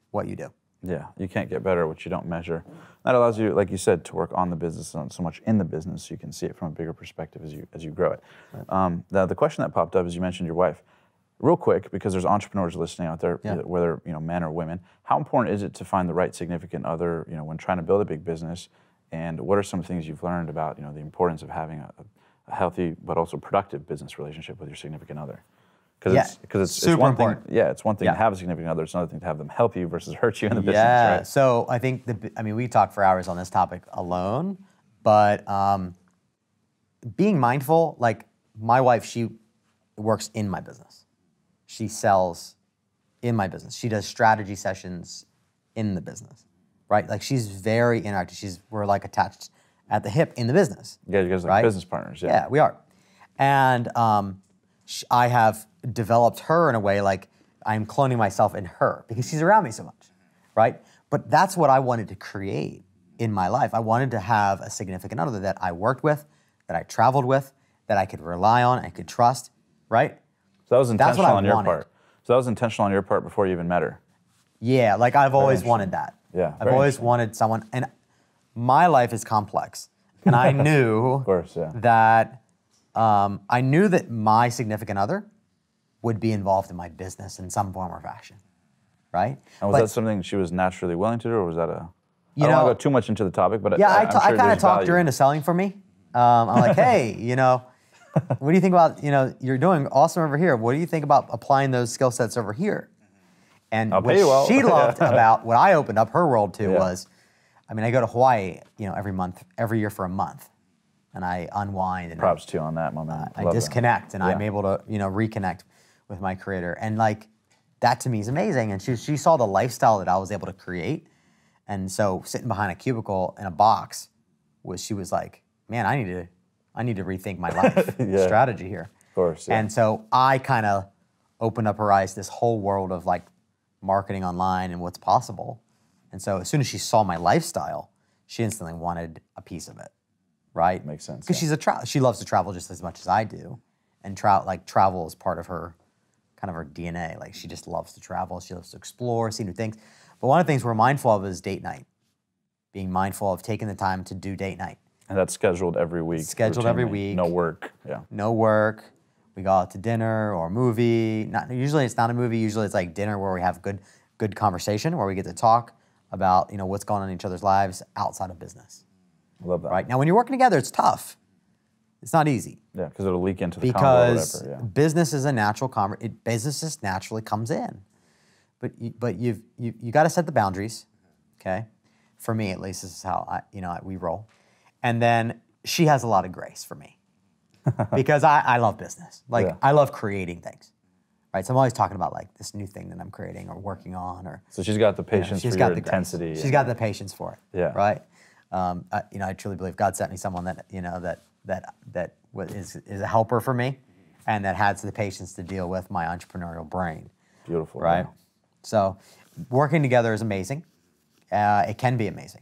Speaker 1: what you do.
Speaker 3: Yeah, you can't get better at what you don't measure. That allows you, like you said, to work on the business, not so much in the business, so you can see it from a bigger perspective as you grow it. Right. The question that popped up is, you mentioned your wife. Real quick, because there's entrepreneurs listening out there, whether men or women, how important is it to find the right significant other, when trying to build a big business? And what are some things you've learned about, the importance of having a healthy but also productive business relationship with your significant other? Because it's one
Speaker 1: important.
Speaker 3: thing. Yeah, it's one thing to have a significant other. It's another thing to have them help you versus hurt you in the business.
Speaker 1: Yeah.
Speaker 3: Right?
Speaker 1: So I think we talk for hours on this topic alone, but being mindful. Like my wife, she works in my business. She sells in my business. She does strategy sessions in the business, right? Like she's very interactive. We're like attached at the hip in the business.
Speaker 3: Yeah, you guys are like business partners.
Speaker 1: Yeah, we are. And I have developed her in a way like I'm cloning myself in her because she's around me so much, right? But that's what I wanted to create in my life. I wanted to have a significant other that I worked with, that I traveled with, that I could rely on, I could trust, right?
Speaker 3: So that was intentional on your part. So that was intentional on your part before you even met her.
Speaker 1: Yeah, like I've always wanted that.
Speaker 3: Yeah,
Speaker 1: I've always wanted someone, and my life is complex, and I knew
Speaker 3: of course,
Speaker 1: that my significant other would be involved in my business in some form or fashion, right?
Speaker 3: And was that something she was naturally willing to do, or was that I don't want to go too much into the topic, but
Speaker 1: yeah, I kind of talked her into selling for me. I'm like, hey, what do you think about, you're doing awesome over here. What do you think about applying those skill sets over here? And
Speaker 3: I'll pay you well.
Speaker 1: She loved about what I opened up her world to was, I go to Hawaii, every year for a month, and I unwind. And
Speaker 3: props to you on that moment.
Speaker 1: I disconnect, and I'm able to, reconnect with my creator. And that to me is amazing. And she saw the lifestyle that I was able to create. And so sitting behind a cubicle in a box, she was like, man, I need to rethink my life strategy here.
Speaker 3: Of course. Yeah.
Speaker 1: And so I kind of opened up her eyes to this whole world of marketing online and what's possible. And so as soon as she saw my lifestyle, she instantly wanted a piece of it, right?
Speaker 3: Makes sense.
Speaker 1: Because she loves to travel just as much as I do, and travel is part of her, kind of her DNA. Like she just loves to travel. She loves to explore, see new things. But one of the things we're mindful of is date night. Being mindful of taking the time to do date night.
Speaker 3: And that's scheduled every week.
Speaker 1: Scheduled every
Speaker 3: routinely.
Speaker 1: week.
Speaker 3: No work. Yeah.
Speaker 1: No work. We go out to dinner or a movie. Usually it's not a movie. Usually it's like dinner where we have good conversation, where we get to talk about what's going on in each other's lives outside of business.
Speaker 3: Love that.
Speaker 1: Right now, when you're working together, it's tough. It's not easy.
Speaker 3: Yeah, because it'll leak into the convo or
Speaker 1: Because
Speaker 3: whatever. Yeah.
Speaker 1: business is a natural business just naturally comes in, but you got to set the boundaries. Okay, for me at least, this is how we roll, and then she has a lot of grace for me. Because I love business. Like
Speaker 3: Yeah.
Speaker 1: I love creating things, right? So I'm always talking about like this new thing that I'm creating or working on, or
Speaker 3: So she's got the patience
Speaker 1: she's
Speaker 3: for
Speaker 1: got
Speaker 3: your
Speaker 1: the grace.
Speaker 3: intensity.
Speaker 1: She's got the patience for it.
Speaker 3: Yeah.
Speaker 1: Right. I truly believe God sent me someone that is a helper for me, and that has the patience to deal with my entrepreneurial brain.
Speaker 3: Beautiful.
Speaker 1: Right.
Speaker 3: Yeah.
Speaker 1: So working together is amazing. It can be amazing,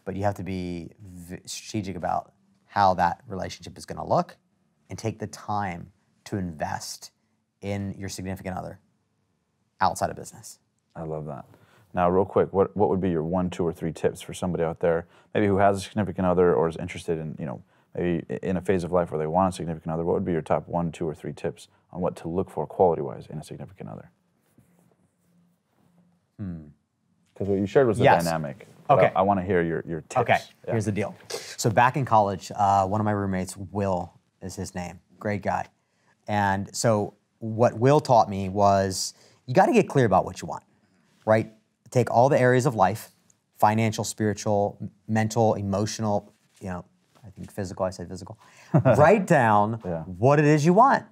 Speaker 1: but you have to be strategic about how that relationship is going to look, and take the time to invest in your significant other outside of business.
Speaker 3: I love that. Now, real quick, what would be your 1, 2, or 3 tips for somebody out there, maybe who has a significant other or is interested in, maybe in a phase of life where they want a significant other? What would be your top 1, 2, or 3 tips on what to look for quality-wise in a significant other? Because what you shared was the
Speaker 1: Yes.
Speaker 3: dynamic.
Speaker 1: Okay.
Speaker 3: I want to hear your tips.
Speaker 1: Okay,
Speaker 3: Yeah.
Speaker 1: here's the deal. So back in college, one of my roommates, Will is his name, great guy. And so what Will taught me was you got to get clear about what you want, right? Take all the areas of life, financial, spiritual, mental, emotional, I think physical, I said physical. Write down what it is you want,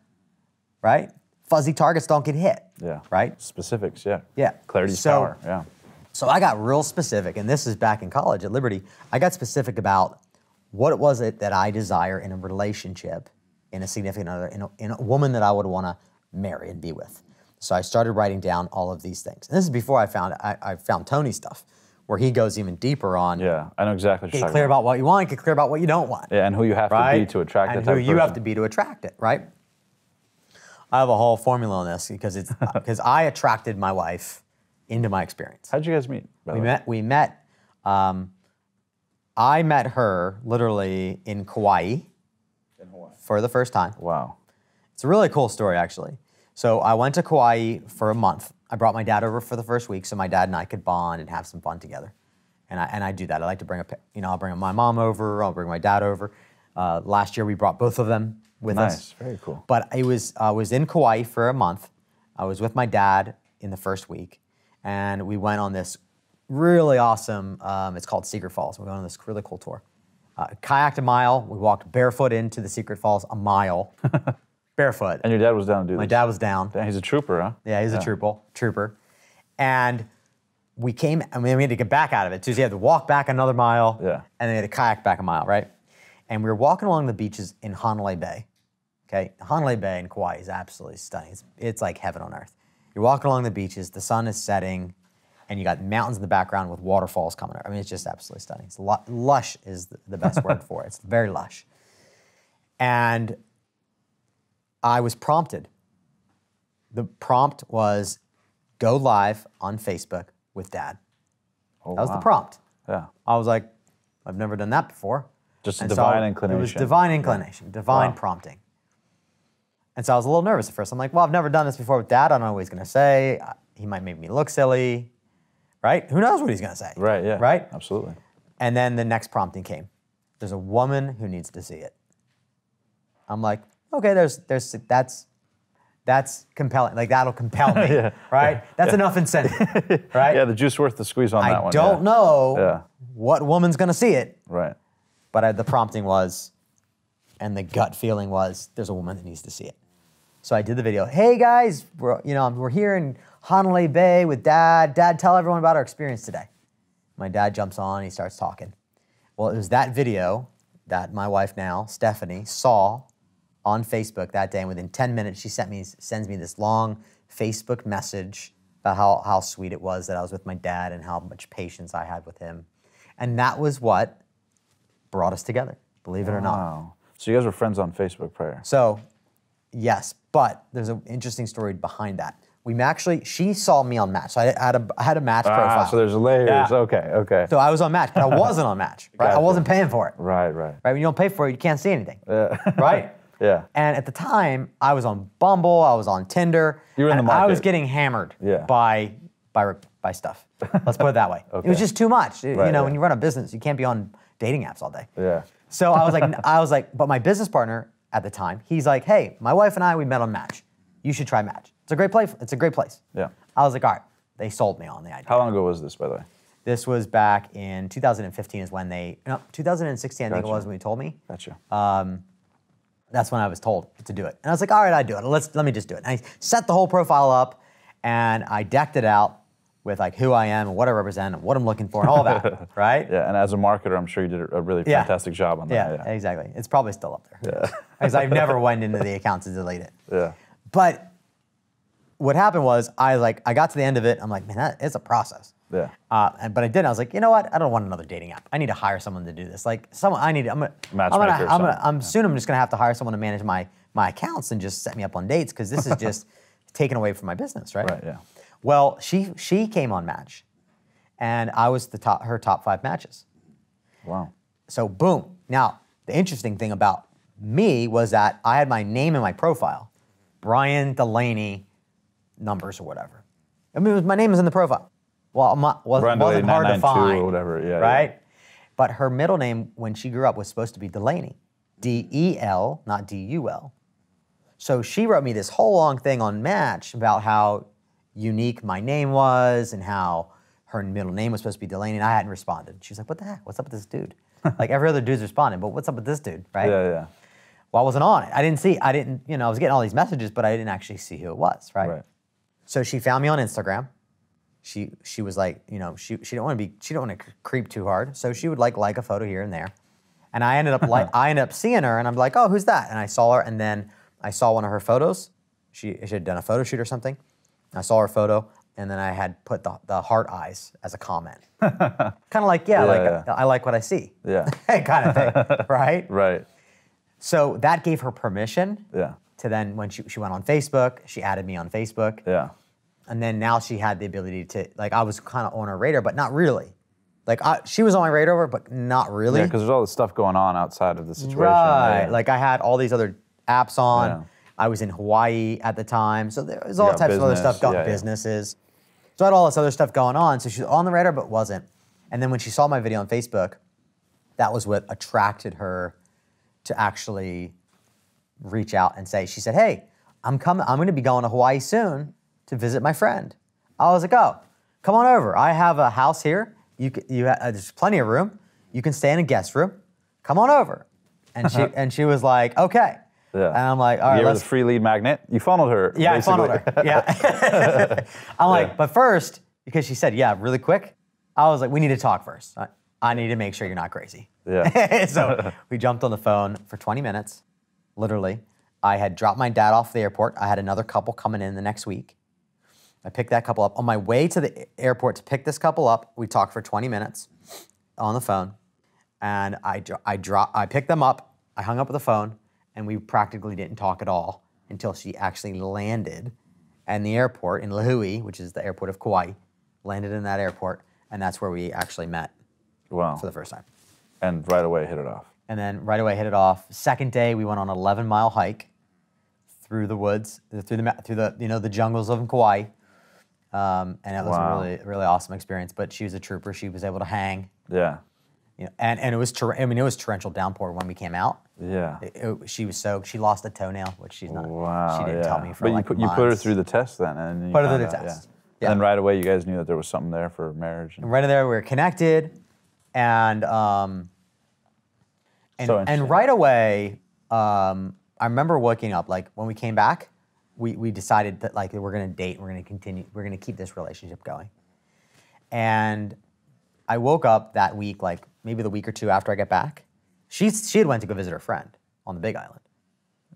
Speaker 1: right? Fuzzy targets don't get hit, right?
Speaker 3: Specifics, yeah.
Speaker 1: Yeah.
Speaker 3: Clarity's power, yeah.
Speaker 1: So I got real specific, and this is back in college at Liberty. I got specific about what was it that I desire in a relationship, in a significant other, in a woman that I would want to marry and be with. So I started writing down all of these things. And this is before I found Tony's stuff, where he goes even deeper on.
Speaker 3: Yeah, I know exactly what you're
Speaker 1: Get
Speaker 3: talking
Speaker 1: clear
Speaker 3: about.
Speaker 1: about what you want, get clear about what you don't want.
Speaker 3: Yeah, and who you have to be to attract that type of person.
Speaker 1: And who you have to be to attract it, right? I have a whole formula on this because it's because I attracted my wife into my experience.
Speaker 3: How'd you guys meet?
Speaker 1: We met. I met her literally in Kauai.
Speaker 3: In Hawaii.
Speaker 1: For the first time.
Speaker 3: Wow.
Speaker 1: It's a really cool story, actually. So I went to Kauai for a month. I brought my dad over for the first week so my dad and I could bond and have some fun together. And I do that. I like to bring I'll bring my mom over. I'll bring my dad over. Last year we brought both of them with us.
Speaker 3: Nice, very cool.
Speaker 1: But I was in Kauai for a month. I was with my dad in the first week, and we went on this really awesome. It's called Secret Falls. We went on this really cool tour. Kayaked a mile. We walked barefoot into the Secret Falls a mile, barefoot.
Speaker 3: And your dad was down to do this?
Speaker 1: My dad was down.
Speaker 3: Damn, he's a trooper, huh?
Speaker 1: Yeah, he's a trooper. And we came, we had to get back out of it too. So you had to walk back another mile, and then we had to kayak back a mile, right? And we were walking along the beaches in Hanalei Bay. Okay, Hanalei Bay in Kauai is absolutely stunning. It's like heaven on earth. You're walking along the beaches, the sun is setting, and you got mountains in the background with waterfalls coming out. I mean, it's just absolutely stunning. It's lush is the best word for it. It's very lush. And I was prompted. The prompt was go live on Facebook with Dad.
Speaker 3: Oh,
Speaker 1: that was
Speaker 3: wow.
Speaker 1: the prompt.
Speaker 3: Yeah.
Speaker 1: I was like, I've never done that before.
Speaker 3: Just a
Speaker 1: And
Speaker 3: divine
Speaker 1: so
Speaker 3: inclination.
Speaker 1: It was divine inclination, divine
Speaker 3: Wow.
Speaker 1: prompting. And so I was a little nervous at first. I'm like, well, I've never done this before with Dad. I don't know what he's going to say. He might make me look silly, right? Who knows what he's going to say?
Speaker 3: Right, yeah.
Speaker 1: Right?
Speaker 3: Absolutely.
Speaker 1: And then the next prompting came. There's a woman who needs to see it. I'm like, okay, that's compelling. Like, that'll compel me, right? That's enough incentive, right?
Speaker 3: Yeah, the juice worth the squeeze on that one.
Speaker 1: I don't know what woman's going to see it.
Speaker 3: Right.
Speaker 1: But the prompting was, and the gut feeling was, there's a woman that needs to see it. So I did the video. Hey guys, we're here in Hanalei Bay with Dad. Dad, tell everyone about our experience today. My dad jumps on, he starts talking. Well, it was that video that my wife now, Stephanie, saw on Facebook that day, and within 10 minutes she sends me this long Facebook message about how sweet it was that I was with my dad and how much patience I had with him. And that was what brought us together, believe it or not.
Speaker 3: Wow. So you guys were friends on Facebook prior?
Speaker 1: So, yes, but there's an interesting story behind that. She saw me on Match. So I had a Match profile.
Speaker 3: So there's layers. Yeah. Okay.
Speaker 1: So I was on Match, but I wasn't on Match, right?
Speaker 3: Gotcha.
Speaker 1: I wasn't paying for it.
Speaker 3: Right.
Speaker 1: Right, when you don't pay for it, you can't see anything,
Speaker 3: Yeah.
Speaker 1: right?
Speaker 3: Yeah.
Speaker 1: And at the time, I was on Bumble, I was on Tinder.
Speaker 3: You were in the market.
Speaker 1: I was getting hammered by stuff. Let's put it that way.
Speaker 3: Okay.
Speaker 1: It was just too much.
Speaker 3: Right,
Speaker 1: When you run a business, you can't be on dating apps all day.
Speaker 3: Yeah.
Speaker 1: So I was like, but my business partner at the time, he's like, hey, my wife and I, we met on Match. You should try Match. It's a great place. It's a great place.
Speaker 3: Yeah.
Speaker 1: I was like, all right. They sold me on the idea.
Speaker 3: How long ago was this, by the way?
Speaker 1: This was back in 2015 is when 2016 I think it was when he told me.
Speaker 3: Gotcha.
Speaker 1: That's when I was told to do it. And I was like, all right, I do it. Let me just do it. And I set the whole profile up and I decked it out with like who I am and what I represent and what I'm looking for and all that, right?
Speaker 3: Yeah, and as a marketer, I'm sure you did a really fantastic job on that.
Speaker 1: Yeah, exactly. It's probably still up there. Yeah. Because I've never went into the account to delete it.
Speaker 3: Yeah.
Speaker 1: But what happened was I got to the end of it. I'm like, man, that is a process.
Speaker 3: Yeah.
Speaker 1: But I didn't. I was like, you know what? I don't want another dating app. I need to hire someone to do this. Like someone, I'm soon I'm just gonna have to hire someone to manage my accounts and just set me up on dates because this is just taken away from my business, right?
Speaker 3: Right. Yeah.
Speaker 1: Well, she came on Match, and I was her top 5 matches.
Speaker 3: Wow.
Speaker 1: So boom. Now the interesting thing about me was that I had my name in my profile, Bryan Dulaney, numbers or whatever. I mean, my name was in the profile. Well, wasn't hard to find,
Speaker 3: or whatever. Yeah.
Speaker 1: Right.
Speaker 3: Yeah.
Speaker 1: But her middle name when she grew up was supposed to be Dulaney, D-E-L, not D-U-L. So she wrote me this whole long thing on Match about how unique my name was and how her middle name was supposed to be Dulaney, and I hadn't responded. She was like, what the heck? What's up with this dude? Like every other dude's responding, but what's up with this dude, right?
Speaker 3: Yeah.
Speaker 1: Well, I wasn't on it. I was getting all these messages, but I didn't actually see who it was, right? So she found me on Instagram. She was like, she didn't want to creep too hard, so she would like a photo here and there. And I ended up seeing her, and I'm like, oh, who's that? And I saw her, and then I saw one of her photos. She had done a photo shoot or something. I saw her photo, and then I had put the heart eyes as a comment. Kind of like, I like what I see.
Speaker 3: Yeah.
Speaker 1: Kind of thing, right?
Speaker 3: Right.
Speaker 1: So that gave her permission.
Speaker 3: Yeah.
Speaker 1: To then, when she went on Facebook, she added me on Facebook.
Speaker 3: Yeah.
Speaker 1: And then now she had the ability to, like, I was kind of on her radar, but not really. Like, she was on my radar, but not really.
Speaker 3: Yeah, because there's all this stuff going on outside of the situation.
Speaker 1: Right.
Speaker 3: Yeah.
Speaker 1: Like, I had all these other apps on.
Speaker 3: Yeah.
Speaker 1: I was in Hawaii at the time. So there was all types of other stuff going on, businesses. So I had all this other stuff going on. So she was on the radar, but wasn't. And then when she saw my video on Facebook, that was what attracted her to actually reach out and say, she said, hey, I'm going to be going to Hawaii soon to visit my friend. I was like, oh, come on over. I have a house here. There's plenty of room. You can stay in a guest room. Come on over. And she was like, okay.
Speaker 3: Yeah.
Speaker 1: And I'm like, all right,
Speaker 3: you gave her the free lead magnet. You funneled her.
Speaker 1: Yeah,
Speaker 3: basically.
Speaker 1: I funneled her. Yeah. I'm like, but first, because she said, yeah, really quick, I was like, we need to talk first. I need to make sure you're not crazy.
Speaker 3: Yeah.
Speaker 1: So we jumped on the phone for 20 minutes, literally. I had dropped my dad off at the airport. I had another couple coming in the next week. I picked that couple up. On my way to the airport to pick this couple up, we talked for 20 minutes on the phone. And I picked them up, I hung up the phone, and we practically didn't talk at all until she actually landed in the airport in Lahui, which is the airport of Kauai, landed in that airport, and that's where we actually met for the first time.
Speaker 3: And right away hit it off.
Speaker 1: And then right away hit it off. Second day, we went on an 11-mile hike through the woods, through the jungles of Kauai. And it was a really, really awesome experience. But she was a trooper. She was able to hang.
Speaker 3: Yeah.
Speaker 1: And it was it was torrential downpour when we came out.
Speaker 3: Yeah.
Speaker 1: She was soaked. She lost a toenail, which she's not.
Speaker 3: Wow.
Speaker 1: She didn't tell me for
Speaker 3: but
Speaker 1: months.
Speaker 3: you put her through the test then, and
Speaker 1: put her through the test.
Speaker 3: Yeah. And right away, you guys knew that there was something there for marriage.
Speaker 1: And right there, we were connected, and right away, I remember waking up, like when we came back, we decided that like we're gonna date, we're gonna continue, we're gonna keep this relationship going. And I woke up that week, like maybe the week or two after I got back. She had went to go visit her friend on the Big Island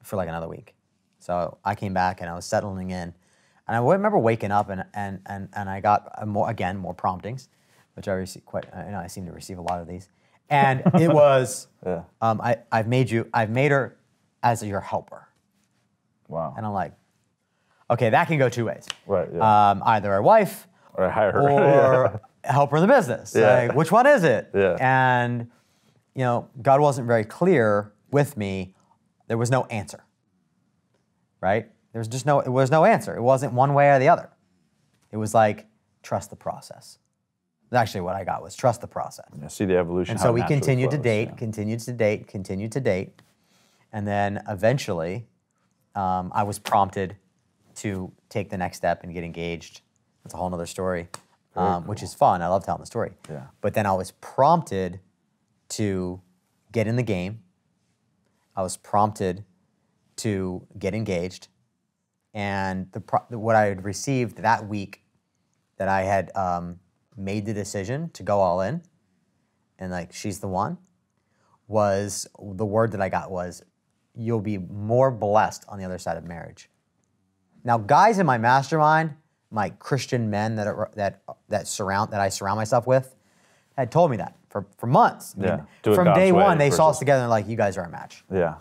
Speaker 1: for like another week. So I came back and I was settling in. And I remember waking up and I got more promptings, which I receive I seem to receive a lot of these. And it was, I've made her as your helper.
Speaker 3: Wow.
Speaker 1: And I'm like, okay, that can go two ways.
Speaker 3: Right. Yeah.
Speaker 1: Either a wife,
Speaker 3: or I hire her,
Speaker 1: or help her in the business. Like, which one is it?
Speaker 3: Yeah.
Speaker 1: And God wasn't very clear with me. There was no answer. Right? There was no answer. It wasn't one way or the other. It was like, trust the process. Actually, what I got was trust the process.
Speaker 3: Yeah, see the evolution.
Speaker 1: And so we continued to date, continued to date, and then eventually, I was prompted to take the next step and get engaged. That's a whole nother story, which is fun. I love telling the story.
Speaker 3: Yeah.
Speaker 1: But then I was prompted to get in the game. I was prompted to get engaged, and what I had received that week, that I had made the decision to go all in, and like she's the one, was the word that I got was, you'll be more blessed on the other side of marriage. Now, guys in my mastermind, my Christian men that I surround myself with, had told me that for months.
Speaker 3: Yeah.
Speaker 1: From day one, they saw us together and like, you guys are a match.
Speaker 3: Yeah.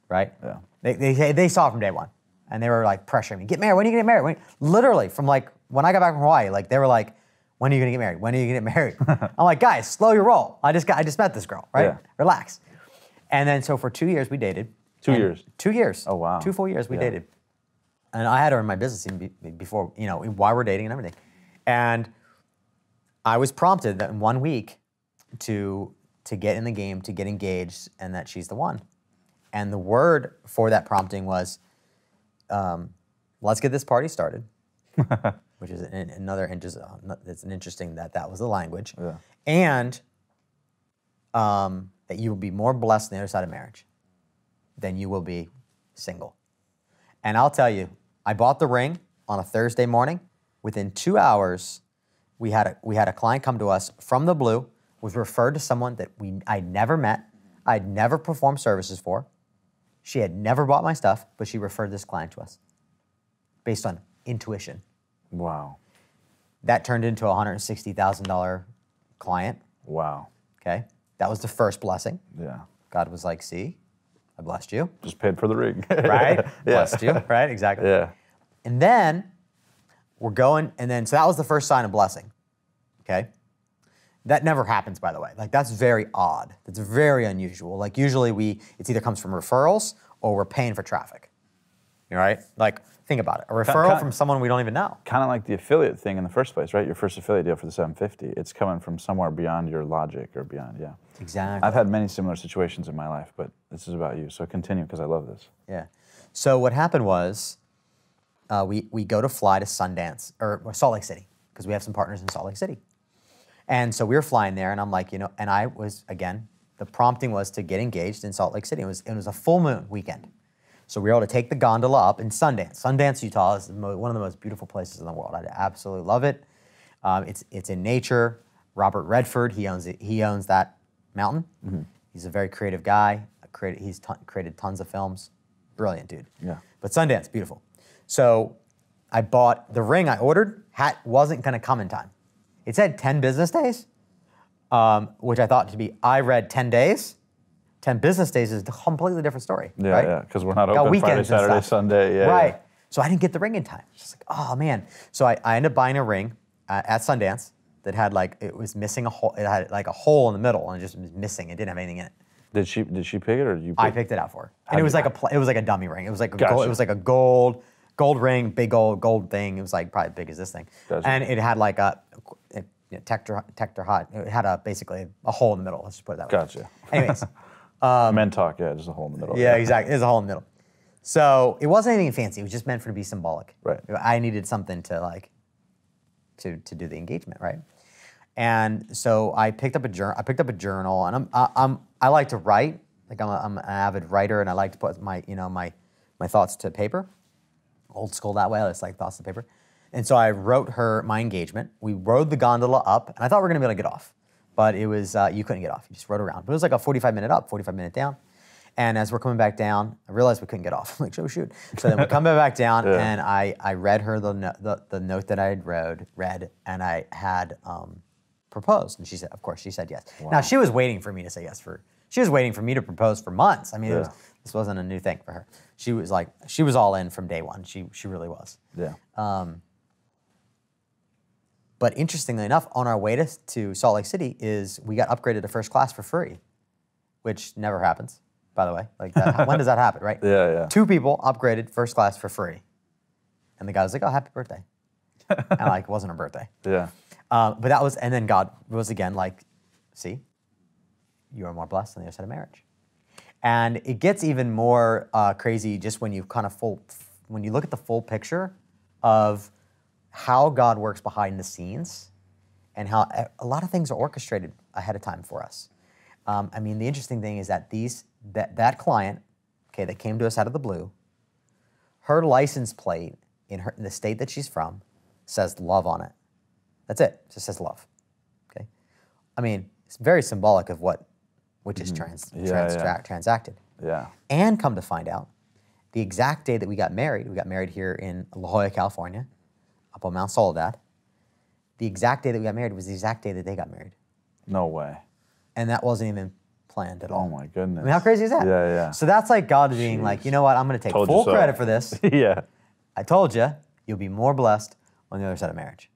Speaker 1: Right?
Speaker 3: Yeah.
Speaker 1: They saw it from day one, and they were like pressuring me, get married. When are you gonna get married? Literally from like when I got back from Hawaii, like they were like, when are you gonna get married? When are you gonna get married? I'm like, guys, slow your roll. I just met this girl, right?
Speaker 3: Yeah.
Speaker 1: Relax. And then so for 2 years we dated.
Speaker 3: 2 years.
Speaker 1: 2 years.
Speaker 3: Oh wow.
Speaker 1: 2 full years we dated. And I had her in my business even before, while we're dating and everything. And I was prompted that in 1 week to get in the game, to get engaged, and that she's the one. And the word for that prompting was, let's get this party started, which is it's an interesting that was the language.
Speaker 3: Yeah.
Speaker 1: And that you will be more blessed on the other side of marriage than you will be single. And I'll tell you, I bought the ring on a Thursday morning. Within 2 hours, we had a client come to us from the blue, was referred to someone that I'd never met, I'd never performed services for. She had never bought my stuff, but she referred this client to us based on intuition.
Speaker 3: Wow.
Speaker 1: That turned into a $160,000 client.
Speaker 3: Wow.
Speaker 1: Okay. That was the first blessing.
Speaker 3: Yeah.
Speaker 1: God was like, see, I blessed you.
Speaker 3: Just paid for the ring.
Speaker 1: Right? Blessed you. Right? Exactly.
Speaker 3: Yeah.
Speaker 1: And then we're going, so that was the first sign of blessing. Okay. That never happens, by the way. Like, that's very odd. That's very unusual. Like, usually it either comes from referrals or we're paying for traffic. You know, right? Like, think about it. A referral from someone we don't even know.
Speaker 3: Kind of like the affiliate thing in the first place, right? Your first affiliate deal for the 750. It's coming from somewhere beyond your logic or beyond, yeah.
Speaker 1: Exactly.
Speaker 3: I've had many similar situations in my life, but this is about you. So continue, because I love this.
Speaker 1: Yeah. So what happened was we go to fly to Sundance, or Salt Lake City, because we have some partners in Salt Lake City. And so we were flying there, and I'm like, and I was, again, the prompting was to get engaged in Salt Lake City. It was a full moon weekend. So we were able to take the gondola up in Sundance. Sundance, Utah is one of the most beautiful places in the world. I absolutely love it. It's in nature. Robert Redford, he owns that mountain. Mm-hmm. He's a very creative guy. He's created tons of films. Brilliant dude.
Speaker 3: Yeah.
Speaker 1: But Sundance, beautiful. So I bought the ring I ordered. Wasn't going to come in time. It said 10 business days, which I thought to be, I read 10 days. 10 business days is a completely different story,
Speaker 3: yeah,
Speaker 1: right?
Speaker 3: Yeah, because we're not open Friday, Saturday, Sunday. Yeah,
Speaker 1: right.
Speaker 3: Yeah.
Speaker 1: So I didn't get the ring in time. Just like, oh man. So I ended up buying a ring at Sundance that had it was missing a hole. It had like a hole in the middle and it just was missing. It didn't have anything in it.
Speaker 3: Did she pick it or did you?
Speaker 1: I picked it out for her, and it was like a dummy ring. It was like
Speaker 3: Gotcha.
Speaker 1: It was like a gold ring, big gold thing. It was like probably as big as this thing,
Speaker 3: Gotcha.
Speaker 1: And it had like Tector hot. It had basically a hole in the middle. Let's just put it that way.
Speaker 3: Gotcha.
Speaker 1: Anyways.
Speaker 3: Men talk, yeah, just a hole in the middle.
Speaker 1: Yeah, exactly. There's a hole in the middle. So it wasn't anything fancy. It was just meant for it to be symbolic.
Speaker 3: Right.
Speaker 1: I needed something to to do the engagement, right? And so I picked up a journal, and I like to write. Like I'm an avid writer, and I like to put my thoughts to paper. Old school that way. I just like thoughts to paper. And so I wrote her my engagement. We rode the gondola up, and I thought we were going to be able to get off. But it was, you couldn't get off. You just rode around. But it was like a 45-minute up, 45-minute down. And as we're coming back down, I realized we couldn't get off. I'm like, oh shoot. So then we come back down, and I read her the note that I had read, and I had proposed. And she said, of course, she said yes. Wow. Now she was waiting for me to say yes she was waiting for me to propose for months. I mean, this wasn't a new thing for her. She was all in from day one. She really was.
Speaker 3: Yeah.
Speaker 1: But interestingly enough, on our way to Salt Lake City we got upgraded to first class for free, which never happens, by the way. Like that, when does that happen, right?
Speaker 3: Yeah.
Speaker 1: 2 people upgraded first class for free. And the guy was like, oh, happy birthday. And like, it wasn't her birthday.
Speaker 3: Yeah.
Speaker 1: But that was, and then God was again like, see, you are more blessed than the other side of marriage. And it gets even more crazy just when you when you look at the full picture of how God works behind the scenes and how a lot of things are orchestrated ahead of time for us. I mean, the interesting thing is that that client, okay, that came to us out of the blue, her license plate in the state that she's from says love on it. That's it. It just says love. Okay. I mean, it's very symbolic of which is transacted.
Speaker 3: Yeah.
Speaker 1: And come to find out, the exact day that we got married here in La Jolla, California, up on Mount Soledad. The exact day that we got married was the exact day that they got married.
Speaker 3: No way.
Speaker 1: And that wasn't even planned at all.
Speaker 3: Oh my goodness.
Speaker 1: I mean, how crazy is that?
Speaker 3: Yeah.
Speaker 1: So that's like God being like, you know what, I'm going to take full credit for this.
Speaker 3: Yeah.
Speaker 1: I told you, you'll be more blessed on the other side of marriage.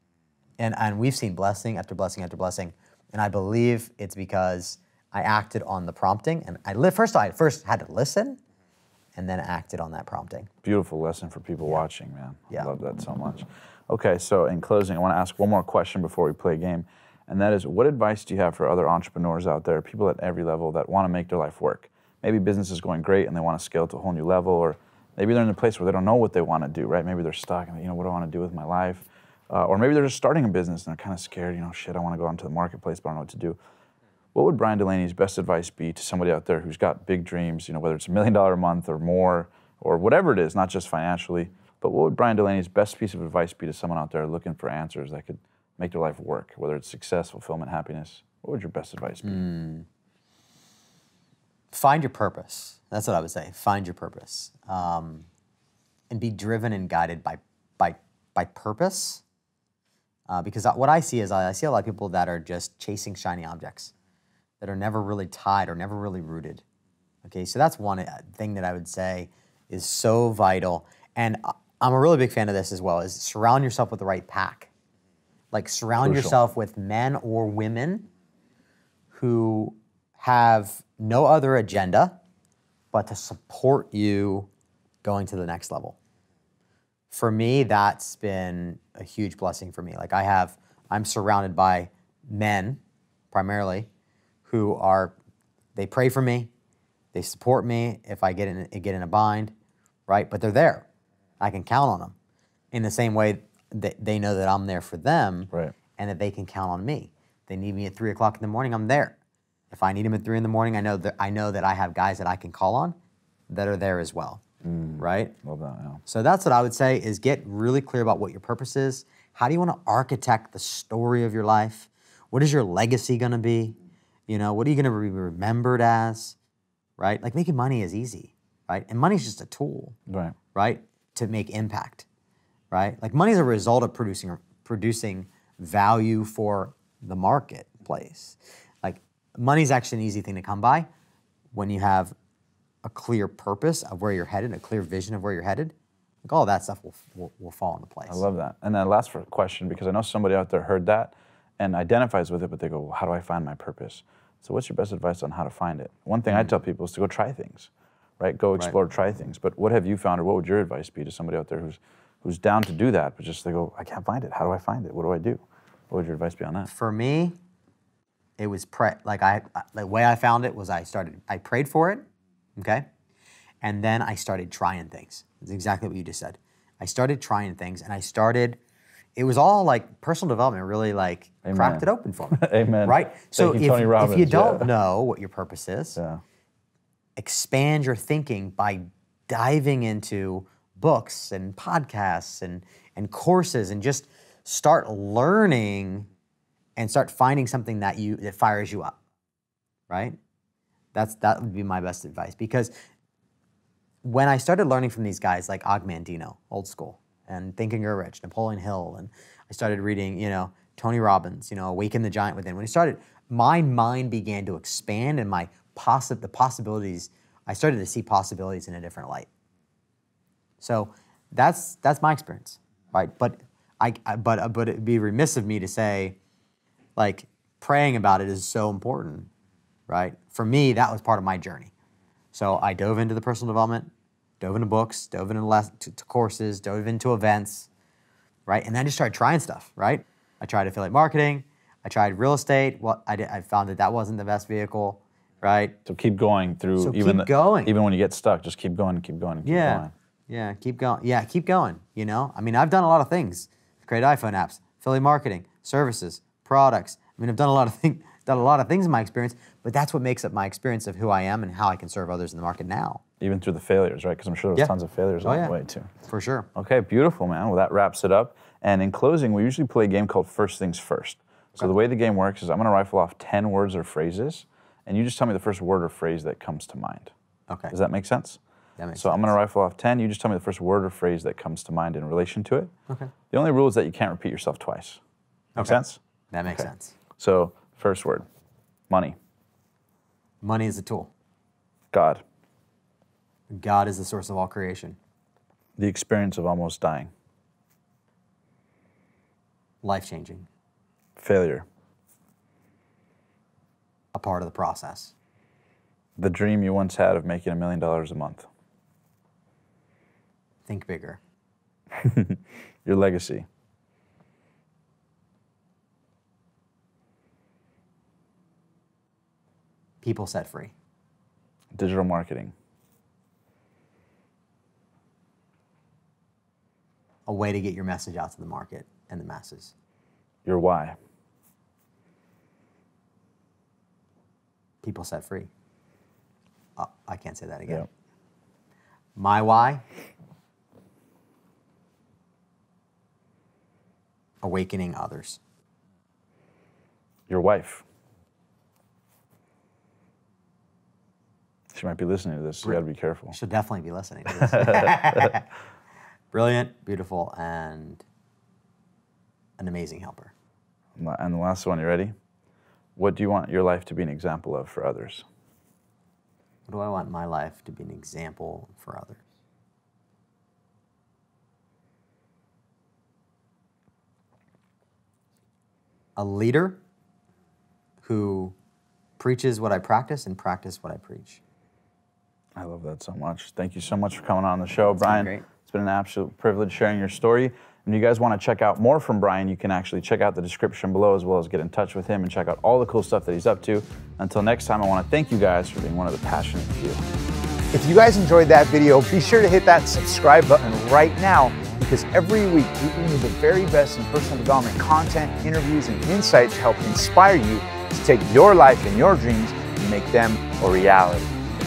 Speaker 1: And we've seen blessing after blessing after blessing. And I believe it's because I acted on the prompting. And I first had to listen and then acted on that prompting.
Speaker 3: Beautiful lesson for people watching, man. I love that so much. Okay, so in closing, I want to ask one more question before we play a game. And that is, what advice do you have for other entrepreneurs out there, people at every level that want to make their life work? Maybe business is going great and they want to scale to a whole new level, or maybe they're in a place where they don't know what they want to do, right? Maybe they're stuck and, what do I want to do with my life? Or maybe they're just starting a business and they're kind of scared, shit, I want to go out into the marketplace, but I don't know what to do. What would Bryan Dulaney's best advice be to somebody out there who's got big dreams, whether it's $1 million a month or more, or whatever it is, not just financially, but what would Bryan Dulaney's best piece of advice be to someone out there looking for answers that could make their life work, whether it's success, fulfillment, happiness? What would your best advice be?
Speaker 1: Find your purpose. That's what I would say. Find your purpose. And be driven and guided by purpose. Because what I see is I see a lot of people that are just chasing shiny objects that are never really tied or never really rooted. Okay, so that's one thing that I would say is so vital. And I'm a really big fan of this as well, is surround yourself with the right pack. Like surround yourself with men or women who have no other agenda but to support you going to the next level. For me, that's been a huge blessing for me. Like I'm surrounded by men primarily who they pray for me, they support me if I get in a bind, right? But they're there. I can count on them. In the same way that they know that I'm there for them,
Speaker 3: right,
Speaker 1: and that they can count on me. They need me at 3 o'clock in the morning, I'm there. If I need them at 3 in the morning, I know that I have guys that I can call on that are there as well, right?
Speaker 3: Love that, yeah.
Speaker 1: So that's what I would say is get really clear about what your purpose is. How do you want to architect the story of your life? What is your legacy going to be? What are you going to be remembered as, right? Like making money is easy, right? And money is just a tool, right? To make impact, right? Like money is a result of producing value for the marketplace. Like money is actually an easy thing to come by when you have a clear purpose of where you're headed, a clear vision of where you're headed. Like all that stuff will fall into place.
Speaker 3: I love that. And then last question, because I know somebody out there heard that and identifies with it, but they go, well, how do I find my purpose? So what's your best advice on how to find it? One thing I tell people is to go try things, right? Go explore, try things. But what have you found, or what would your advice be to somebody out there who's down to do that, but just they go, I can't find it. How do I find it? What do I do? What would your advice be on that?
Speaker 1: For me, it was the way I found it was I prayed for it, okay? And then I started trying things. It's exactly what you just said. I started trying things and it was all like personal development really like cracked it open for me.
Speaker 3: Amen.
Speaker 1: Right? So if you don't know what your purpose is, expand your thinking by diving into books and podcasts and courses and just start learning and start finding something that fires you up, right? That would be my best advice, because when I started learning from these guys like Og Mandino, old school, and Think and Grow Rich, Napoleon Hill, and I started reading, Tony Robbins, Awaken the Giant Within. When I started, my mind began to expand, and the possibilities, I started to see possibilities in a different light. So that's my experience, right? But but it'd be remiss of me to say, like, praying about it is so important, right? For me, that was part of my journey. So I dove into the personal development, dove into books, dove into to courses, dove into events, right? And then I just started trying stuff, right? I tried affiliate marketing, I tried real estate. Well, I found that wasn't the best vehicle, right?
Speaker 3: So keep going through,
Speaker 1: So
Speaker 3: even
Speaker 1: keep going.
Speaker 3: Even when you get stuck, just keep going and keep going and keep going.
Speaker 1: Yeah, keep going. Yeah, keep going, I mean, I've done a lot of things. Create iPhone apps, affiliate marketing, services, products. I mean, I've done a lot of things in my experience, but that's what makes up my experience of who I am and how I can serve others in the market now.
Speaker 3: Even through the failures, right? Because I'm sure there was tons of failures along the way too.
Speaker 1: For sure.
Speaker 3: Okay, beautiful, man. Well, that wraps it up. And in closing, we usually play a game called First Things First. So the way the game works is I'm going to rifle off 10 words or phrases, and you just tell me the first word or phrase that comes to mind.
Speaker 1: Okay.
Speaker 3: Does that make sense?
Speaker 1: That makes sense.
Speaker 3: So I'm going to rifle off 10. You just tell me the first word or phrase that comes to mind in relation to it.
Speaker 1: Okay.
Speaker 3: The only rule is that you can't repeat yourself twice. Make sense?
Speaker 1: That makes sense.
Speaker 3: So first word, money.
Speaker 1: Money is a tool.
Speaker 3: God.
Speaker 1: God is the source of all creation.
Speaker 3: The experience of almost dying.
Speaker 1: Life-changing.
Speaker 3: Failure.
Speaker 1: A part of the process.
Speaker 3: The dream you once had of making $1 million a month.
Speaker 1: Think bigger.
Speaker 3: Your legacy.
Speaker 1: People set free.
Speaker 3: Digital marketing.
Speaker 1: A way to get your message out to the market and the masses.
Speaker 3: Your why.
Speaker 1: People set free. Oh, I can't say that again.
Speaker 3: Yep.
Speaker 1: My why? Awakening others.
Speaker 3: Your wife. She might be listening to this, so you gotta be careful.
Speaker 1: She'll definitely be listening to this. Brilliant, beautiful, and an amazing helper.
Speaker 3: And the last one, you ready? What do you want your life to be an example of for others?
Speaker 1: What do I want my life to be an example for others? A leader who preaches what I practice and practice what I preach.
Speaker 3: I love that so much. Thank you so much for coming on the show, Bryan.
Speaker 1: Great.
Speaker 3: It's been an absolute privilege sharing your story. And if you guys want to check out more from Bryan, you can actually check out the description below, as well as get in touch with him and check out all the cool stuff that he's up to. Until next time, I want to thank you guys for being one of the passionate few.
Speaker 4: If you guys enjoyed that video, be sure to hit that subscribe button right now, because every week we bring you the very best in personal development content, interviews, and insights to help inspire you to take your life and your dreams and make them a reality.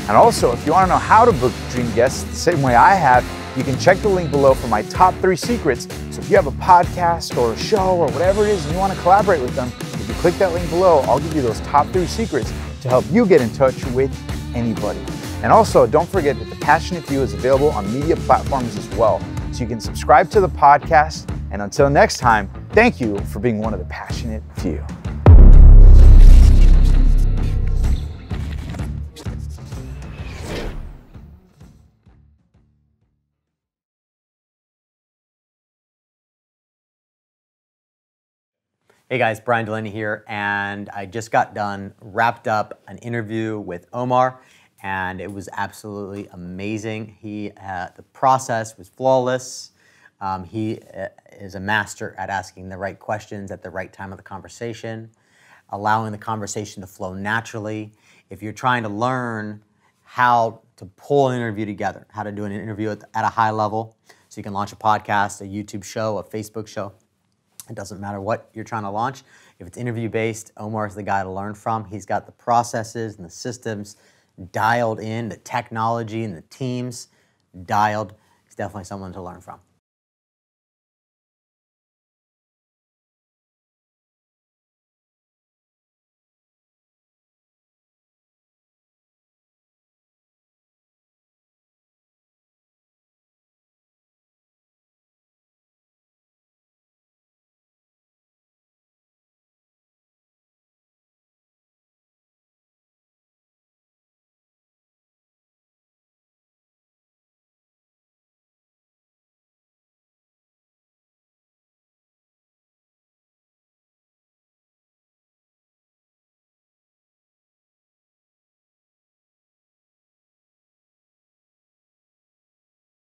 Speaker 4: And also, if you want to know how to book dream guests the same way I have, you can check the link below for my top 3 secrets. So if you have a podcast or a show or whatever it is and you want to collaborate with them, if you click that link below, I'll give you those top 3 secrets to help you get in touch with anybody. And also, don't forget that The Passionate Few is available on media platforms as well. So you can subscribe to the podcast. And until next time, thank you for being one of the passionate few.
Speaker 1: Hey guys, Bryan Dulaney here, and I just got done, wrapped up an interview with Omar, and it was absolutely amazing. The process was flawless. He is a master at asking the right questions at the right time of the conversation, allowing the conversation to flow naturally. If you're trying to learn how to pull an interview together, how to do an interview at a high level, so you can launch a podcast, a YouTube show, a Facebook show, it doesn't matter what you're trying to launch. If it's interview-based, Omar is the guy to learn from. He's got the processes and the systems dialed in, the technology and the teams dialed. He's definitely someone to learn from.